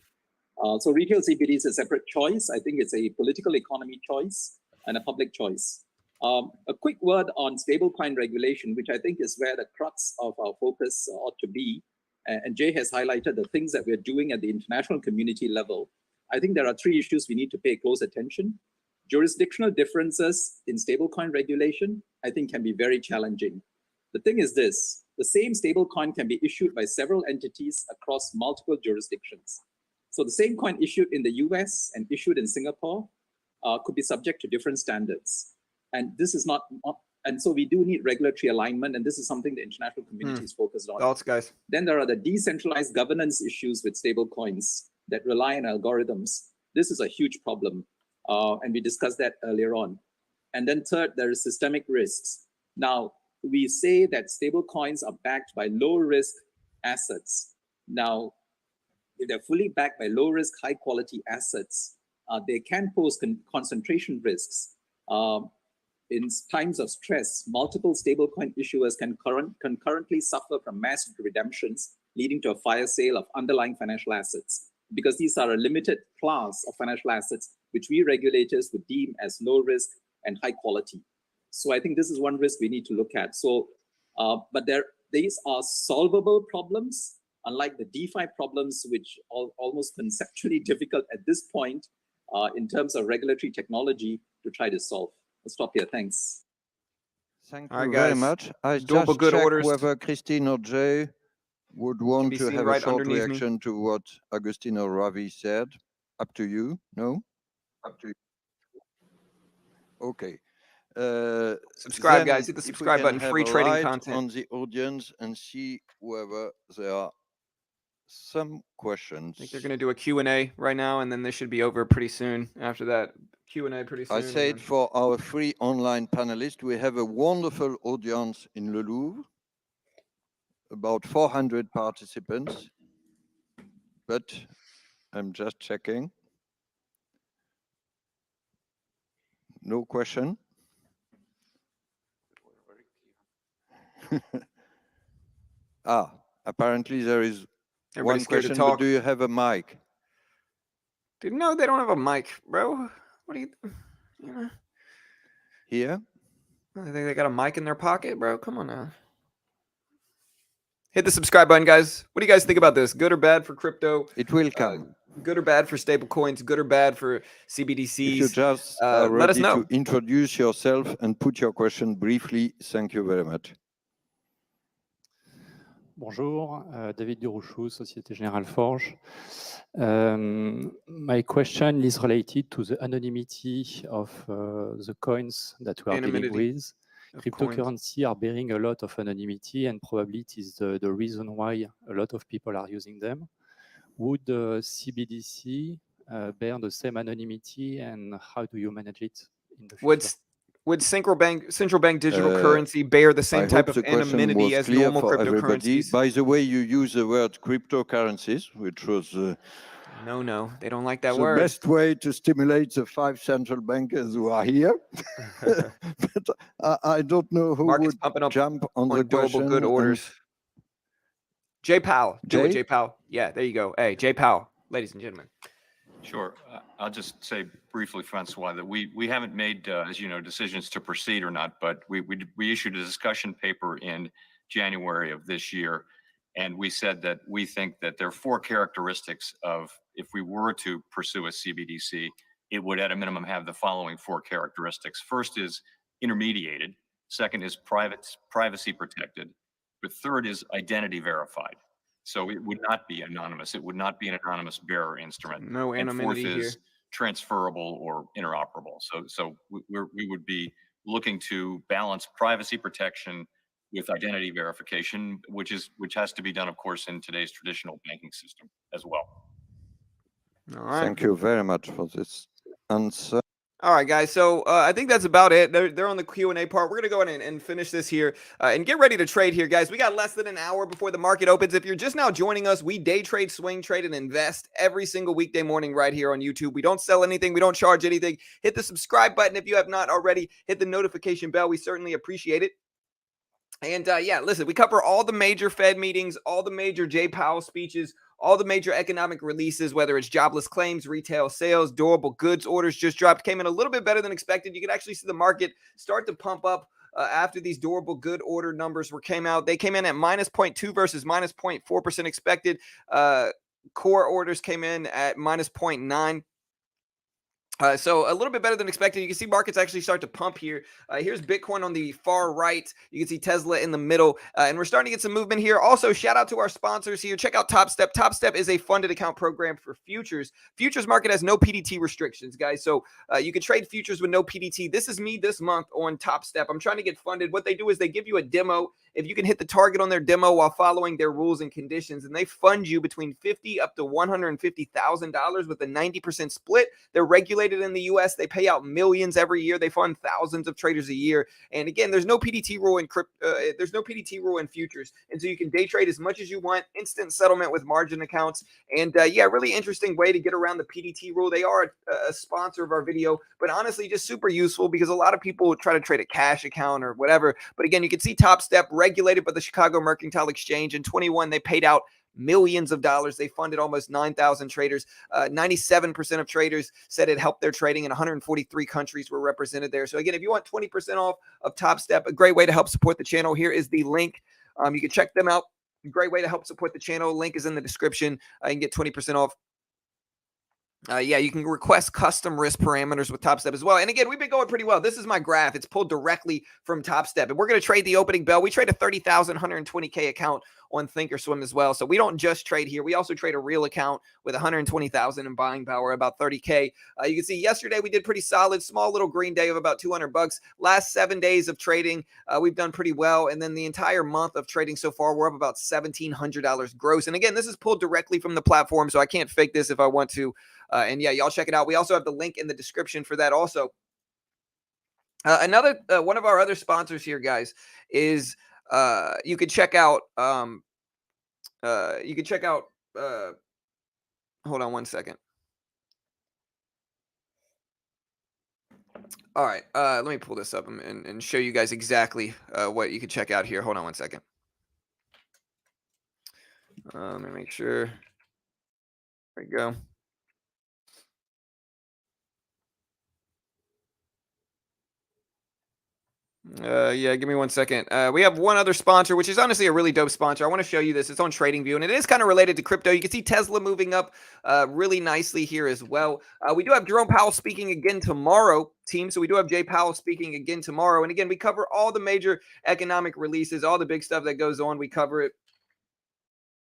So retail CBDC is a separate choice. I think it's a political economy choice and a public choice. A quick word on stablecoin regulation, which I think is where the crux of our focus ought to be. And Jay has highlighted the things that we're doing at the international community level. I think there are 3 issues we need to pay close attention. Jurisdictional differences in stablecoin regulation, I think, can be very challenging. The thing is this, the same stablecoin can be issued by several entities across multiple jurisdictions. So the same coin issued in the US and issued in Singapore could be subject to different standards. And this is not, and so we do need regulatory alignment, and this is something the international community is focused on. Thoughts, guys? Then there are the decentralized governance issues with stable coins that rely on algorithms. This is a huge problem, and we discussed that earlier on. And then third, there is systemic risks. Now, we say that stable coins are backed by low-risk assets. Now, if they're fully backed by low-risk, high-quality assets, they can pose concentration risks. In times of stress, multiple stablecoin issuers can concurrently suffer from mass redemptions, leading to a fire sale of underlying financial assets, because these are a limited class of financial assets, which we regulators would deem as low risk and high quality. So I think this is one risk we need to look at. So, but these are solvable problems, unlike the DeFi problems, which are almost conceptually difficult at this point in terms of regulatory technology to try to solve. I'll stop here. Thanks. Thank All right, you very guys. much. I Durable just good check orders. whether Christine or Jay would want be to seen have right a short underneath me. reaction to what Agustin or Ravi said. Up to you. No? Up to you. Okay. Subscribe, Then guys. Hit the if we subscribe can button. have Free a trading light content. on the audience and see whether there are some questions. I think they're going to do a Q&A right now, and then this should be over pretty soon. After that, Q&A pretty soon. I say it for our free online panelists. We have a wonderful audience in Le Louvre, about 400 participants, but I'm just checking. No question? Apparently there is Everybody's one scared to question, but talk. do you have a mic? Dude, no, they don't have a mic, bro. What do you know? Here? I think they got a mic in their pocket, bro. Come on now. Hit the subscribe button, guys. What do you guys think about this? Good or bad for crypto? It will come. Good or bad for stable coins? Good or bad for CBDCs? If you just are let us ready know. to introduce yourself and put your question briefly, thank you very much. Bonjour, David Durouchou, Société Générale Forge. My question is related to the anonymity of the coins that we are dealing Anonymity with. of Cryptocurrency are bearing a lot of anonymity, and probably it is the reason why a lot of people are using them. Would CBDC bear the same anonymity, and how do you manage it in the future? Would central bank digital currency bear the same type of anonymity as normal cryptocurrencies? By the way, you use the word cryptocurrencies, which was no, they don't like that the word. best way to stimulate the 5 central bankers who are here. But I don't know who Market's would pumping up jump on the durable question. good orders. Jay Powell. Do it, Jay? Jay Powell. Yeah, there you go. Hey, Jay Powell, ladies and gentlemen. Sure. I'll just say briefly, Francois, that we haven't made, as you know, decisions to proceed or not, but we issued a discussion paper in January of this year, and we said that we think that there are 4 characteristics of, if we were to pursue a CBDC, it would at a minimum have the following 4 characteristics. First is intermediated. Second is privacy protected. The third is identity verified. So it would not be anonymous. It would not be an anonymous bearer instrument. No anonymity and fourth here. is transferable or interoperable. So we would be looking to balance privacy protection with identity verification, which has to be done, of course, in today's traditional banking system as well. All right. Thank you very much for this answer. All right, guys. So I think that's about it. They're on the Q&A part. We're going to go ahead and finish this here and get ready to trade here, guys. We got less than an hour before the market opens. If you're just now joining us, we day trade, swing trade, and invest every single weekday morning right here on YouTube. We don't sell anything. We don't charge anything. Hit the subscribe button if you have not already. Hit the notification bell. We certainly appreciate it. And yeah, listen, we cover all the major Fed meetings, all the major Jay Powell speeches, all the major economic releases, whether it's jobless claims, retail sales, durable goods orders just dropped, came in a little bit better than expected. You could actually see the market start to pump up after these durable good order numbers came out. They came in at -0.2 versus -0.4% expected. Core orders came in at -0.9. So a little bit better than expected. You can see markets actually start to pump here. Here's Bitcoin on the far right. You can see Tesla in the middle. And we're starting to get some movement here. Also, shout out to our sponsors here. Check out Top Step. Top Step is a funded account program for futures. Futures market has no PDT restrictions, guys. So you can trade futures with no PDT. This is me this month on Top Step. I'm trying to get funded. What they do is they give you a demo. If you can hit the target on their demo while following their rules and conditions, and they fund you between $50,000 up to $150,000 with a 90% split. They're regulated in the US. They pay out millions every year. They fund thousands of traders a year. And again, there's no PDT rule in there's no PDT rule in futures. And so you can day trade as much as you want, instant settlement with margin accounts. And yeah, really interesting way to get around the PDT rule. They are a sponsor of our video, but honestly, just super useful because a lot of people try to trade a cash account or whatever. But again, you can see Top Step regulated by the Chicago Mercantile Exchange. In 21, they paid out millions of dollars. They funded almost 9,000 traders. 97% of traders said it helped their trading, and 143 countries were represented there. So again, if you want 20% off of Top Step, a great way to help support the channel, here is the link. You can check them out. Great way to help support the channel. Link is in the description. You can get 20% off. Yeah, you can request custom risk parameters with TopStep as well. And again, we've been going pretty well. This is my graph. It's pulled directly from TopStep. And we're going to trade the opening bell. We trade a 30,000, 120K account on Thinkorswim as well. So we don't just trade here. We also trade a real account with 120,000 in buying power, about 30K. You can see yesterday we did pretty solid, small little green day of about $200. Last 7 days of trading, we've done pretty well. And then the entire month of trading so far, we're up about $1,700 gross. And again, this is pulled directly from the platform, so I can't fake this if I want to. And yeah, y'all check it out. We also have the link in the description for that also. Another one of our other sponsors here, guys, is you could check out hold on one second. All right, let me pull this up and show you guys exactly what you can check out here. Hold on one second. Let me make sure. There we go. Yeah, give me one second. We have one other sponsor, which is honestly a really dope sponsor. I want to show you this. It's on TradingView, and it is kind of related to crypto. You can see Tesla moving up really nicely here as well. We do have Jerome Powell speaking again tomorrow, team. So we do have Jay Powell speaking again tomorrow. And again, we cover all the major economic releases, all the big stuff that goes on. We cover it.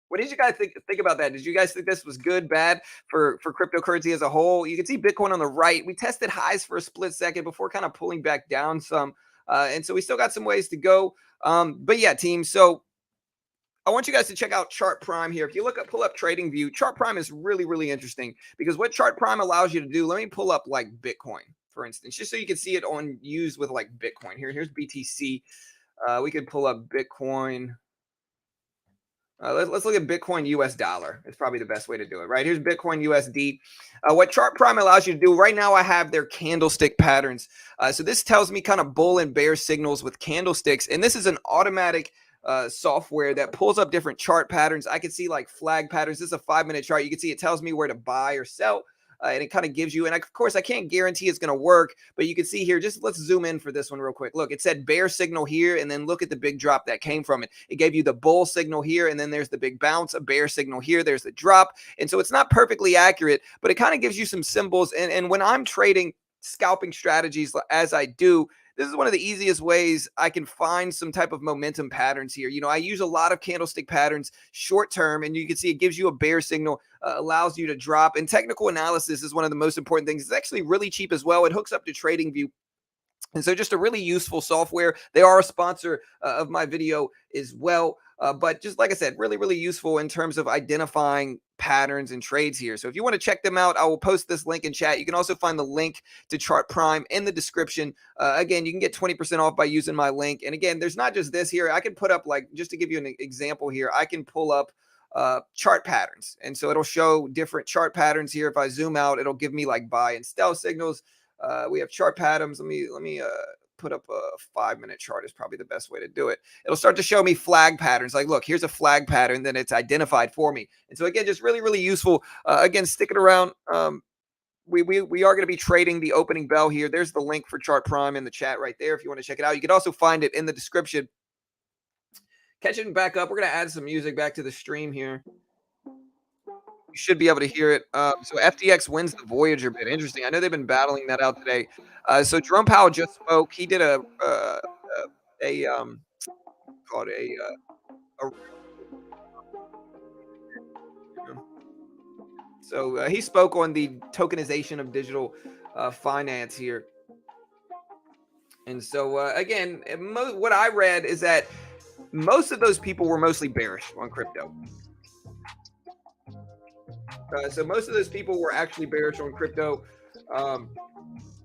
What did you guys think about that? Did you guys think this was good, bad for cryptocurrency as a whole? You can see Bitcoin on the right. We tested highs for a split second before kind of pulling back down some. And so we still got some ways to go. But yeah, team. So I want you guys to check out Chart Prime here. If you pull up TradingView, Chart Prime is really, really interesting because what Chart Prime allows you to do, let me pull up like Bitcoin, for instance, just so you can see it on used with like Bitcoin. Here's BTC. We could pull up Bitcoin. Let's look at Bitcoin US dollar. It's probably the best way to do it, right? Here's Bitcoin USD. What Chart Prime allows you to do right now, I have their candlestick patterns. So this tells me kind of bull and bear signals with candlesticks. And this is an automatic software that pulls up different chart patterns. I can see like flag patterns. This is a 5-minute chart. You can see it tells me where to buy or sell. And it kind of gives you, and of course, I can't guarantee it's going to work, but you can see here, just let's zoom in for this one real quick. Look, it said bear signal here, and then look at the big drop that came from it. It gave you the bull signal here, and then there's the big bounce, a bear signal here, there's the drop. And so it's not perfectly accurate, but it kind of gives you some symbols. And when I'm trading scalping strategies as I do, this is one of the easiest ways I can find some type of momentum patterns here. You know, I use a lot of candlestick patterns short term, and you can see it gives you a bear signal, allows you to drop. And technical analysis is one of the most important things. It's actually really cheap as well. It hooks up to TradingView. And so just a really useful software. They are a sponsor of my video as well. But just like I said, really, really useful in terms of identifying patterns and trades here. So if you want to check them out, I will post this link in chat. You can also find the link to Chart Prime in the description. Again, you can get 20% off by using my link. And again, there's not just this here. I can put up, like, just to give you an example here, I can pull up chart patterns. And so it'll show different chart patterns here. If I zoom out, it'll give me like buy and sell signals. We have chart patterns. Let me put up a 5-minute chart is probably the best way to do it. It'll start to show me flag patterns. Like, look, here's a flag pattern, then it's identified for me. And so again, just really, really useful. Again, stick it around. We are going to be trading the opening bell here. There's the link for Chart Prime in the chat right there if you want to check it out. You can also find it in the description. Catching back up, we're going to add some music back to the stream here. You should be able to hear it. So FTX wins the Voyager bid. Interesting. I know they've been battling that out today. So Jerome Powell just spoke. He did he spoke on the tokenization of digital finance here. And so again, what I read is that most of those people were mostly bearish on crypto. So most of those people were actually bearish on crypto,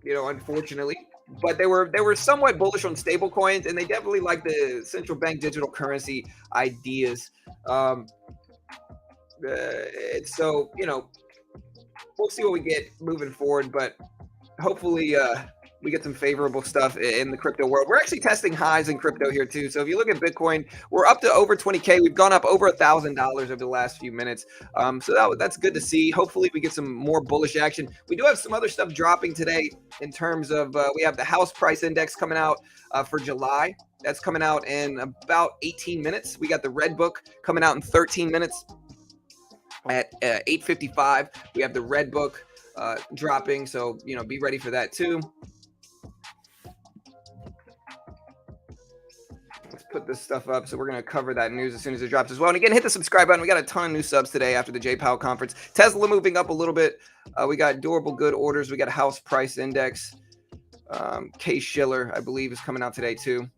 you know, unfortunately, but they were somewhat bullish on stable coins, and they definitely like the central bank digital currency ideas. So, you know, we'll see what we get moving forward, but hopefully we get some favorable stuff in the crypto world. We're actually testing highs in crypto here too. So if you look at Bitcoin, we're up to over 20K. We've gone up over $1,000 over the last few minutes. So that's good to see. Hopefully we get some more bullish action. We do have some other stuff dropping today in terms of, we have the house price index coming out for July. That's coming out in about 18 minutes. We got the red book coming out in 13 minutes at 8:55. We have the red book dropping. So, be ready for that too. Let's put this stuff up. So we're going to cover that news as soon as it drops as well. And again, hit the subscribe button. We got a ton of new subs today after the J Powell conference. Tesla moving up a little bit. We got durable good orders. We got a house price index. Case Shiller, I believe, is coming out today too.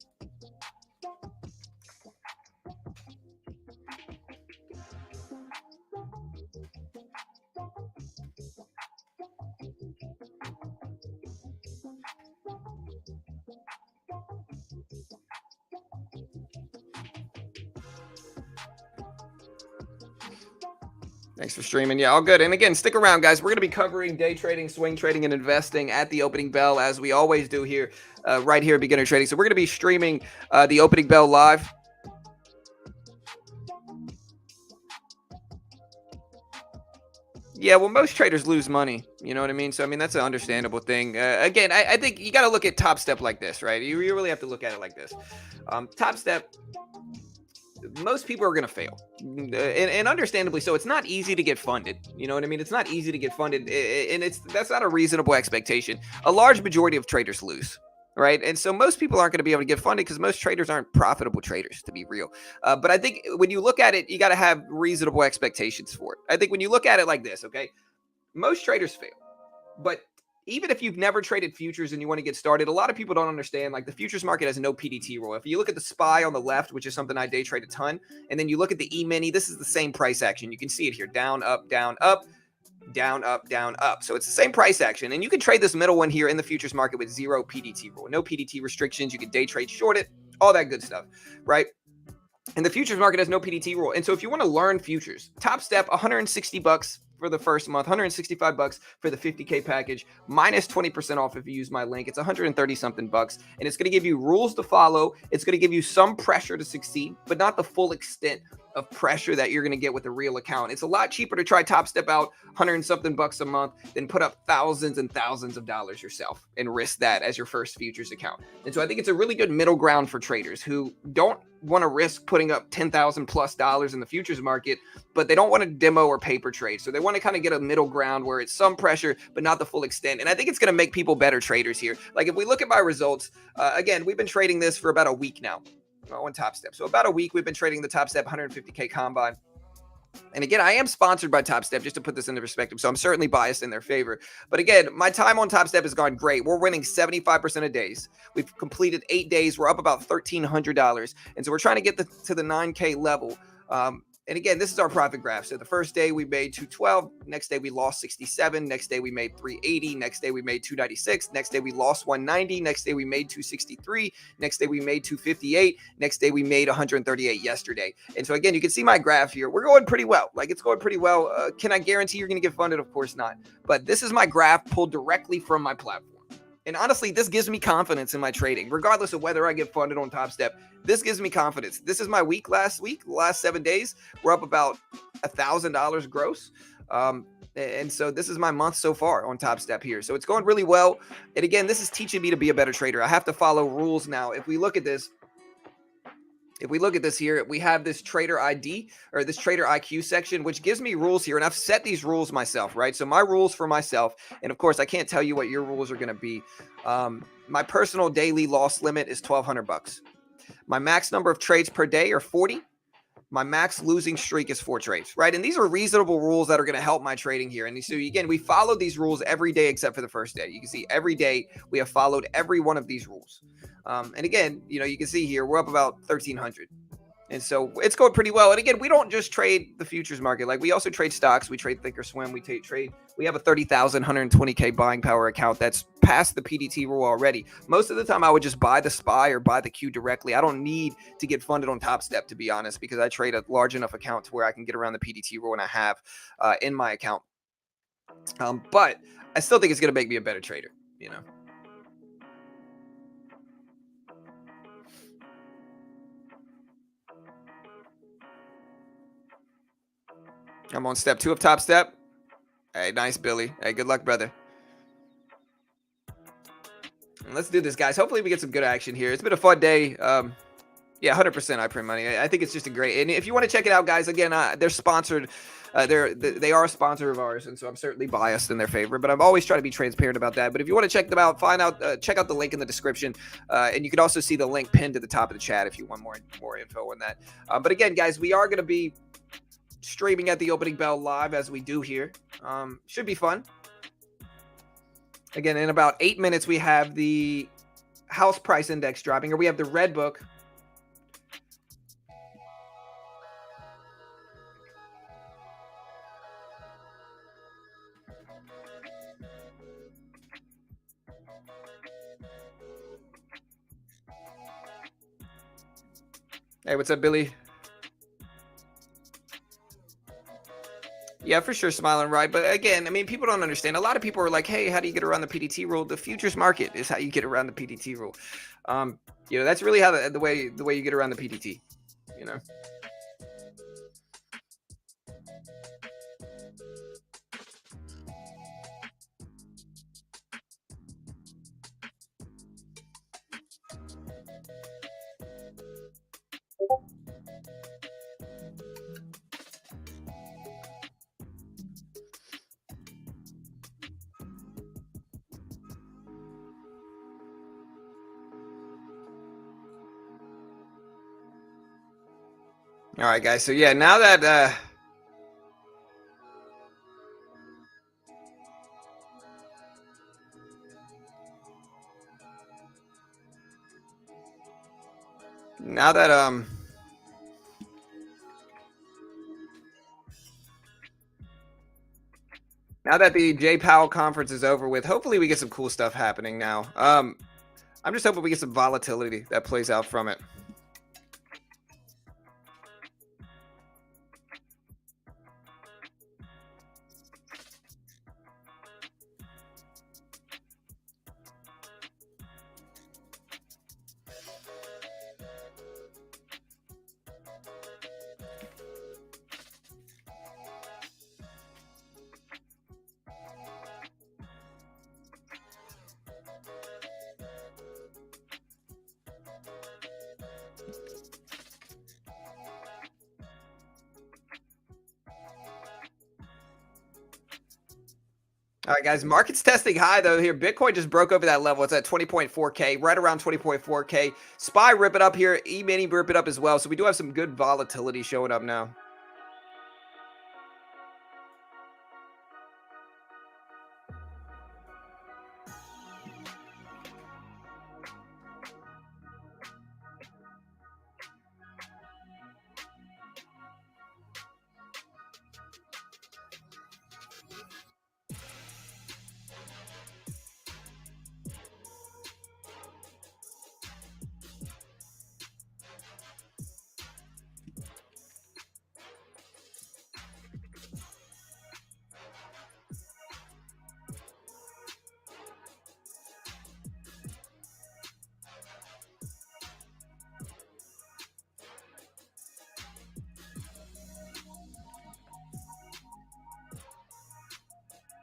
Thanks for streaming. Yeah, all good. And again, stick around, guys. We're going to be covering day trading, swing trading, and investing at the opening bell, as we always do here, right here at Beginner Trading. So we're going to be streaming the opening bell live. Yeah, well, most traders lose money. You know what I mean? So, I mean, that's an understandable thing. Again, I think you got to look at Top Step like this, right? You really have to look at it like this. Top Step, most people are going to fail, and understandably so. It's not easy to get funded. You know what I mean? It's not easy to get funded, and that's not a reasonable expectation. A large majority of traders lose, right? And so most people aren't going to be able to get funded because most traders aren't profitable traders, to be real. But I think when you look at it, you got to have reasonable expectations for it. I think when you look at it like this, okay, most traders fail, but even if you've never traded futures and you want to get started, a lot of people don't understand, like, the futures market has no PDT rule. If you look at the SPY on the left, which is something I day trade a ton, and then you look at the E-mini, this is the same price action. You can see it here, down, up, down, up, down, up, down, up. So it's the same price action. And you can trade this middle one here in the futures market with zero PDT rule, no PDT restrictions. You can day trade, short it, all that good stuff, right? And the futures market has no PDT rule. And so if you want to learn futures, Top Step, $160 for the first month, $165 for the 50K package, minus 20% off if you use my link. It's 130 something bucks, and it's going to give you rules to follow. It's going to give you some pressure to succeed, but not the full extent of pressure that you're going to get with a real account. It's a lot cheaper to try Top Step out, 100 something bucks a month, than put up thousands and thousands of dollars yourself and risk that as your first futures account. And so I think it's a really good middle ground for traders who don't want to risk putting up $10,000 plus in the futures market, but they don't want to demo or paper trade. So they want to kind of get a middle ground where it's some pressure, but not the full extent. And I think it's going to make people better traders here. Like, if we look at my results, again, we've been trading this for about a week now on Top Step. So about a week, we've been trading the Top Step 150K combine. And again, I am sponsored by Top Step, just to put this into perspective. So I'm certainly biased in their favor. But again, my time on Top Step has gone great. We're winning 75% of days. We've completed 8 days. We're up about $1,300. And so we're trying to get to the 9K level. And again, this is our profit graph. So the first day we made 212. Next day we lost 67. Next day we made 380. Next day we made 296. Next day we lost 190. Next day we made 263. Next day we made 258. Next day we made 138 yesterday. And so again, you can see my graph here. We're going pretty well. Like, it's going pretty well. Can I guarantee you're going to get funded? Of course not. But this is my graph pulled directly from my platform. And honestly, this gives me confidence in my trading, regardless of whether I get funded on Top Step. This gives me confidence. This is my week last 7 days. We're up about $1,000 gross. And so this is my month so far on Top Step here. So it's going really well. And again, this is teaching me to be a better trader. I have to follow rules now. If we look at this here, we have this trader ID, or this trader IQ section, which gives me rules here. And I've set these rules myself, right? So my rules for myself, and of course, I can't tell you what your rules are going to be. My personal daily loss limit is $1,200. My max number of trades per day are 40. My max losing streak is 4 trades, right? And these are reasonable rules that are going to help my trading here. And so again, we follow these rules every day except for the first day. You can see every day we have followed every one of these rules. And again, you can see here, we're up about 1,300. And so it's going pretty well. And again, we don't just trade the futures market. Like, we also trade stocks. We trade Thinkorswim. We have a 30,000, 120K buying power account that's past the PDT rule already. Most of the time I would just buy the SPY or buy the Q directly. I don't need to get funded on Top Step, to be honest, because I trade a large enough account to where I can get around the PDT rule, and I have in my account. But I still think it's going to make me a better trader, I'm on step 2 of Top Step. Hey, nice, Billy. Hey, good luck, brother. And let's do this, guys. Hopefully we get some good action here. It's been a fun day. Yeah, 100% I print money. I think it's just a great, and if you want to check it out, guys, again, they're sponsored They are a sponsor of ours, and so I'm certainly biased in their favor. But I'm always trying to be transparent about that. But if you want to check them out, check out the link in the description, and you can also see the link pinned to the top of the chat if you want more info on that. But again, guys, we are going to be streaming at the opening bell live as we do here. Should be fun. Again, in about 8 minutes, we have the house price index dropping, or we have the red book. Hey, what's up, Billy? Yeah, for sure, smiling right. But again, I mean, people don't understand. A lot of people are like, "Hey, how do you get around the PDT rule?" The futures market is how you get around the PDT rule. That's really how the way you get around the PDT. You know. All right, guys. So yeah, now that now that the J Powell conference is over with, hopefully we get some cool stuff happening now. I'm just hoping we get some volatility that plays out from it. All right, guys, market's testing high, though, here. Bitcoin just broke over that level. It's at 20.4K, right around 20.4K. SPY rip it up here. E-mini rip it up as well. So we do have some good volatility showing up now.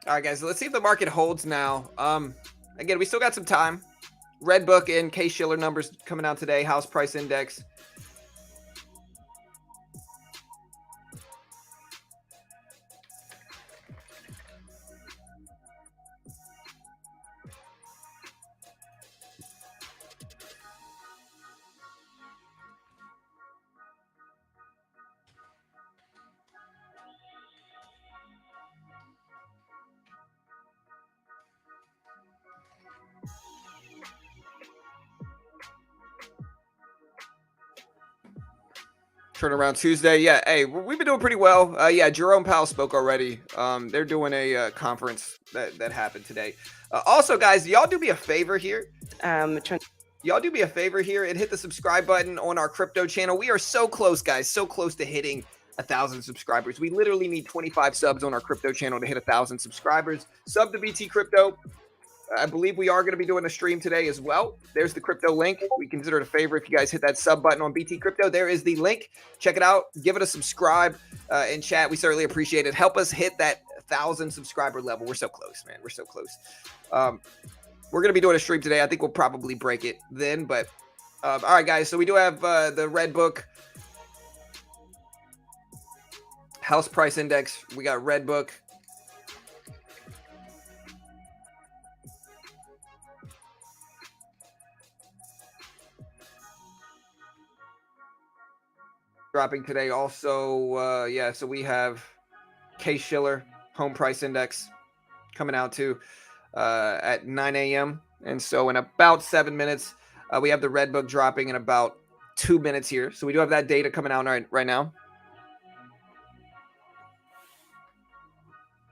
All right, guys, so let's see if the market holds now. Again, we still got some time. Red Book and Case Shiller numbers coming out today. House price index. Turnaround Tuesday. Yeah, hey, we've been doing pretty well. Yeah, Jerome Powell spoke already. They're doing a conference that happened today. Also, guys, y'all do me a favor here. Y'all do me a favor here and hit the subscribe button on our crypto channel. We are so close, guys, so close to hitting 1,000 subscribers. We literally need 25 subs on our crypto channel to hit 1,000 subscribers. Sub to BT Crypto. I believe we are going to be doing a stream today as well. There's the crypto link. We consider it a favor if you guys hit that sub button on BT Crypto. There is the link. Check it out. Give it a subscribe in chat. We certainly appreciate it. Help us hit that 1,000 subscriber level. We're so close, man. We're so close. We're going to be doing a stream today. I think we'll probably break it then. But all right, guys. So we do have the Red Book house price index. We got Redbook. Dropping today also. Yeah, so we have Case Shiller home price index coming out too at 9 a.m. And so in about 7 minutes, we have the Redbook dropping in about 2 minutes here. So we do have that data coming out right now.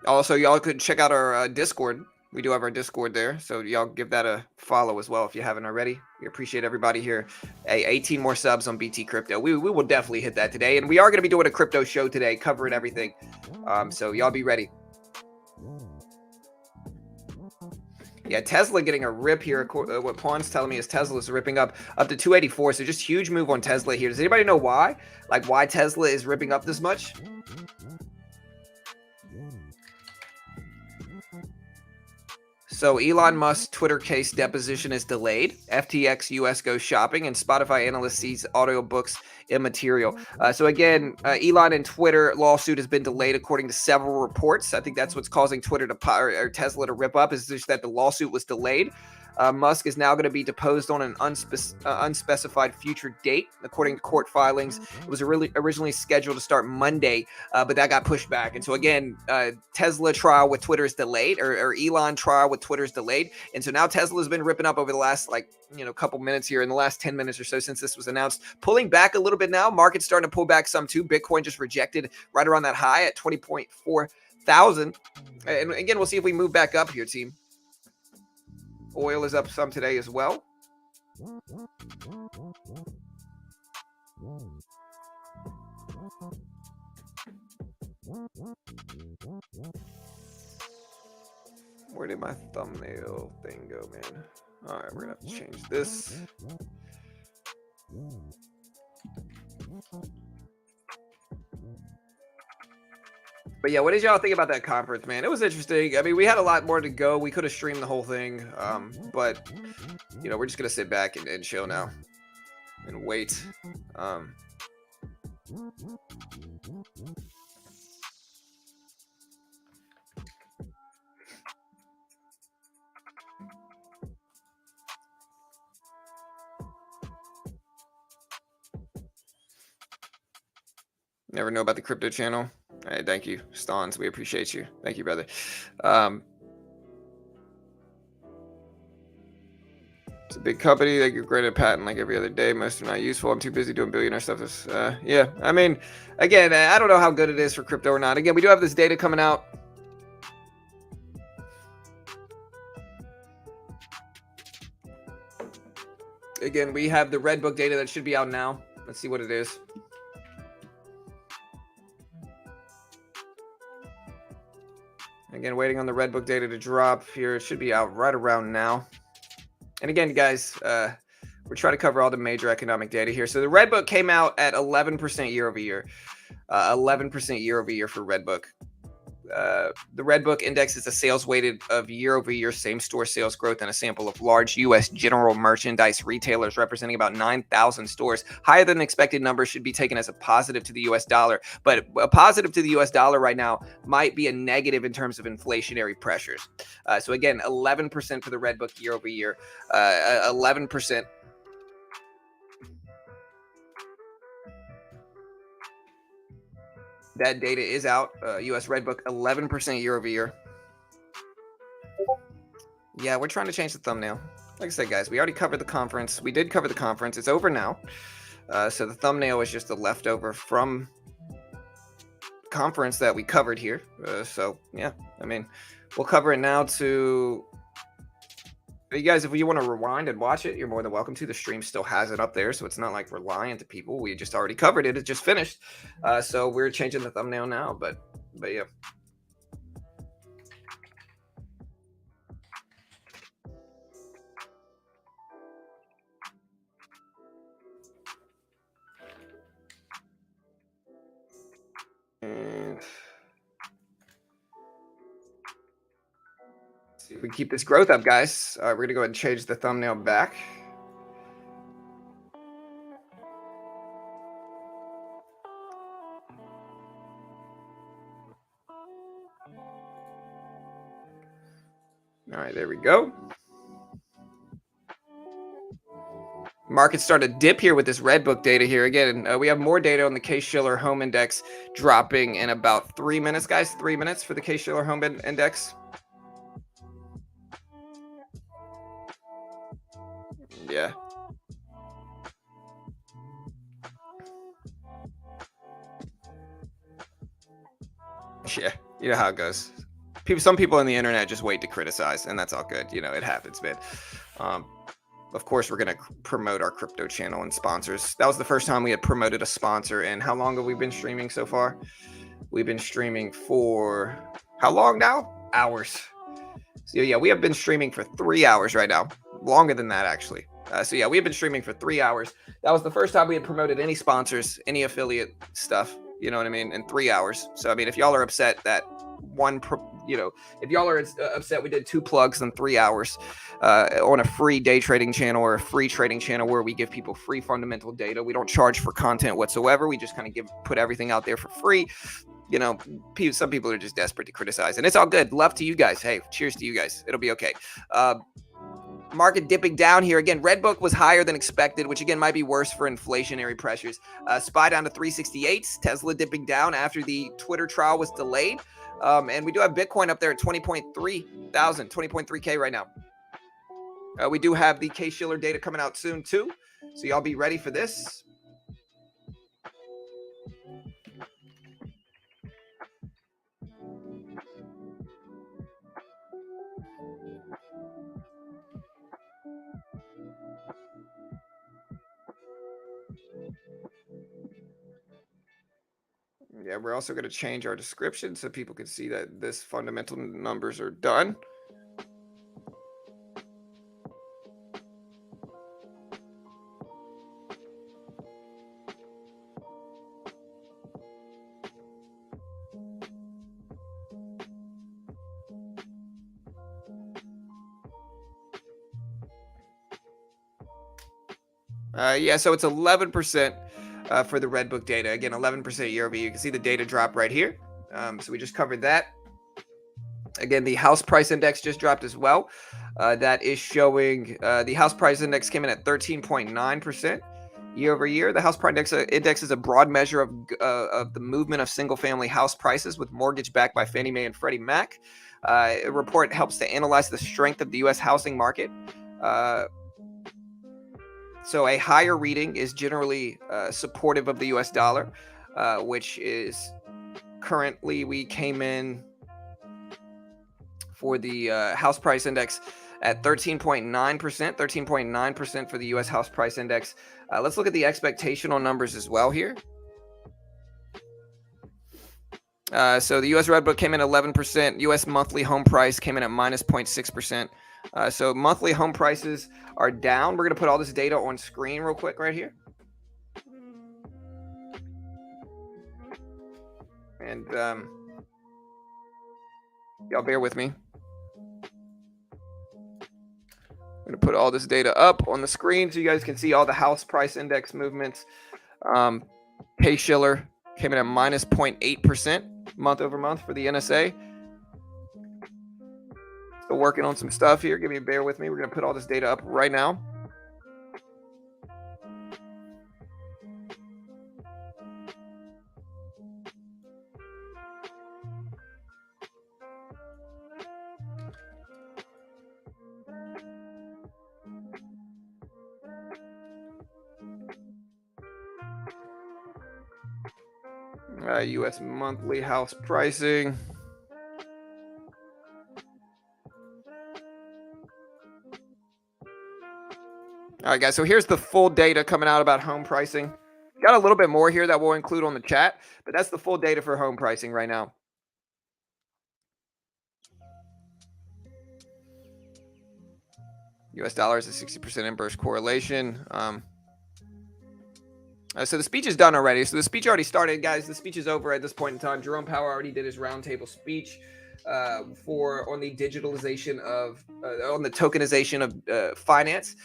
Also, y'all could check out our Discord. We do have our Discord there. So y'all give that a follow as well if you haven't already. We appreciate everybody here. Hey, 18 more subs on BT Crypto. We will definitely hit that today. And we are going to be doing a crypto show today, covering everything. So y'all be ready. Yeah, Tesla getting a rip here. What Pawn's telling me is Tesla's ripping up to 284. So just huge move on Tesla here. Does anybody know why? Like why Tesla is ripping up this much? So Elon Musk's Twitter case deposition is delayed. FTX US goes shopping, and Spotify analyst sees audiobooks immaterial. So again, Elon and Twitter lawsuit has been delayed according to several reports. I think that's what's causing Twitter to or Tesla to rip up, is just that the lawsuit was delayed. Musk is now going to be deposed on an unspecified future date, according to court filings. It was originally scheduled to start Monday, but that got pushed back. And so again, Tesla trial with Twitter is delayed, or Elon trial with Twitter is delayed. And so now Tesla has been ripping up over the last couple minutes here, in the last 10 minutes or so since this was announced, pulling back a little bit now. Market's starting to pull back some too. Bitcoin just rejected right around that high at 20.4 thousand. And again, we'll see if we move back up here, team. Oil is up some today as well. Where did my thumbnail thing go, man? All right, we're gonna have to change this. But yeah, what did y'all think about that conference, man? It was interesting. I mean, we had a lot more to go. We could have streamed the whole thing, but we're just gonna sit back and chill now and wait. Never know about the crypto channel. All right, thank you, Stons. We appreciate you. Thank you, brother. It's a big company. They get granted a patent like every other day. Most are not useful. I'm too busy doing billionaire stuff. Yeah, I mean, again, I don't know how good it is for crypto or not. Again, we do have this data coming out. Again, we have the Redbook data that should be out now. Let's see what it is. Again, waiting on the Redbook data to drop here. It should be out right around now. And again, guys, we're trying to cover all the major economic data here. So the Redbook came out at 11% year over year. 11% year over year for Redbook. The Redbook index is a sales weighted of year-over-year same-store sales growth and a sample of large U.S. general merchandise retailers representing about 9,000 stores. Higher than expected numbers should be taken as a positive to the U.S. dollar, but a positive to the U.S. dollar right now might be a negative in terms of inflationary pressures. So again, 11% for the Redbook year-over-year, 11%. That data is out. U.S. Redbook, 11% year over year. Yeah, we're trying to change the thumbnail. Like I said, guys, we already covered the conference. We did cover the conference. It's over now. So the thumbnail is just a leftover from conference that we covered here. So, yeah, I mean, we'll cover it now to... You guys, if you want to rewind and watch it, you're more than welcome to. The stream still has it up there, so it's not like we're lying to people. We just already covered it. It just finished. So we're changing the thumbnail now, but yeah. And see if we keep this growth up, guys. We're going to go ahead and change the thumbnail back. All right, there we go. Markets started to dip here with this Redbook data here. Again, we have more data on the Case Shiller Home Index dropping in about 3 minutes, guys. 3 minutes for the Case Shiller Home Index. Yeah. Yeah, you know how it goes. Some people on the internet just wait to criticize, and that's all good. You know, it happens, man. Of course, we're going to promote our crypto channel and sponsors. That was the first time we had promoted a sponsor. And how long have we been streaming so far? We've been streaming for how long now? Hours. So yeah, we have been streaming for 3 hours right now. Longer than that, actually. So yeah, we have been streaming for 3 hours. That was the first time we had promoted any sponsors, any affiliate stuff. You know what I mean? In 3 hours. So I mean, if y'all are upset that if y'all are upset we did 2 plugs in 3 hours on a free day trading channel or a free trading channel where we give people free fundamental data. We don't charge for content whatsoever. We just kind of put everything out there for free. You know, some people are just desperate to criticize, and it's all good. Love to you guys. Hey, cheers to you guys. It'll be okay. Market dipping down here again. Redbook was higher than expected, which again might be worse for inflationary pressures. SPY down to 368. Tesla dipping down after the Twitter trial was delayed. And we do have Bitcoin up there at 20.3 thousand, 20.3K right now. We do have the Case Shiller data coming out soon too. So y'all be ready for this. Yeah, we're also going to change our description so people can see that this fundamental numbers are done. Yeah, so it's 11% for the Redbook data. Again, 11% year over year. You can see the data drop right here. So we just covered that. Again, the house price index just dropped as well. That is showing the house price index came in at 13.9% year over year. The house price index is a broad measure of the movement of single-family house prices with mortgage backed by Fannie Mae and Freddie Mac. A report helps to analyze the strength of the U.S. housing market. So a higher reading is generally supportive of the U.S. dollar, which is currently we came in for the house price index at 13.9%, 13.9% for the U.S. house price index. Let's look at the expectational numbers as well here. So the U.S. Redbook came in 11%. U.S. monthly home price came in at minus 0.6%. So monthly home prices are down. We're going to put all this data on screen real quick right here. And y'all bear with me. I'm going to put all this data up on the screen so you guys can see all the house price index movements. Case Shiller came in at minus 0.8% month over month for the NSA. Still working on some stuff here. Bear with me. We're going to put all this data up right now. U.S. monthly house pricing. All right, guys, so here's the full data coming out about home pricing. Got a little bit more here that we'll include on the chat, but that's the full data for home pricing right now. U.S. dollar is a 60% inverse correlation. So the speech is done already. So the speech already started, guys. The speech is over at this point in time. Jerome Powell already did his roundtable speech on the digitalization of, on the tokenization of finance.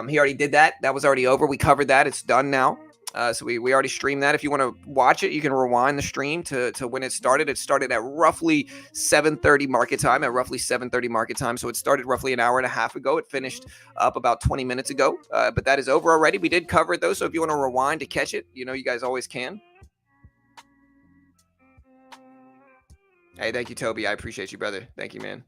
He already did that. That was already over. We covered that. It's done now. So we already streamed that. If you want to watch it, you can rewind the stream to when it started. It started at roughly 7:30 market time, So it started roughly an hour and a half ago. It finished up about 20 minutes ago. But that is over already. We did cover it though. So if you want to rewind to catch it, you guys always can. Hey, thank you, Toby. I appreciate you, brother. Thank you, man.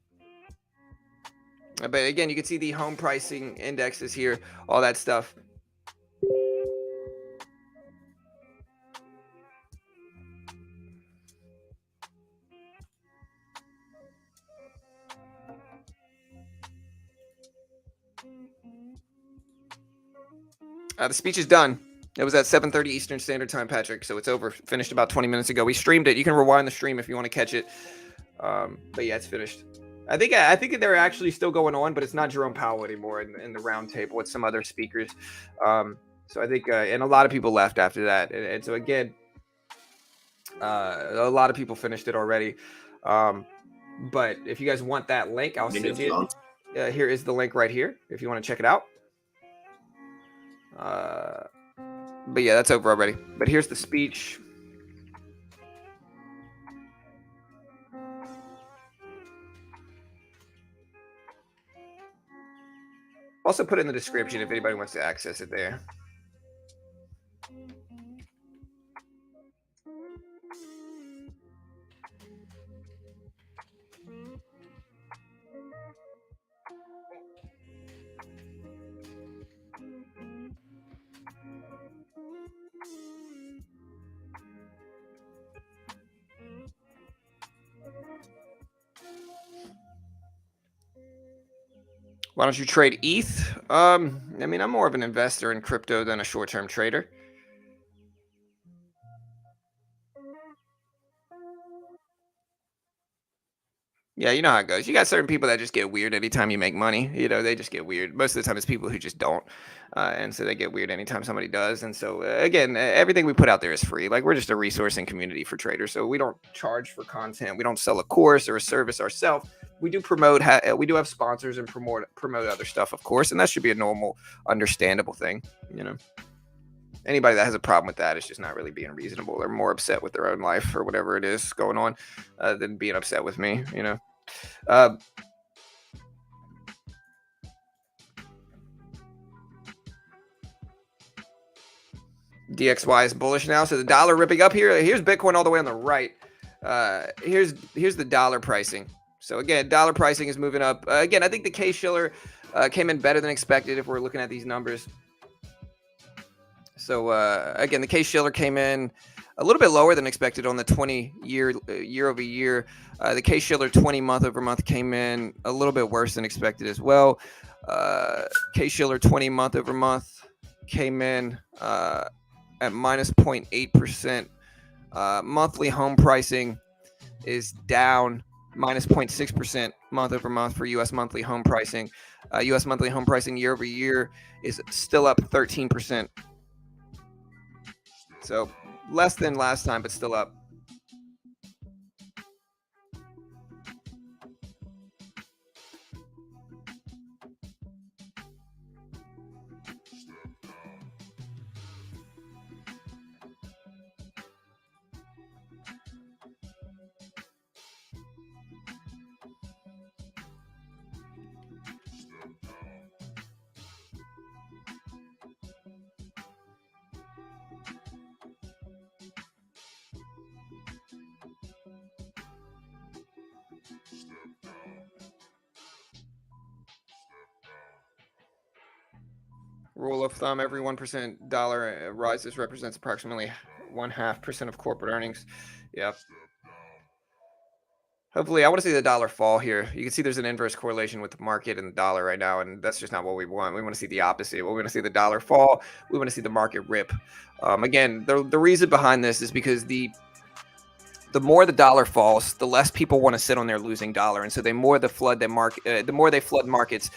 But again, you can see the home pricing indexes here, all that stuff. The speech is done. It was at 7:30 Eastern Standard Time, Patrick. So it's over. Finished about 20 minutes ago. We streamed it. You can rewind the stream if you want to catch it. But yeah, it's finished. I think they're actually still going on, but it's not Jerome Powell anymore in the round table. It's some other speakers. So I think, and a lot of people left after that. And so again, a lot of people finished it already. But if you guys want that link, I'll send you it. Here is the link right here if you want to check it out. But yeah, that's over already. But here's the speech. Also put it in the description if anybody wants to access it there. Why don't you trade ETH? I mean, I'm more of an investor in crypto than a short-term trader. Yeah, you know how it goes. You got certain people that just get weird anytime you make money. They just get weird. Most of the time, it's people who just don't. And so they get weird anytime somebody does. And so, again, everything we put out there is free. Like, we're just a resource and community for traders. So we don't charge for content. We don't sell a course or a service ourselves. We do promote. We do have sponsors and promote other stuff, of course. And that should be a normal, understandable thing, Anybody that has a problem with that is just not really being reasonable. They're more upset with their own life or whatever it is going on than being upset with me, DXY is bullish now. So the dollar ripping up here. Here's Bitcoin all the way on the right. Here's the dollar pricing. So again, dollar pricing is moving up. Again, I think the Case Shiller came in better than expected if we're looking at these numbers. So again, the Case Shiller came in a little bit lower than expected on the 20-year year-over-year. The Case Shiller 20 month-over-month came in a little bit worse than expected as well. Case Shiller 20 month-over-month came in at minus 0.8%. Monthly home pricing is down minus 0.6% month-over-month for U.S. monthly home pricing. U.S. monthly home pricing year-over-year is still up 13%. So less than last time, but still up. Rule of thumb, every 1% dollar rises represents approximately 0.5% of corporate earnings. Yep. Hopefully, I want to see the dollar fall here. You can see there's an inverse correlation with the market and the dollar right now, and that's just not what we want. We want to see the opposite. We want to see the dollar fall. We want to see the market rip. Again, the reason behind this is because the the more the dollar falls, the less people want to sit on their losing dollar, and so the more they flood the market, the more they flood markets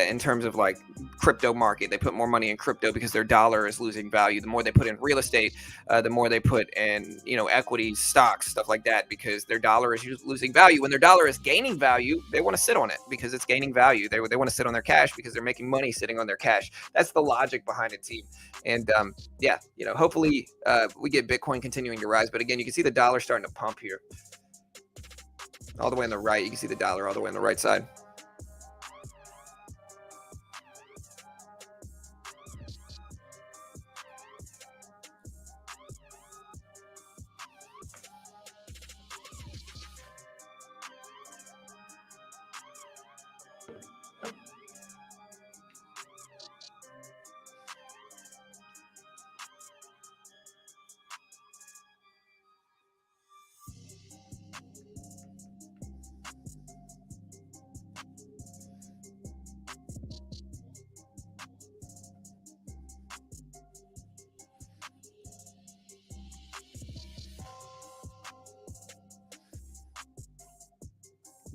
in terms of like crypto market. They put more money in crypto because their dollar is losing value. The more they put in real estate, the more they put in equities, stocks, stuff like that, because their dollar is losing value. When their dollar is gaining value, they want to sit on it because it's gaining value. They want to sit on their cash because they're making money sitting on their cash. That's the logic behind it, team. And yeah, hopefully we get Bitcoin continuing to rise. But again, you can see the dollar starting to pump here. All the way on the right, you can see the dollar all the way on the right side.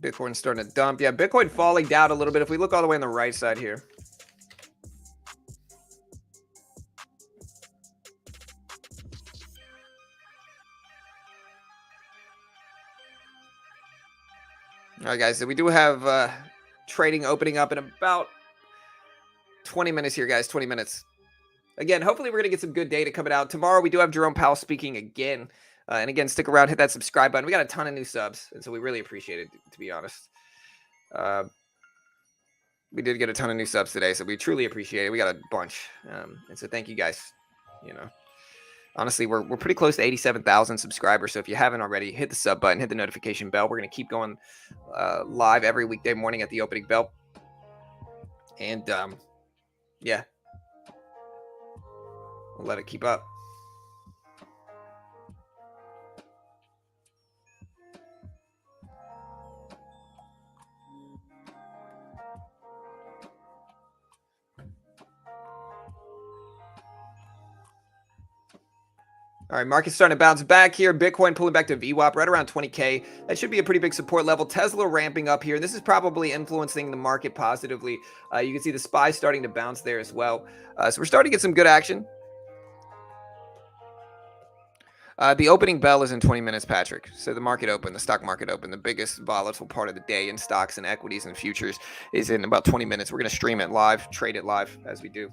Bitcoin's starting to dump. Yeah, Bitcoin falling down a little bit. If we look all the way on the right side here. All right, guys. So we do have trading opening up in about 20 minutes here, guys. 20 minutes. Again, hopefully we're going to get some good data coming out. Tomorrow we do have Jerome Powell speaking again. And again, stick around, hit that subscribe button. We got a ton of new subs, and so we really appreciate it, to be honest. We did get a ton of new subs today, so we truly appreciate it. We got a bunch. And so thank you guys. Honestly, we're pretty close to 87,000 subscribers. So if you haven't already, hit the sub button, hit the notification bell. We're going to keep going live every weekday morning at the opening bell. And yeah, we'll let it keep up. All right, market's starting to bounce back here. Bitcoin pulling back to VWAP right around 20K. That should be a pretty big support level. Tesla ramping up here. This is probably influencing the market positively. You can see the SPY starting to bounce there as well. So we're starting to get some good action. The opening bell is in 20 minutes, Patrick. So the market open, the stock market open, the biggest volatile part of the day in stocks and equities and futures is in about 20 minutes. We're going to stream it live, trade it live as we do.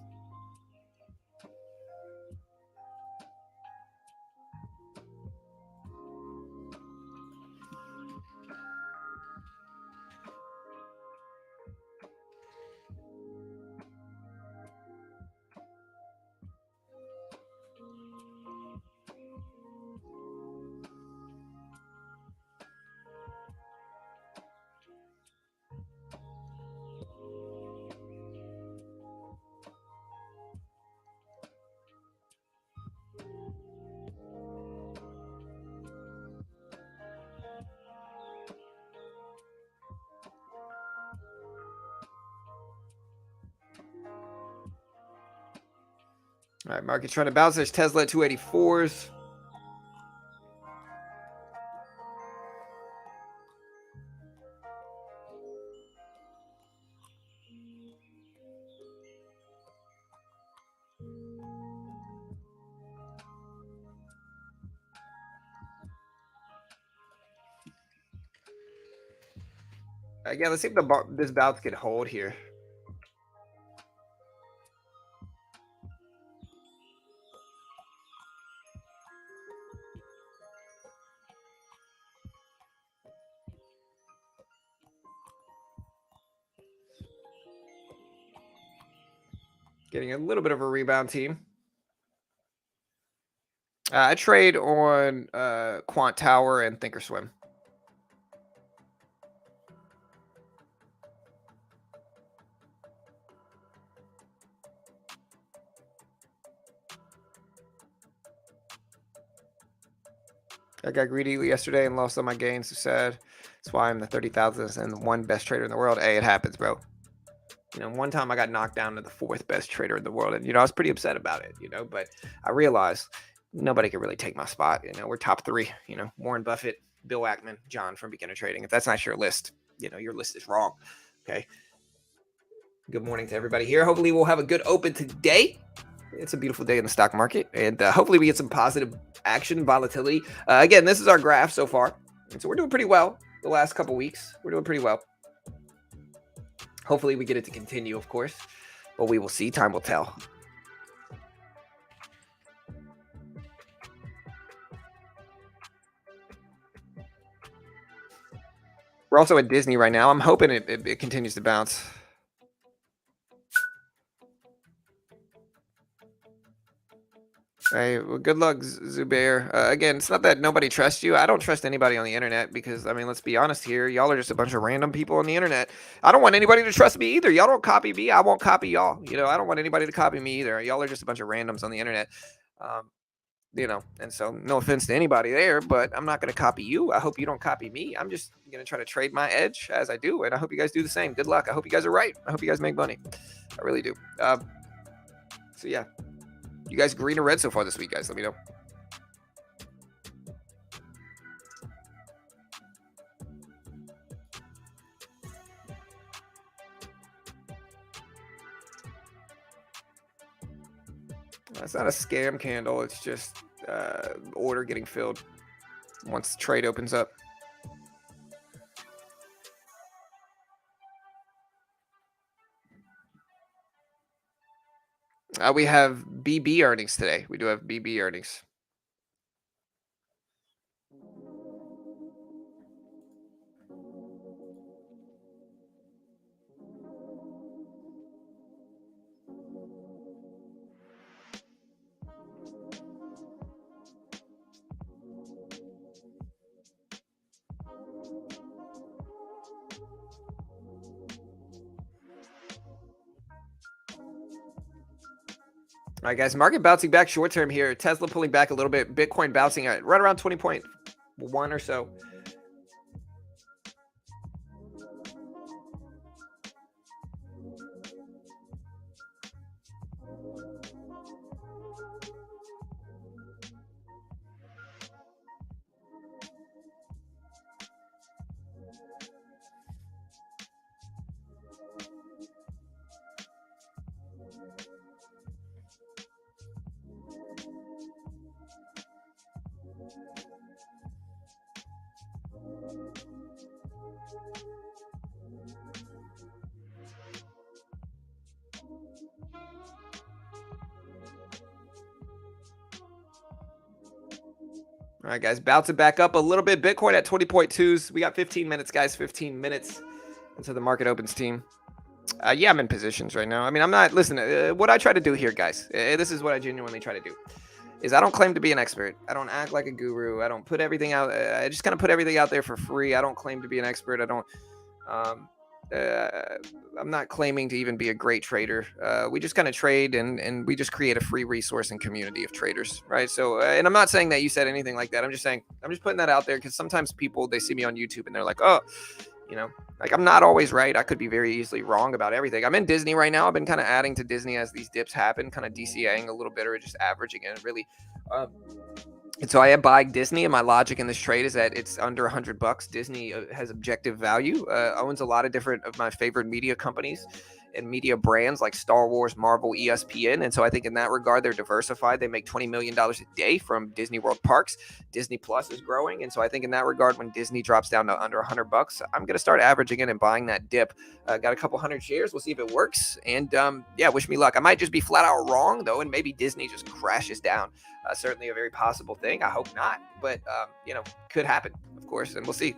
All right, market's trying to bounce. There's Tesla at 284s. Again, let's see if this bounce can hold here. Getting a little bit of a rebound, team. I trade on Quant Tower and Thinkorswim. I got greedy yesterday and lost all my gains. So sad. That's why I'm the 30,001 best trader in the world. Hey, it happens, bro. One time I got knocked down to the 4th best trader in the world, and I was pretty upset about it. But I realized nobody can really take my spot. You know, we're top 3. You know, Warren Buffett, Bill Ackman, John from Beginner Trading. If that's not your list, you know, your list is wrong. Okay. Good morning to everybody here. Hopefully we'll have a good open today. It's a beautiful day in the stock market, and hopefully we get some positive action, volatility. Again, this is our graph so far, and so we're doing pretty well the last couple weeks. We're doing pretty well. Hopefully we get it to continue, of course, but we will see. Time will tell. We're also at Disney right now. I'm hoping it continues to bounce. All right, well, good luck, Zubair. Again, it's not that nobody trusts you. I don't trust anybody on the internet because, I mean, let's be honest here. Y'all are just a bunch of random people on the internet. I don't want anybody to trust me either. Y'all don't copy me. I won't copy y'all. You know, I don't want anybody to copy me either. Y'all are just a bunch of randoms on the internet. You know, and so no offense to anybody there, but I'm not going to copy you. I hope you don't copy me. I'm just going to try to trade my edge as I do, and I hope you guys do the same. Good luck. I hope you guys are right. I hope you guys make money. I really do. So, yeah. You guys green or red so far this week, guys? Let me know. That's not a scam candle. It's just order getting filled once the trade opens up. We have BB earnings today. We do have BB earnings. All right, guys, market bouncing back short term here. Tesla pulling back a little bit. Bitcoin bouncing at right around 20.1 or so. All right, guys, bouncing back up a little bit. Bitcoin at 20.2s. We got 15 minutes, guys, 15 minutes until the market opens, team. Yeah, I'm in positions right now. I mean, I'm not, listen, what I try to do here, guys, this is what I genuinely try to do, is I don't claim to be an expert. I don't act like a guru. I don't put everything out. I just kind of put everything out there for free. I don't claim to be an expert. I don't, I'm not claiming to even be a great trader. We just kind of trade and we just create a free resource and community of traders, right? So, and I'm not saying that you said anything like that. I'm just saying, I'm just putting that out there because sometimes people, they see me on YouTube and they're like, oh, you know, like I'm not always right. I could be very easily wrong about everything. I'm in Disney right now. I've been kind of adding to Disney as these dips happen, kind of DCAing a little bit or just averaging it really. And so I am buying Disney, and my logic in this trade is that it's under $100. Disney has objective value, owns a lot of different of my favorite media companies and media brands like Star Wars, Marvel, ESPN. And so I think in that regard, they're diversified. They make $20 million a day from Disney World parks. Disney Plus is growing. And so I think in that regard, when Disney drops down to under $100, I'm going to start averaging in and buying that dip. Got a couple hundred shares. We'll see if it works. And yeah, wish me luck. I might just be flat out wrong, though, and maybe Disney just crashes down. Certainly a very possible thing. I hope not. But, you know, could happen, of course, and we'll see.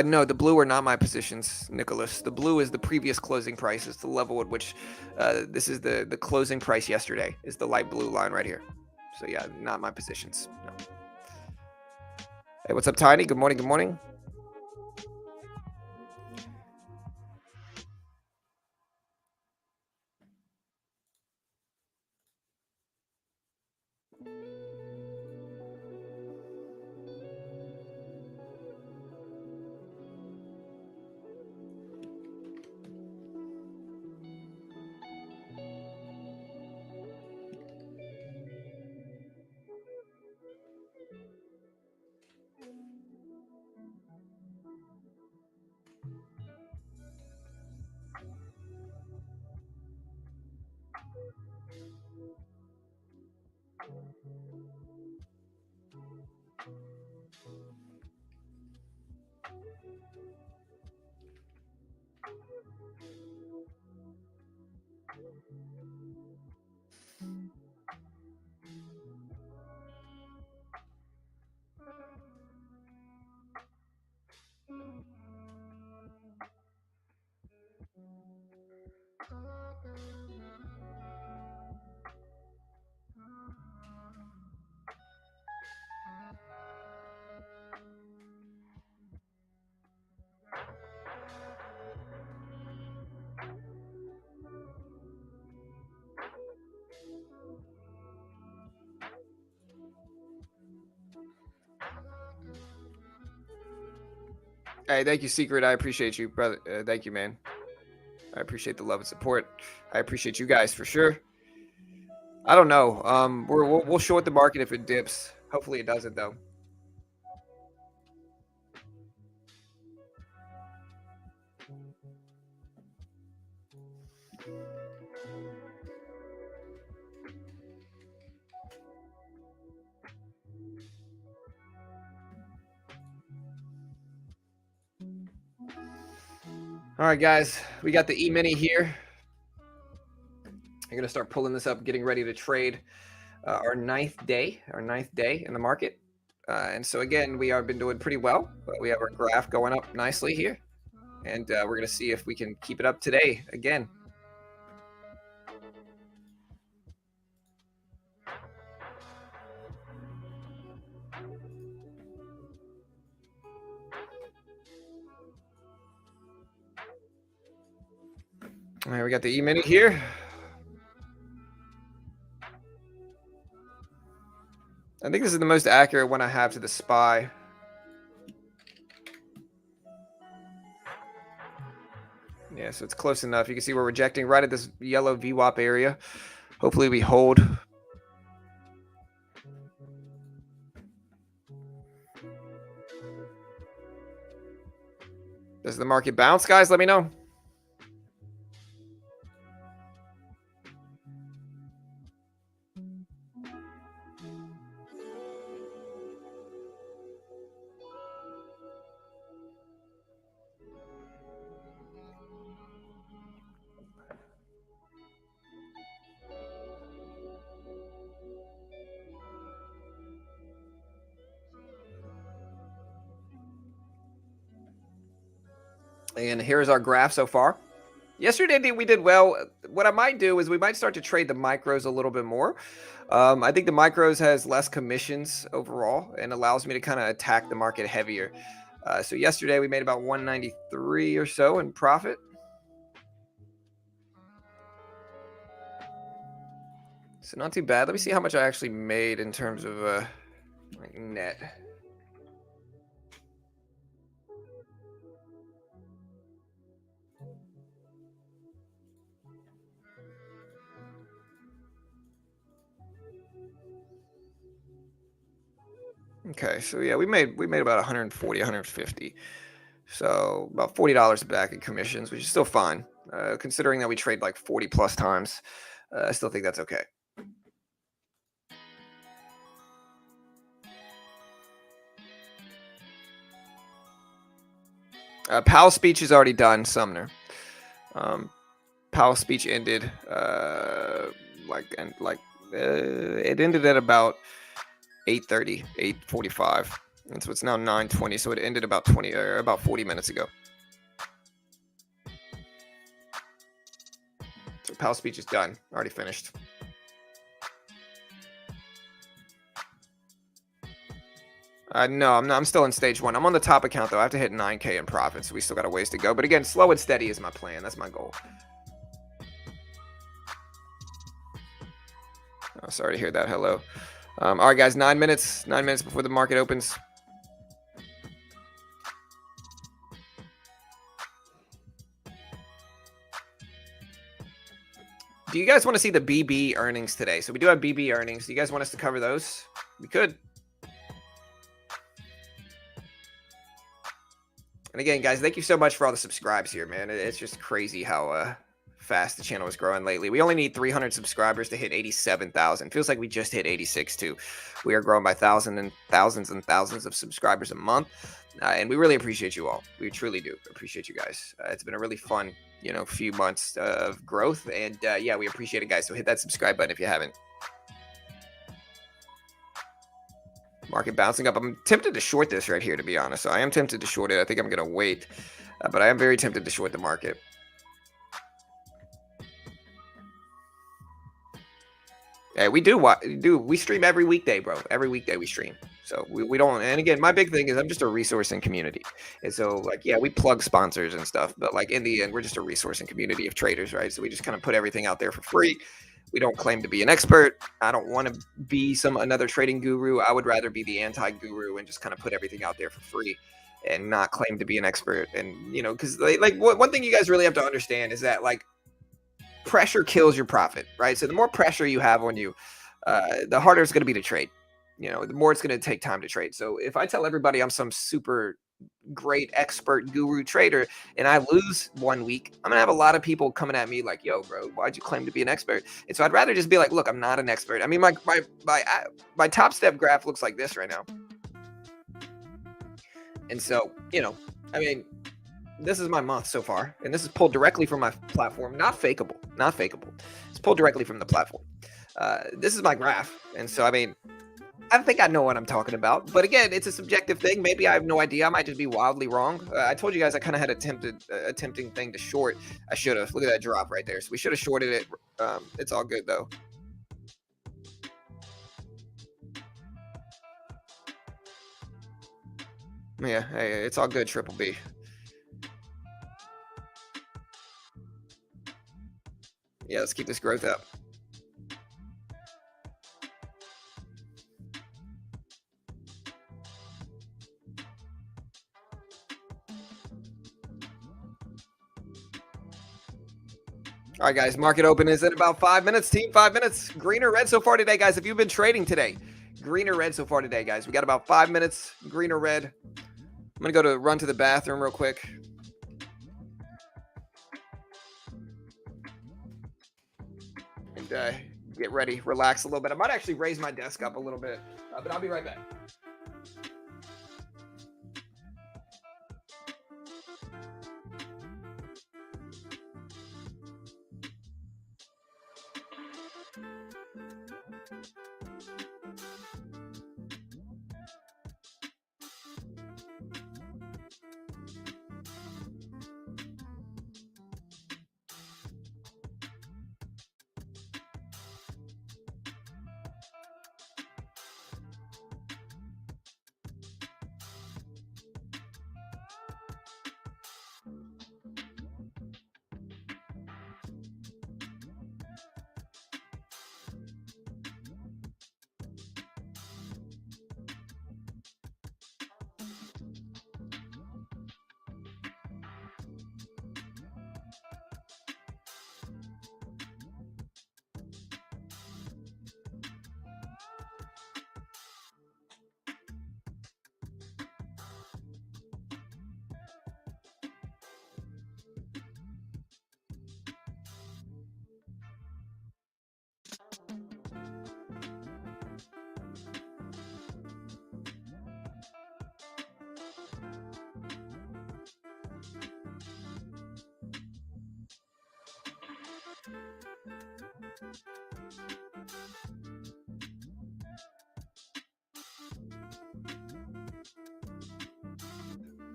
No, the blue are not my positions, Nicholas. The blue is the previous closing price. It's the level at which this is the closing price yesterday is the light blue line right here. So yeah, not my positions. No. Hey, what's up, Tiny? Good morning. Good morning. Hey, thank you, Secret. I appreciate you, brother. Thank you, man. I appreciate the love and support. I appreciate you guys for sure. I don't know. We'll short the market if it dips. Hopefully it doesn't, though. All right, guys, we got the E-mini here. I'm going to start pulling this up, getting ready to trade our ninth day in the market. And so, again, we have been doing pretty well. We have our graph going up nicely here. And we're going to see if we can keep it up today again. All right, we got the E-mini here. I think this is the most accurate one I have to the SPY. Yeah, so it's close enough. You can see we're rejecting right at this yellow VWAP area. Hopefully we hold. Does the market bounce, guys? Let me know. And here's our graph so far. Yesterday we did well. What I might do is we might start to trade the micros a little bit more. I think the micros has less commissions overall and allows me to kind of attack the market heavier. So yesterday we made about 193 or so in profit. So not too bad. Let me see how much I actually made in terms of like net. Okay, so yeah, we made about 140, 150. So about $40 back in commissions, which is still fine. Considering that we trade like 40 plus times, I still think that's okay. Powell's speech is already done, Sumner. Powell's speech ended it ended at about 8:30, 8:45, and so it's now 9:20. So it ended about 40 minutes ago. So Powell's speech is done, already finished. No, I'm still in stage one. I'm on the top account though. I have to hit 9K in profit, so we still got a ways to go. But again, slow and steady is my plan. That's my goal. Oh, sorry to hear that. Hello. All right, guys, 9 minutes before the market opens. Do you guys want to see the BB earnings today? So we do have BB earnings. Do you guys want us to cover those? We could. And again, guys, thank you so much for all the subscribes here, man. It's just crazy how fast the channel is growing lately. We only need 300 subscribers to hit 87,000. Feels like we just hit 86 too. We are growing by thousands and thousands of subscribers a month, and we really appreciate you all. We truly do appreciate you guys. It's been a really fun, few months of growth, and yeah, we appreciate it, guys. So hit that subscribe button if you haven't. Market bouncing up. I'm tempted to short this right here, to be honest. So I am tempted to short it. I think I'm going to wait, but I am very tempted to short the market. Hey, we stream every weekday, bro. Every weekday we stream. So we don't, and again, my big thing is I'm just a resourcing community. And so like, yeah, we plug sponsors and stuff, but like in the end, we're just a resourcing community of traders, right? So we just kind of put everything out there for free. We don't claim to be an expert. I don't want to be another trading guru. I would rather be the anti-guru and just kind of put everything out there for free. and not claim to be an expert. And, you know, because one thing you guys really have to understand is that like pressure kills your profit, right? So the more pressure you have on you, the harder it's going to be to trade. You know, the more it's going to take time to trade. So if I tell everybody I'm some super great expert guru trader and I lose 1 week, I'm gonna have a lot of people coming at me like, yo, bro, why'd you claim to be an expert? And so I'd rather just be like, look, I'm not an expert. I mean, my top step graph looks like this right now. And so, you know, I mean, this is my month so far, and this is pulled directly from my platform, not fakeable. It's pulled directly from the platform. This is my graph. And so, I mean, I think I know what I'm talking about, but again, it's a subjective thing. Maybe I have no idea. I might just be wildly wrong. I told you guys I kind of had attempting thing to short. I should have. Look at that drop right there. So we should have shorted it. It's all good though. Yeah, hey, it's all good. Triple B. Yeah, let's keep this growth up. All right, guys, market open is in about 5 minutes. Team, 5 minutes. Green or red so far today, guys? If you've been trading today, green or red so far today, guys? We got about 5 minutes. Green or red? I'm going to run to the bathroom real quick. And get ready, relax a little bit. I might actually raise my desk up a little bit, but I'll be right back.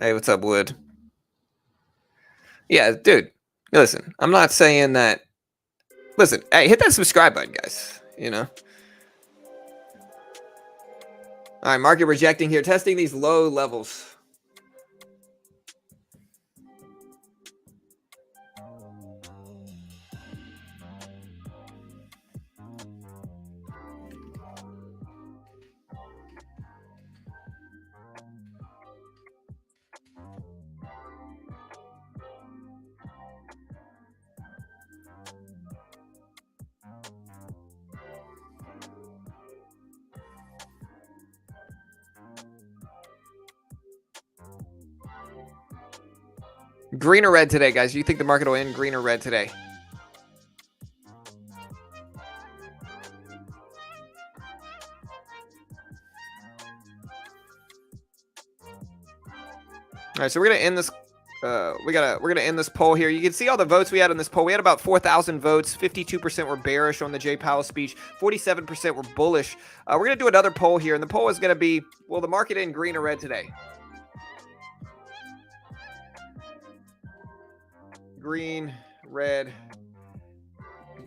Hey, what's up, Wood? Yeah, dude, listen, I'm not saying that. Listen, hey, hit that subscribe button, guys. You know. All right, market rejecting here, testing these low levels. Green or red today, guys? Do you think the market will end green or red today? All right, so we're gonna end this. We're gonna end this poll here. You can see all the votes we had on this poll. We had about 4,000 votes. 52% were bearish on the Jay Powell speech. 47% were bullish. We're gonna do another poll here, and the poll is gonna be: will the market end green or red today? Green, red,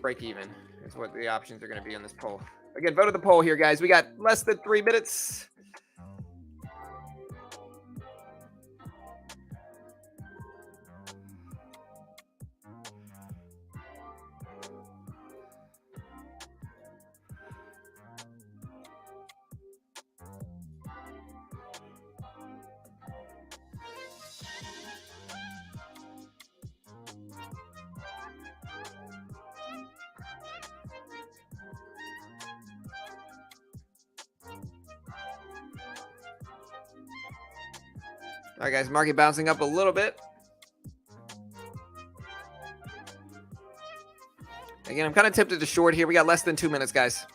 break even is what the options are going to be on this poll. Again, vote of the poll here, guys. We got less than 3 minutes. All right, guys, market bouncing up a little bit. Again, I'm kind of tempted to short here. We got less than 2 minutes, guys.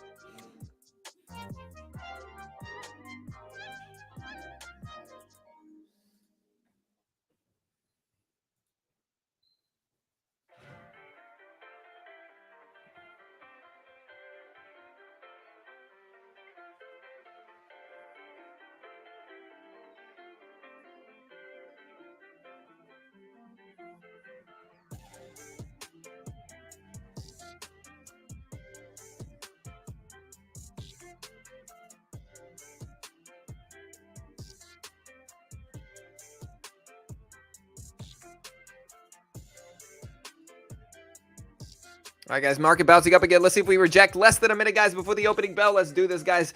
All right, guys, market bouncing up again. Let's see if we reject less than a minute, guys, before the opening bell. Let's do this, guys.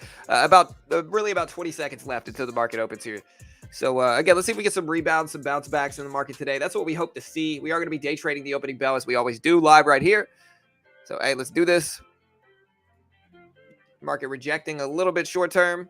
Really about 20 seconds left until the market opens here. So, again, let's see if we get some rebounds, some bounce backs in the market today. That's what we hope to see. We are going to be day trading the opening bell, as we always do, live right here. So, hey, let's do this. Market rejecting a little bit short term.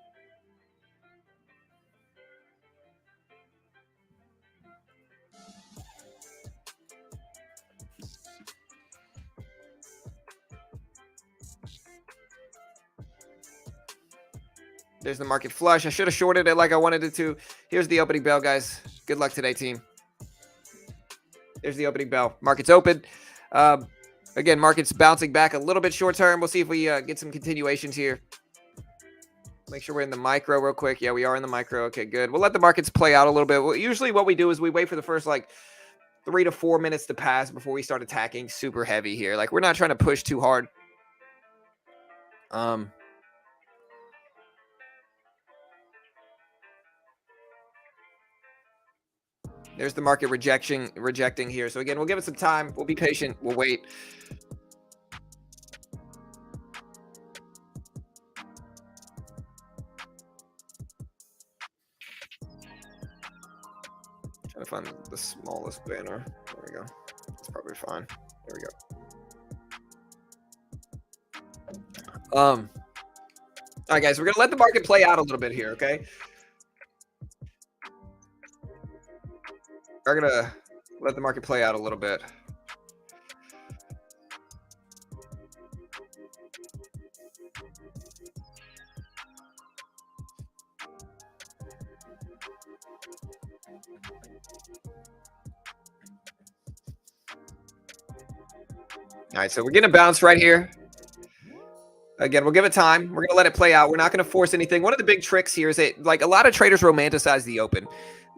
There's the market flush. I should have shorted it like I wanted it to. Here's the opening bell, guys. Good luck today, team. There's the opening bell. Market's open. Again, market's bouncing back a little bit short term. We'll see if we get some continuations here. Make sure we're in the micro real quick. Yeah, we are in the micro. Okay, good. We'll let the markets play out a little bit. Well, usually what we do is we wait for the first like 3 to 4 minutes to pass before we start attacking super heavy here. Like, we're not trying to push too hard. There's the market rejecting here. So again, we'll give it some time. We'll be patient. We'll wait. Trying to find the smallest banner. There we go. That's probably fine. There we go. All right, guys, we're gonna let the market play out a little bit here, okay? We're gonna let the market play out a little bit. All right, so we're getting a bounce right here. Again, we'll give it time. We're going to let it play out. We're not going to force anything. One of the big tricks here is that, like, a lot of traders romanticize the open.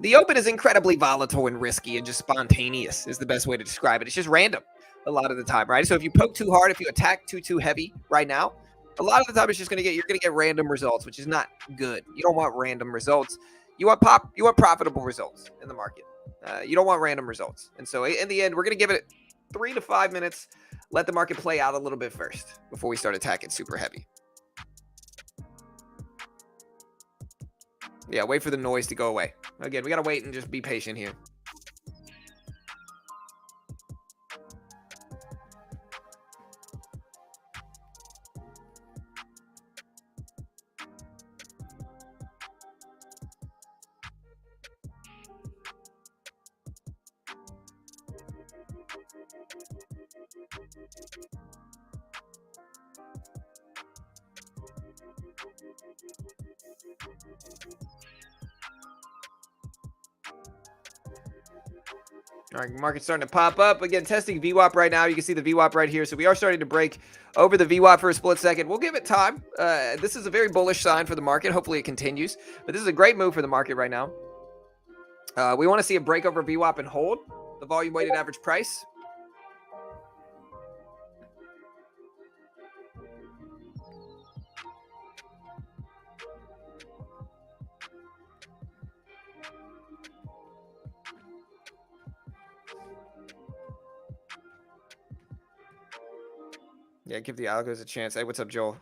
The open is incredibly volatile and risky and just spontaneous is the best way to describe it. It's just random a lot of the time, right? So if you poke too hard, if you attack too heavy right now, a lot of the time it's just you're going to get random results, which is not good. You don't want random results. You want profitable results in the market. You don't want random results. And so in the end, we're going to give it 3 to 5 minutes. Let the market play out a little bit first before we start attacking super heavy. Yeah, wait for the noise to go away. Again, we got to wait and just be patient here. All right, market's starting to pop up. Again, testing VWAP right now. You can see the VWAP right here. So we are starting to break over the VWAP for a split second. We'll give it time. This is a very bullish sign for the market. Hopefully it continues. But this is a great move for the market right now. We want to see a break over VWAP and hold the volume weighted average price. Yeah, give the algos a chance. Hey, what's up, Joel?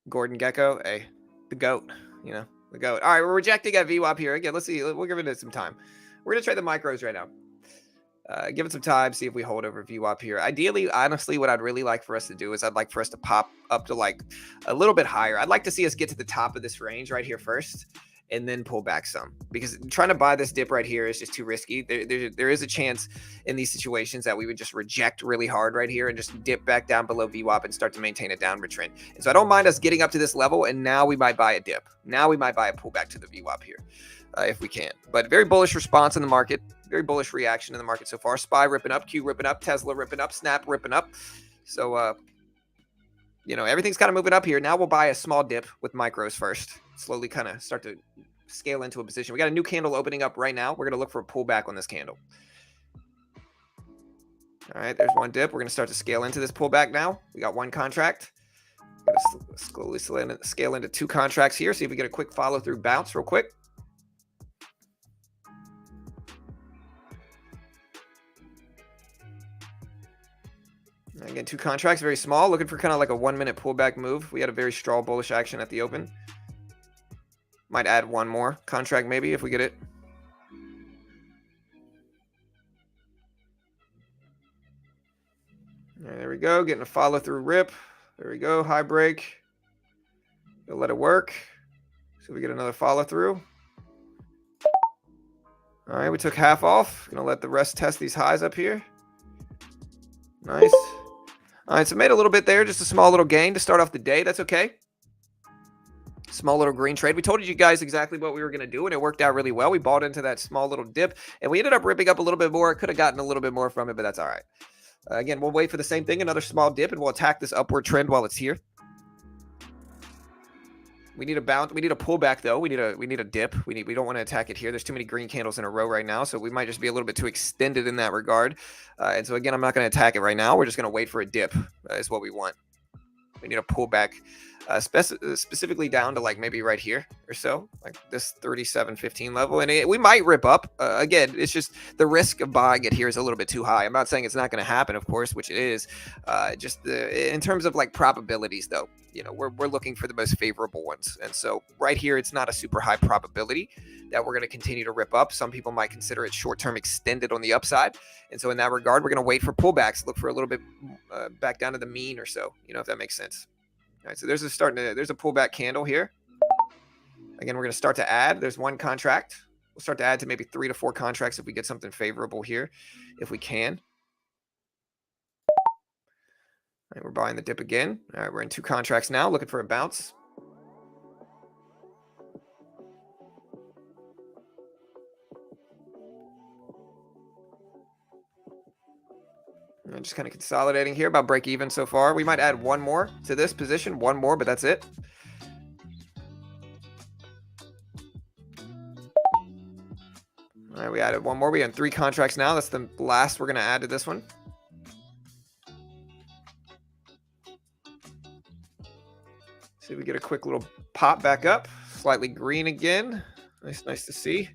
Gordon Gecko. Hey, the GOAT. You know, the GOAT. All right, we're rejecting at VWAP here. Again, let's see. We'll give it some time. We're going to trade the micros right now. Give it some time, see if we hold over VWAP here. Ideally, honestly, what I'd really like for us to do is I'd like for us to pop up to like a little bit higher. I'd like to see us get to the top of this range right here first. and then pull back some, because trying to buy this dip right here is just too risky. There is a chance in these situations that we would just reject really hard right here and just dip back down below VWAP and start to maintain a downward trend. And so I don't mind us getting up to this level, and now we might buy a dip. Now we might buy a pullback to the VWAP here if we can. But very bullish response in the market, very bullish reaction in the market so far. SPY ripping up, Q ripping up, Tesla ripping up, Snap ripping up. So, you know, everything's kind of moving up here. Now we'll buy a small dip with micros first. Slowly kind of start to scale into a position. We got a new candle opening up right now. We're going to look for a pullback on this candle. All right, there's one dip. We're going to start to scale into this pullback now. We got one contract. We're going to slowly scale into two contracts here. See if we get a quick follow through bounce real quick. Again, two contracts, very small, looking for kind of like a 1 minute pullback move. We had a very strong bullish action at the open. Might add one more contract maybe if we get it. All right, there we go, getting a follow through rip. There we go, high break. We'll let it work. So we get another follow through. All right, we took half off. Gonna let the rest test these highs up here. Nice. All right, so made a little bit there, just a small little gain to start off the day. That's okay. Small little green trade. We told you guys exactly what we were going to do, and it worked out really well. We bought into that small little dip, and we ended up ripping up a little bit more. Could have gotten a little bit more from it, but that's all right. Again, we'll wait for the same thing, another small dip, and we'll attack this upward trend while it's here. We need a bounce. We need a pullback, though. We need a dip. We don't want to attack it here. There's too many green candles in a row right now, so we might just be a little bit too extended in that regard. And so again, I'm not going to attack it right now. We're just going to wait for a dip. Is what we want. We need a pullback, specifically down to like maybe right here or so, like this 37.15 level, and we might rip up. Again, it's just the risk of buying it here is a little bit too high. I'm not saying it's not going to happen, of course, which it is. Just in terms of like probabilities, though, you know, we're looking for the most favorable ones, and so right here, it's not a super high probability that we're going to continue to rip up. Some people might consider it short-term extended on the upside, and so in that regard, we're going to wait for pullbacks, look for a little bit back down to the mean or so, you know, if that makes sense. All right, so there's a pullback candle here. Again, we're going to start to add. There's one contract. We'll start to add to maybe 3 to 4 contracts if we get something favorable here, if we can. All right, we're buying the dip again. All right, we're in 2 contracts now, looking for a bounce. And just kind of consolidating here, about break even so far. We might add one more to this position, one more, but that's it. All right, we added one more. We have 3 contracts now. That's the last we're going to add to this one. See if we get a quick little pop back up. Slightly green again. Nice to see.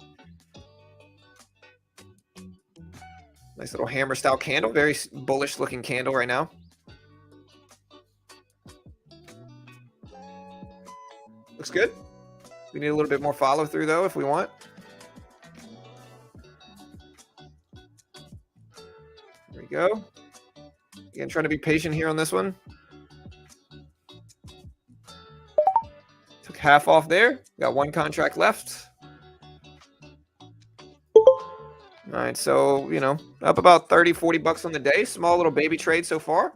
Nice little hammer style candle. Very bullish looking candle right now. Looks good. We need a little bit more follow through though if we want. There we go. Again, trying to be patient here on this one. Took half off there. Got 1 contract left. All right, so, you know, up about 30, 40 bucks on the day. Small little baby trade so far.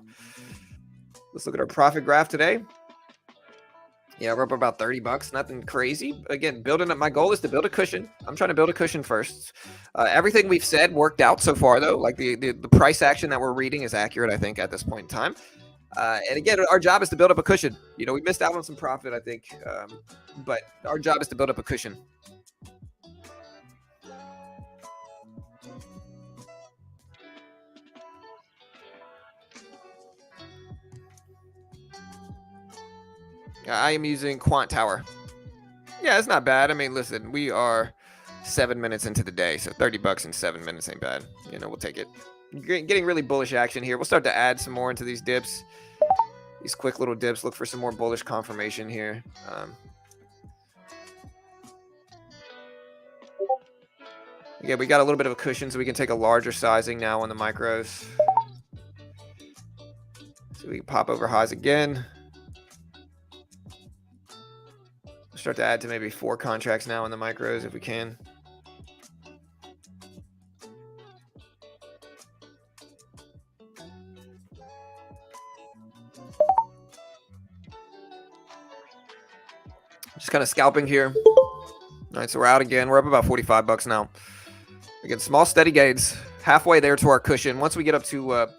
Let's look at our profit graph today. Yeah, we're up about 30 bucks. Nothing crazy. Again, building up. My goal is to build a cushion. I'm trying to build a cushion first. Everything we've said worked out so far, though. Like the price action that we're reading is accurate, I think, at this point in time. And again, our job is to build up a cushion. You know, we missed out on some profit, I think. But our job is to build up a cushion. I am using Quant Tower. Yeah, it's not bad. I mean, listen, we are 7 minutes into the day, so 30 bucks in 7 minutes ain't bad. You know, we'll take it. Getting really bullish action here. We'll start to add some more into these dips. These quick little dips. Look for some more bullish confirmation here. Again, we got a little bit of a cushion, so we can take a larger sizing now on the micros. So we can pop over highs again. Start to add to maybe 4 contracts now in the micros if we can. Just kind of scalping here. All right, so we're out again. We're up about $45 now. Again, small steady gains, halfway there to our cushion. Once we get up to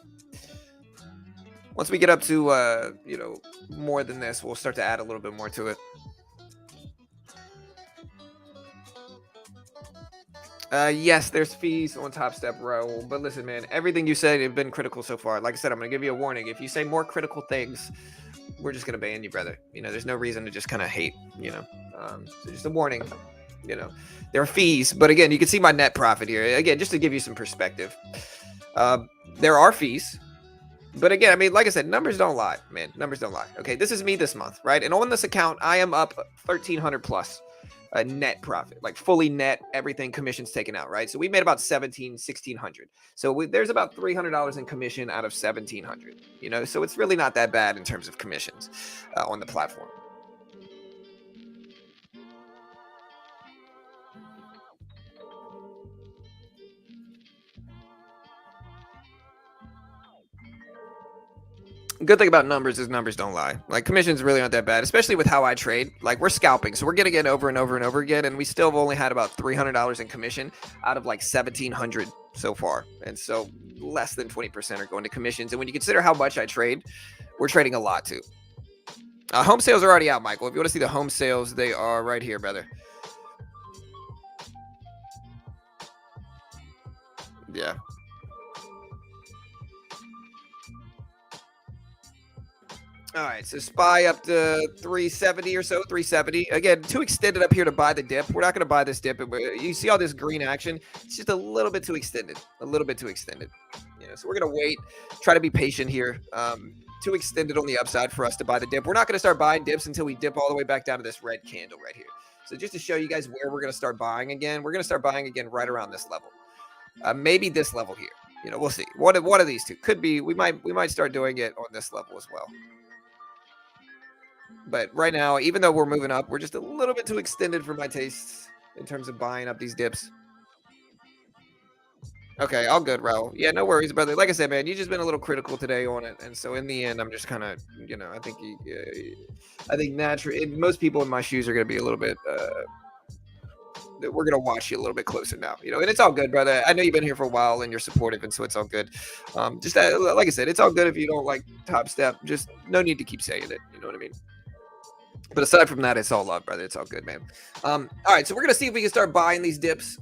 you know, more than this, we'll start to add a little bit more to it. Yes, there's fees on Top Step, Raul. But listen, man, everything you said has been critical so far. Like I said, I'm going to give you a warning. If you say more critical things, we're just going to ban you, brother. You know, there's no reason to just kind of hate, you know. So just a warning, you know. There are fees. But again, you can see my net profit here. Again, just to give you some perspective. There are fees. But again, I mean, like I said, numbers don't lie, man. Numbers don't lie. Okay, this is me this month, right? And on this account, I am up 1,300 plus. Net profit, like fully net, everything, commissions taken out, right? So we made about $1,600. So there's about $300 in commission out of $1,700, you know? So it's really not that bad in terms of commissions on the platform. Good thing about numbers is numbers don't lie. Like, commissions really aren't that bad, especially with how I trade. Like, we're scalping, so we're getting it over and over and over again, and we still have only had about $300 in commission out of like 1,700 so far. And so less than 20% are going to commissions. And when you consider how much I trade, we're trading a lot too. Home sales are already out, Michael. If you want to see the home sales, they are right here, brother. Yeah. All right, so SPY up to 370 or so, 370. Again, too extended up here to buy the dip. We're not going to buy this dip. You see all this green action? It's just a little bit too extended. A little bit too extended. You know, so we're going to wait, try to be patient here. Too extended on the upside for us to buy the dip. We're not going to start buying dips until we dip all the way back down to this red candle right here. So just to show you guys where we're going to start buying again, we're going to start buying again right around this level. Maybe this level here. You know, we'll see. One of these two could be. We might start doing it on this level as well. But right now, even though we're moving up, we're just a little bit too extended for my tastes in terms of buying up these dips. Okay, all good, Raul. Yeah, no worries, brother. Like I said, man, you've just been a little critical today on it, and so in the end, I'm just kind of, you know, I think naturally, most people in my shoes are going to be a little bit. We're going to watch you a little bit closer now, you know, and it's all good, brother. I know you've been here for a while and you're supportive, and so it's all good. Just like I said, it's all good if you don't like Top Step. Just no need to keep saying it. You know what I mean? But aside from that, it's all love, brother. It's all good, man. All right, so we're going to see if we can start buying these dips.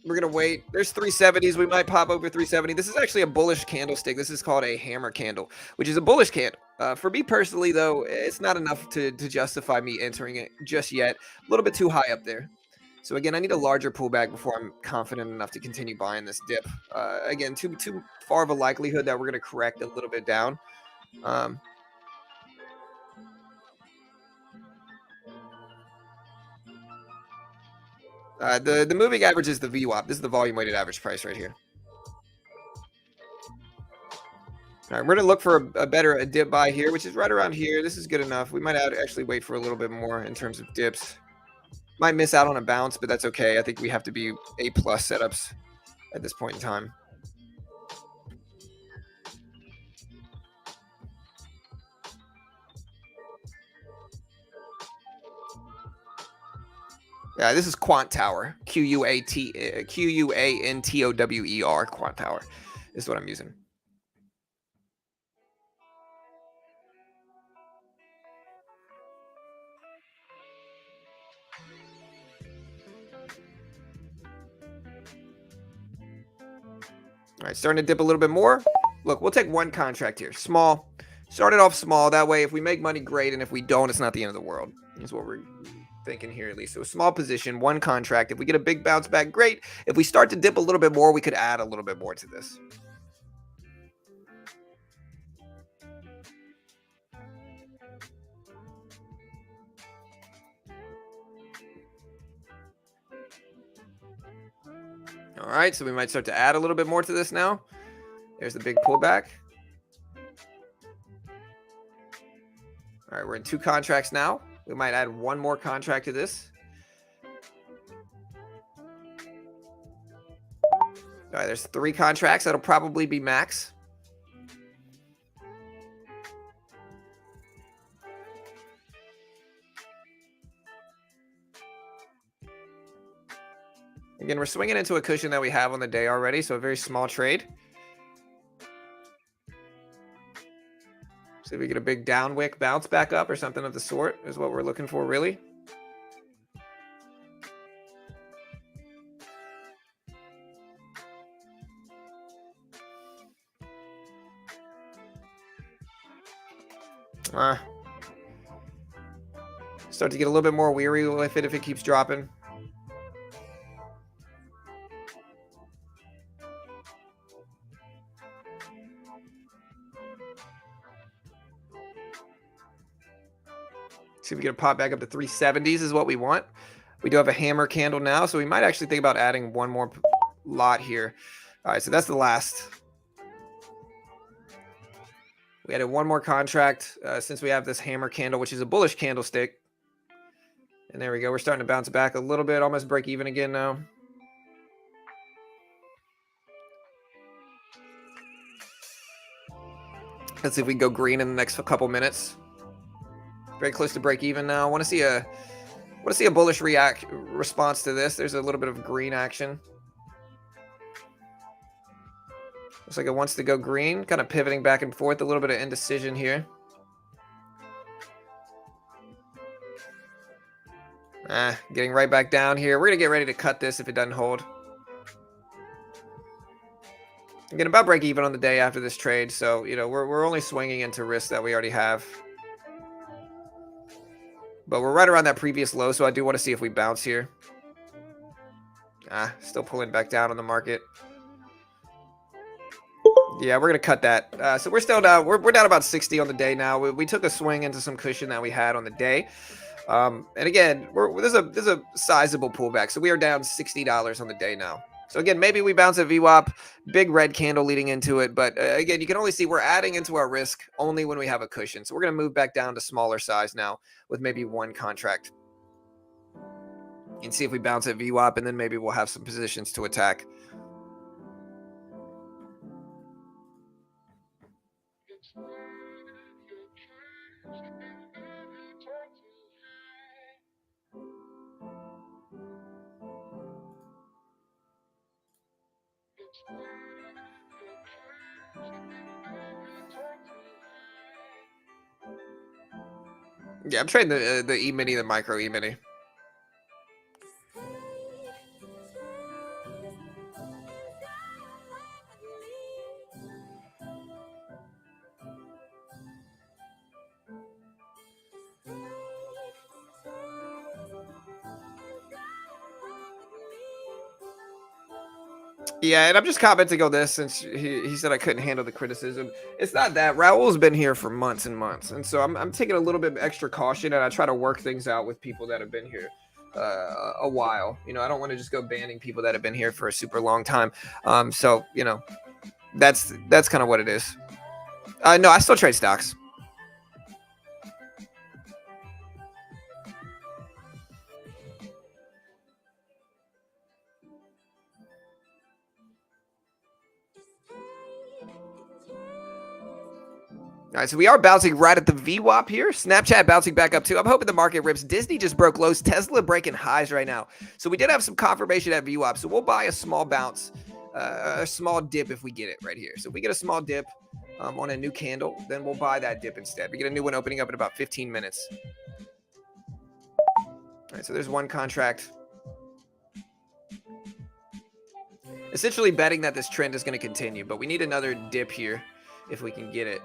We're going to wait. There's 370s. We might pop over 370. This is actually a bullish candlestick. This is called a hammer candle, which is a bullish candle. For me personally, though, it's not enough to justify me entering it just yet. A little bit too high up there. So again, I need a larger pullback before I'm confident enough to continue buying this dip. Again, too far of a likelihood that we're going to correct a little bit down. The moving average is the VWAP. This is the volume weighted average price right here. All right, we're going to look for a dip buy here, which is right around here. This is good enough. We might actually wait for a little bit more in terms of dips. Might miss out on a bounce, but that's okay. I think we have to be A+ setups at this point in time. Yeah, this is Quant Tower. QUANTOWER. Quant Tower is what I'm using. All right, starting to dip a little bit more. Look, we'll take one contract here. Small. Start it off small. That way, if we make money, great. And if we don't, it's not the end of the world. That's what we're thinking here, at least. So a small position, one contract. If we get a big bounce back, great. If we start to dip a little bit more, we could add a little bit more to this. All right, so we might start to add a little bit more to this now. There's the big pullback. All right, we're in 2 contracts now. We might add 1 more contract to this. All right, there's 3 contracts. That'll probably be max. Again, we're swinging into a cushion that we have on the day already, so a very small trade. See if we get a big down wick bounce back up or something of the sort is what we're looking for, really. Start to get a little bit more weary with it if it keeps dropping. See if we get a pop back up to 370s is what we want. We do have a hammer candle now, so we might actually think about adding 1 more lot here. All right, so that's the last. We added 1 more contract since we have this hammer candle, which is a bullish candlestick. And there we go. We're starting to bounce back a little bit, almost break even again now. Let's see if we can go green in the next couple minutes. Very close to break even now. I want to see a bullish response to this. There's a little bit of green action. Looks like it wants to go green, kind of pivoting back and forth, a little bit of indecision here. Getting right back down here. We're going to get ready to cut this if it doesn't hold. I'm getting about break even on the day after this trade, so, you know, we're only swinging into risks that we already have. But we're right around that previous low, so I do want to see if we bounce here. Still pulling back down on the market. Yeah, we're going to cut that. So we're still down. We're down about 60 on the day now. We took a swing into some cushion that we had on the day. And again, there's a sizable pullback. So we are down $60 on the day now. So again, maybe we bounce a VWAP, big red candle leading into it. But again, you can only see we're adding into our risk only when we have a cushion. So we're going to move back down to smaller size now with maybe 1 contract. And see if we bounce at VWAP, and then maybe we'll have some positions to attack. Yeah, I'm trading the E-mini, the micro E-mini. Yeah, and I'm just commenting on this since he said I couldn't handle the criticism. It's not that. Raul's been here for months and months. And so I'm taking a little bit extra caution, and I try to work things out with people that have been here a while. You know, I don't want to just go banning people that have been here for a super long time. So, you know, that's kind of what it is. No, I still trade stocks. All right, so we are bouncing right at the VWAP here. Snapchat bouncing back up too. I'm hoping the market rips. Disney just broke lows. Tesla breaking highs right now. So we did have some confirmation at VWAP. So we'll buy a small bounce, a small dip if we get it right here. So if we get a small dip on a new candle, then we'll buy that dip instead. We get a new one opening up in about 15 minutes. All right, so there's 1 contract. Essentially betting that this trend is going to continue, but we need another dip here if we can get it.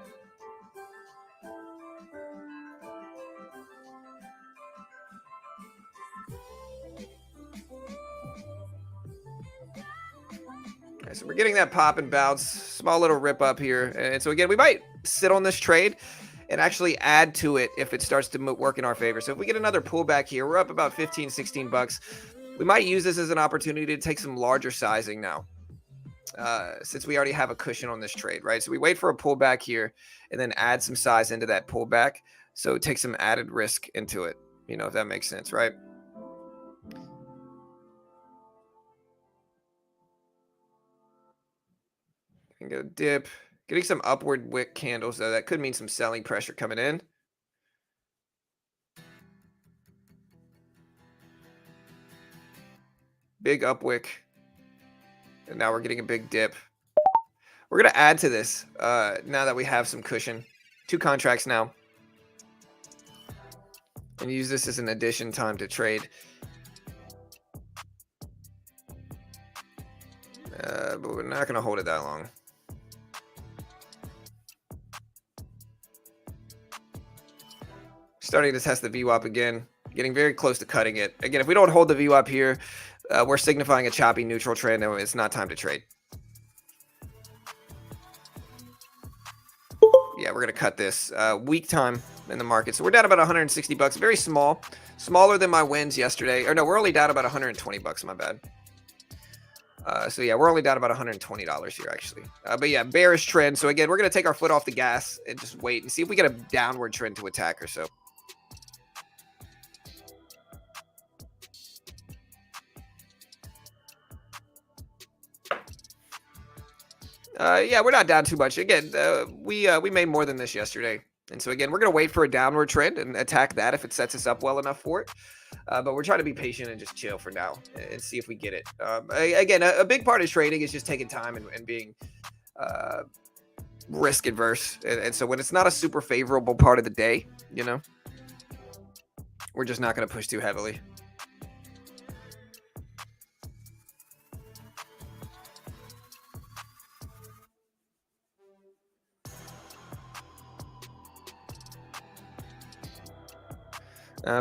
So we're getting that pop and bounce, small little rip up here. And so again, we might sit on this trade and actually add to it if it starts to work in our favor. So if we get another pullback here, we're up about 15, 16 bucks. We might use this as an opportunity to take some larger sizing now. since we already have a cushion on this trade, right? So we wait for a pullback here and then add some size into that pullback. So take some added risk into it, if that makes sense, right? And go dip, getting some upward wick candles, though. That could mean some selling pressure coming in. Big up wick. And now we're getting a big dip. We're going to add to this now that we have some cushion. 2 contracts now. And use this as an addition time to trade. But we're not going to hold it that long. Starting to test the VWAP again. Getting very close to cutting it. Again, if we don't hold the VWAP here, we're signifying a choppy neutral trend, and it's not time to trade. Yeah, we're going to cut this. Weak time in the market. So we're down about 160 bucks. Very small. Smaller than my wins yesterday. Or no, we're only down about 120 bucks. My bad. So yeah, we're only down about $120 here, actually. But yeah, bearish trend. So again, we're going to take our foot off the gas and just wait and see if we get a downward trend to attack or so. Yeah, we're not down too much. Again, we made more than this yesterday. And so again, we're going to wait for a downward trend and attack that if it sets us up well enough for it. But we're trying to be patient and just chill for now and see if we get it. Again, a big part of trading is just taking time and being risk adverse. And so when it's not a super favorable part of the day, we're just not going to push too heavily.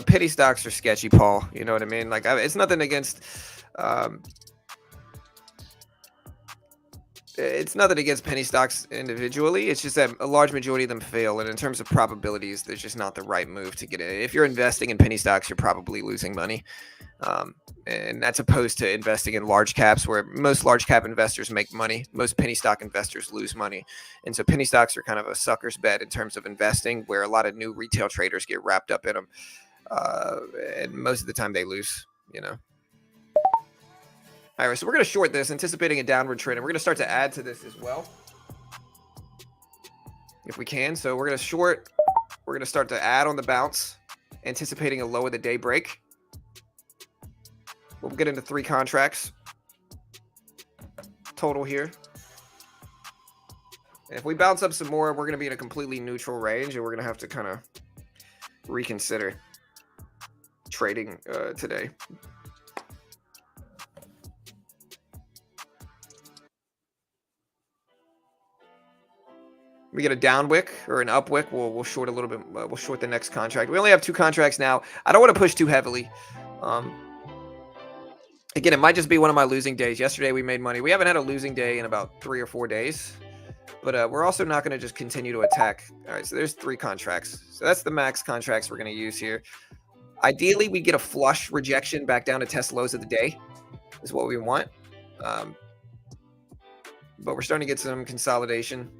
Penny stocks are sketchy, Paul. You know what I mean? Like, it's nothing against, it's nothing against penny stocks individually. It's just that a large majority of them fail, and in terms of probabilities, there's just not the right move to get in. If you're investing in penny stocks, you're probably losing money, and that's opposed to investing in large caps, where most large cap investors make money. Most penny stock investors lose money, and so penny stocks are kind of a sucker's bet in terms of investing, where a lot of new retail traders get wrapped up in them. And most of the time they lose, All right, so we're going to short this, anticipating a downward trend, and we're going to start to add to this as well, if we can. So we're going to short. We're going to start to add on the bounce, anticipating a low of the day break. We'll get into 3 contracts total here. And if we bounce up some more, we're going to be in a completely neutral range, and we're going to have to kind of reconsider trading today. We get a down wick or an up wick, we'll short a little bit. We'll short the next contract. We only have 2 contracts now. I don't want to push too heavily. Again, it might just be one of my losing days. Yesterday we made money. We haven't had a losing day in about 3 or 4 days. But we're also not going to just continue to attack. All right, so there's 3 contracts. So that's the max contracts we're going to use here. Ideally, we get a flush rejection back down to test lows of the day is what we want. But we're starting to get some consolidation.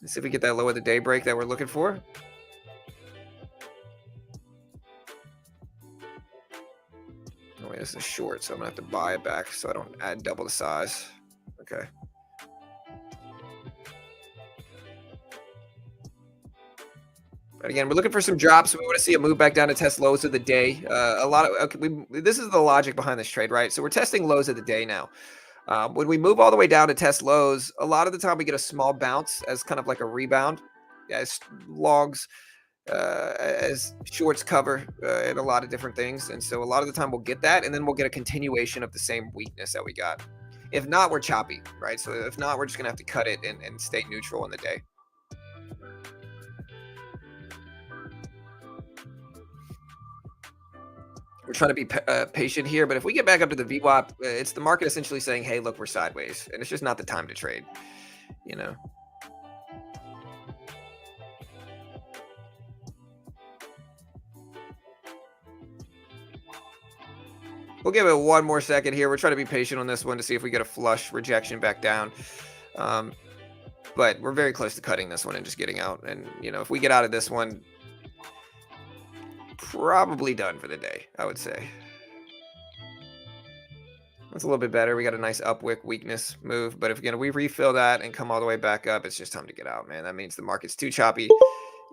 Let's see if we get that low of the day break that we're looking for. Oh, wait, this is short, so I'm going to have to buy it back so I don't add double the size. Okay. But again, we're looking for some drops. We want to see a move back down to test lows of the day. This is the logic behind this trade, right? So we're testing lows of the day now. When we move all the way down to test lows, a lot of the time we get a small bounce as kind of like a rebound, as longs, as shorts cover, and a lot of different things. And so a lot of the time we'll get that, and then we'll get a continuation of the same weakness that we got. If not, we're choppy, right? So if not, we're just going to have to cut it and stay neutral in the day. We're trying to be patient here, but if we get back up to the VWAP, it's the market essentially saying, hey, look, we're sideways, and it's just not the time to trade, We'll give it one more second here. We're trying to be patient on this one to see if we get a flush rejection back down. But we're very close to cutting this one and just getting out. And, you know, if we get out of this one, probably done for the day, I would say. That's a little bit better. We got a nice upwick weakness move. But if again, we refill that and come all the way back up, it's just time to get out, man. That means the market's too choppy.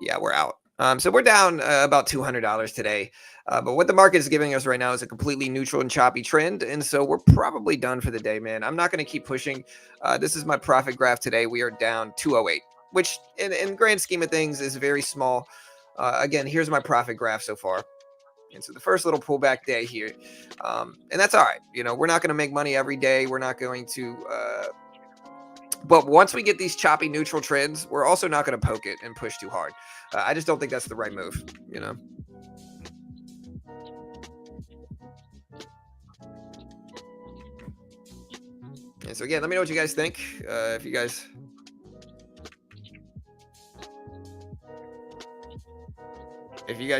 Yeah, we're out. So we're down about $200 today. But what the market is giving us right now is a completely neutral and choppy trend. And so we're probably done for the day, man. I'm not going to keep pushing. This is my profit graph today. We are down 208, which in the grand scheme of things is very small. Again, here's my profit graph so far. And so the first little pullback day here. And that's all right. You know, we're not going to make money every day. We're not going to... But once we get these choppy neutral trends, we're also not going to poke it and push too hard. I just don't think that's the right move, you know. And so again, let me know what you guys think. If you guys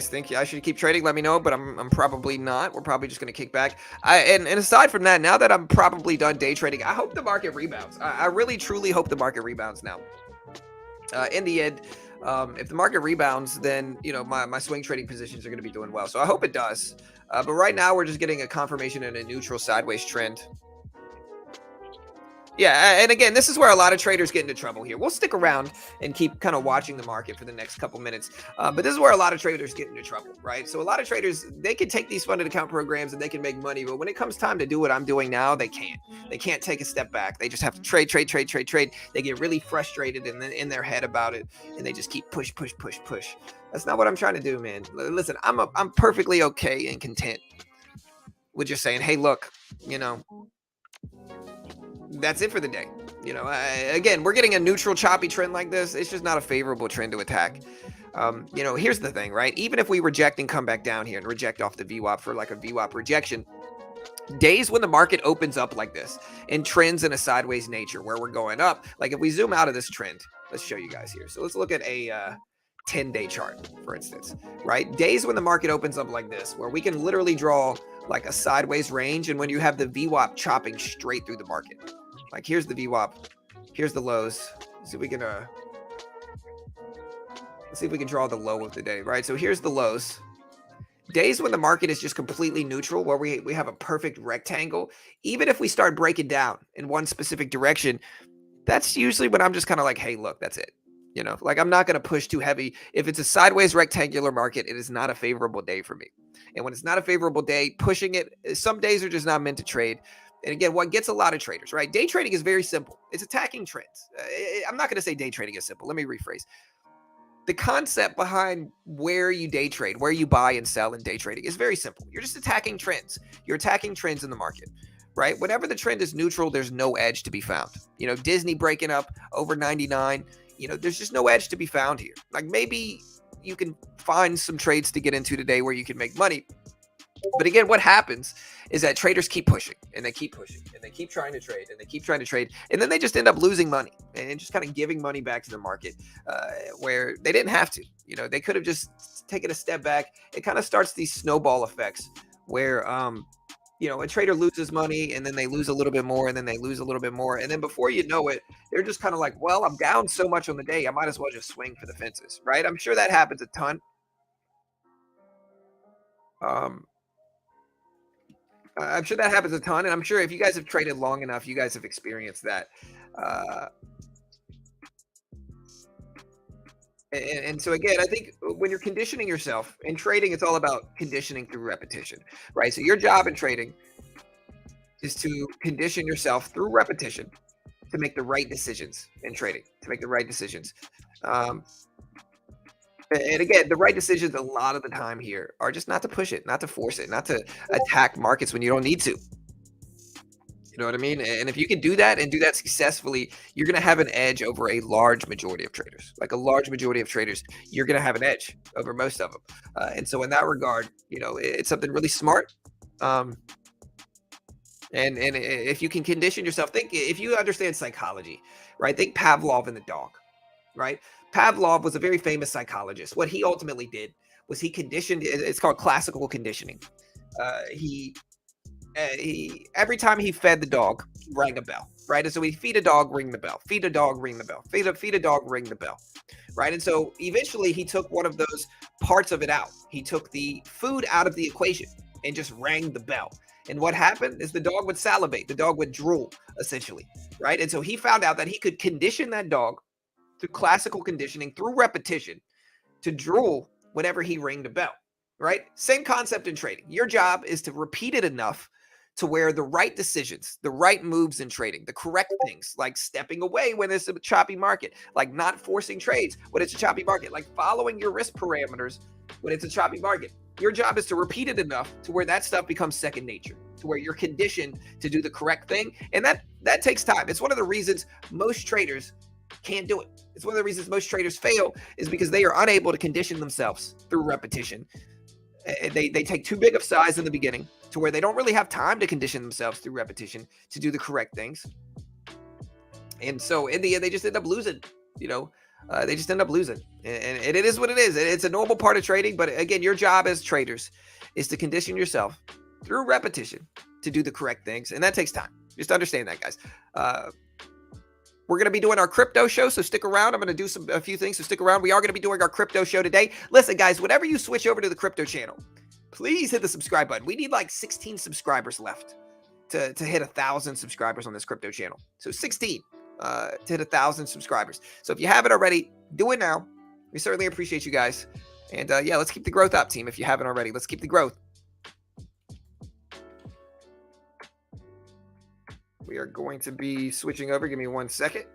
think I should keep trading, let me know, but I'm probably not. We're probably just going to kick back. And aside from that, now that I'm probably done day trading, I hope the market rebounds. I really, truly hope the market rebounds now. In the end, if the market rebounds, then, you know, my swing trading positions are going to be doing well. So I hope it does. But right now, we're just getting a confirmation in a neutral sideways trend. Yeah, and again, this is where a lot of traders get into trouble here. We'll stick around and keep kind of watching the market for the next couple minutes. But this is where a lot of traders get into trouble, right? So a lot of traders, they can take these funded account programs and they can make money. But when it comes time to do what I'm doing now, they can't. They can't take a step back. They just have to trade. They get really frustrated and then in their head about it. And they just keep push. That's not what I'm trying to do, man. Listen, I'm perfectly okay and content with just saying, hey, look, you know, that's it for the day. You know, again, we're getting a neutral choppy trend like this. It's just not a favorable trend to attack. You know, here's the thing, right? Even if we reject and come back down here and reject off the VWAP for like a VWAP rejection, days when the market opens up like this and trends in a sideways nature where we're going up, like if we zoom out of this trend, let's show you guys here. So let's look at a 10-day chart, for instance, right? Days when the market opens up like this, where we can literally draw like a sideways range, and when you have the VWAP chopping straight through the market. Like here's the VWAP, here's the lows. Let's see if we can draw the low of the day, right? So here's the lows. Days when the market is just completely neutral, where we have a perfect rectangle, even if we start breaking down in one specific direction, that's usually when I'm just kind of like, hey, look, that's it. You know, like I'm not going to push too heavy. If it's a sideways rectangular market, it is not a favorable day for me. And when it's not a favorable day, pushing it, some days are just not meant to trade. And again, what gets a lot of traders, right? Day trading is very simple. It's attacking trends. I'm not going to say day trading is simple. Let me rephrase. The concept behind where you day trade, where you buy and sell in day trading is very simple. You're just attacking trends. You're attacking trends in the market, right? Whenever the trend is neutral, there's no edge to be found. You know, Disney breaking up over 99, you know, there's just no edge to be found here. Like maybe you can find some trades to get into today where you can make money. But again, what happens is that traders keep pushing and they keep pushing and they keep trying to trade and they keep trying to trade. And then they just end up losing money and just kind of giving money back to the market where they didn't have to. You know, they could have just taken a step back. It kind of starts these snowball effects where, you know, a trader loses money and then they lose a little bit more and then they lose a little bit more. And then before you know it, they're just kind of like, well, I'm down so much on the day, I might as well just swing for the fences, right? I'm sure that happens a ton. I'm sure that happens a ton, and I'm sure if you guys have traded long enough, you guys have experienced that. And so again, I think when you're conditioning yourself in trading, it's all about conditioning through repetition, right? So your job in trading is to condition yourself through repetition to make the right decisions in trading, to make the right decisions. And again, the right decisions a lot of the time here are just not to push it, not to force it, not to attack markets when you don't need to. You know what I mean? And if you can do that and do that successfully, you're going to have an edge over a large majority of traders. Like a large majority of traders, you're going to have an edge over most of them. And so in that regard, you know, it's something really smart. And if you can condition yourself, think if you understand psychology, right? Think Pavlov and the dog, right? Pavlov was a very famous psychologist. What he ultimately did was he conditioned, it's called classical conditioning. He every time he fed the dog, rang a bell, right? And so we feed a dog, ring the bell, feed a dog, ring the bell, feed a dog, ring the bell, right? And so eventually he took one of those parts of it out. He took the food out of the equation and just rang the bell. And what happened is the dog would salivate, the dog would drool, essentially, right? And so he found out that he could condition that dog through classical conditioning, through repetition, to drool whenever he rang the bell, right? Same concept in trading. Your job is to repeat it enough to where the right decisions, the right moves in trading, the correct things, like stepping away when it's a choppy market, like not forcing trades when it's a choppy market, like following your risk parameters when it's a choppy market. Your job is to repeat it enough to where that stuff becomes second nature, to where you're conditioned to do the correct thing. And that takes time. It's one of the reasons most traders can't do it. It's one of the reasons most traders fail, is because they are unable to condition themselves through repetition. They take too big of size in the beginning to where they don't really have time to condition themselves through repetition to do the correct things. And so in the end, they just end up losing, they just end up losing. And it is what it is. It's a normal part of trading. But again, your job as traders is to condition yourself through repetition to do the correct things. And that takes time. Just understand that, guys. We're going to be doing our crypto show, so stick around. I'm going to do a few things, so stick around. We are going to be doing our crypto show today. Listen, guys, whenever you switch over to the crypto channel, please hit the subscribe button. We need like 16 subscribers left to hit 1,000 subscribers on this crypto channel. So 16 to hit 1,000 subscribers. So if you haven't already, do it now. We certainly appreciate you guys. And yeah, let's keep the growth up, team. If you haven't already, let's keep the growth. We are going to be switching over. Give me 1 second.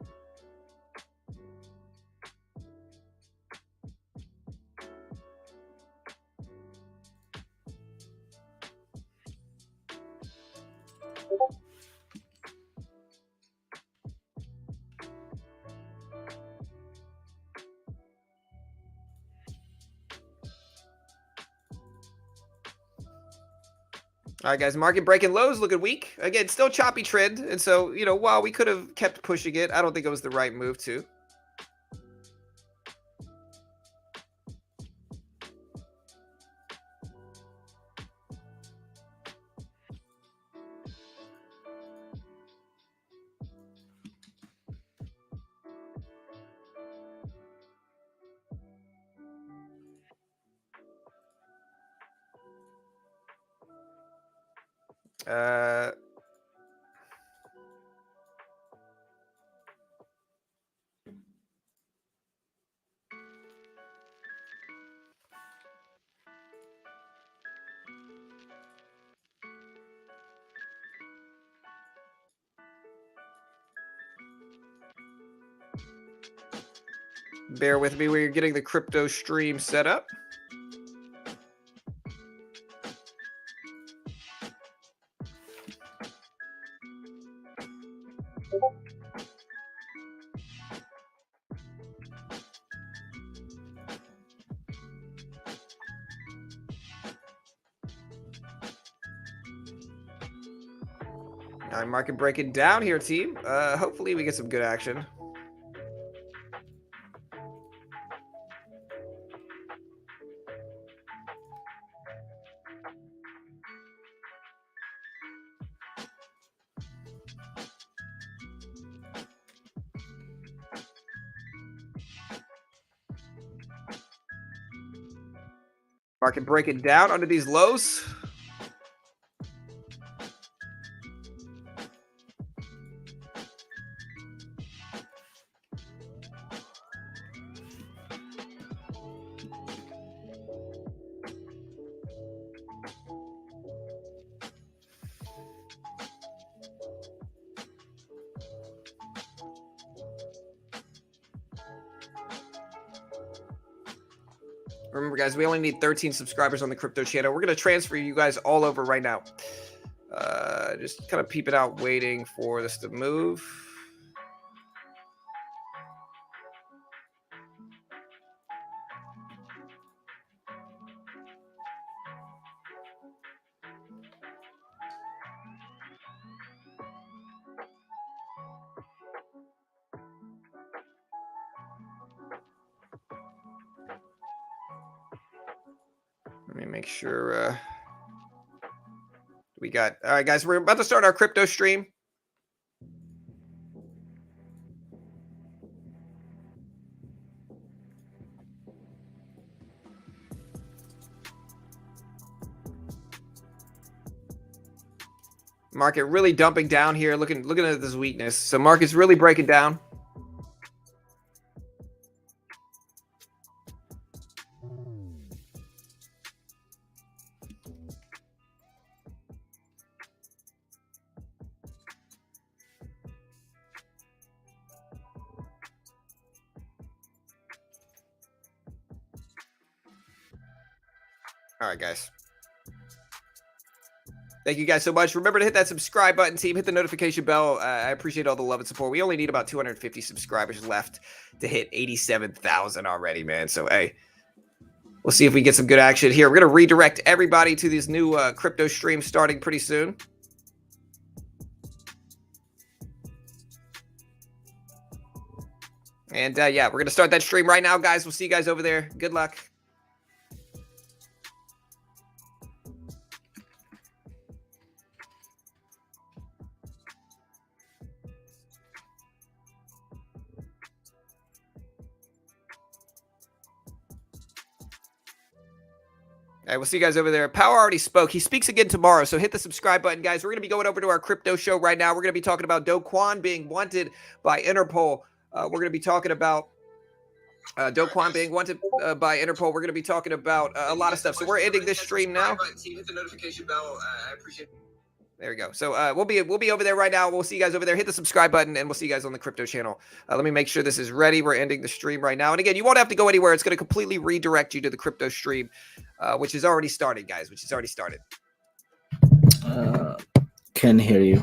All right, guys, market breaking lows, looking weak. Again, still choppy trend. And so, while we could have kept pushing it, I don't think it was the right move to. Bear with me. We're getting the crypto stream set up. All right, market breaking down here, team. Hopefully we get some good action. Market breaking down under these lows. Remember, guys, we only need 13 subscribers on the crypto channel. We're going to transfer you guys all over right now. Just kind of peeping out, waiting for this to move. Let me make sure. We got, all right, guys, we're about to start our crypto stream. Market really dumping down here, looking at this weakness. So market's really breaking down. All right, guys. Thank you guys so much. Remember to hit that subscribe button, team. Hit the notification bell. I appreciate all the love and support. We only need about 250 subscribers left to hit 87,000 already, man. So, hey, we'll see if we get some good action here. We're going to redirect everybody to this new crypto stream starting pretty soon. And, yeah, we're going to start that stream right now, guys. We'll see you guys over there. Good luck. All right, we'll see you guys over there. Power already spoke. He speaks again tomorrow, so hit the subscribe button, guys. We're going to be going over to our crypto show right now. We're going to be talking about Do Kwon being wanted by Interpol. We're going to be talking about Do Kwon being wanted by Interpol. We're going to be talking about a lot of stuff. So we're ending this stream now. Hit the notification bell. I appreciate it. There we go. So we'll be over there right now. We'll see you guys over there. Hit the subscribe button, and we'll see you guys on the crypto channel. Let me make sure this is ready. We're ending the stream right now. And again, you won't have to go anywhere. It's going to completely redirect you to the crypto stream, which is already started, guys. Which is already started. Can hear you.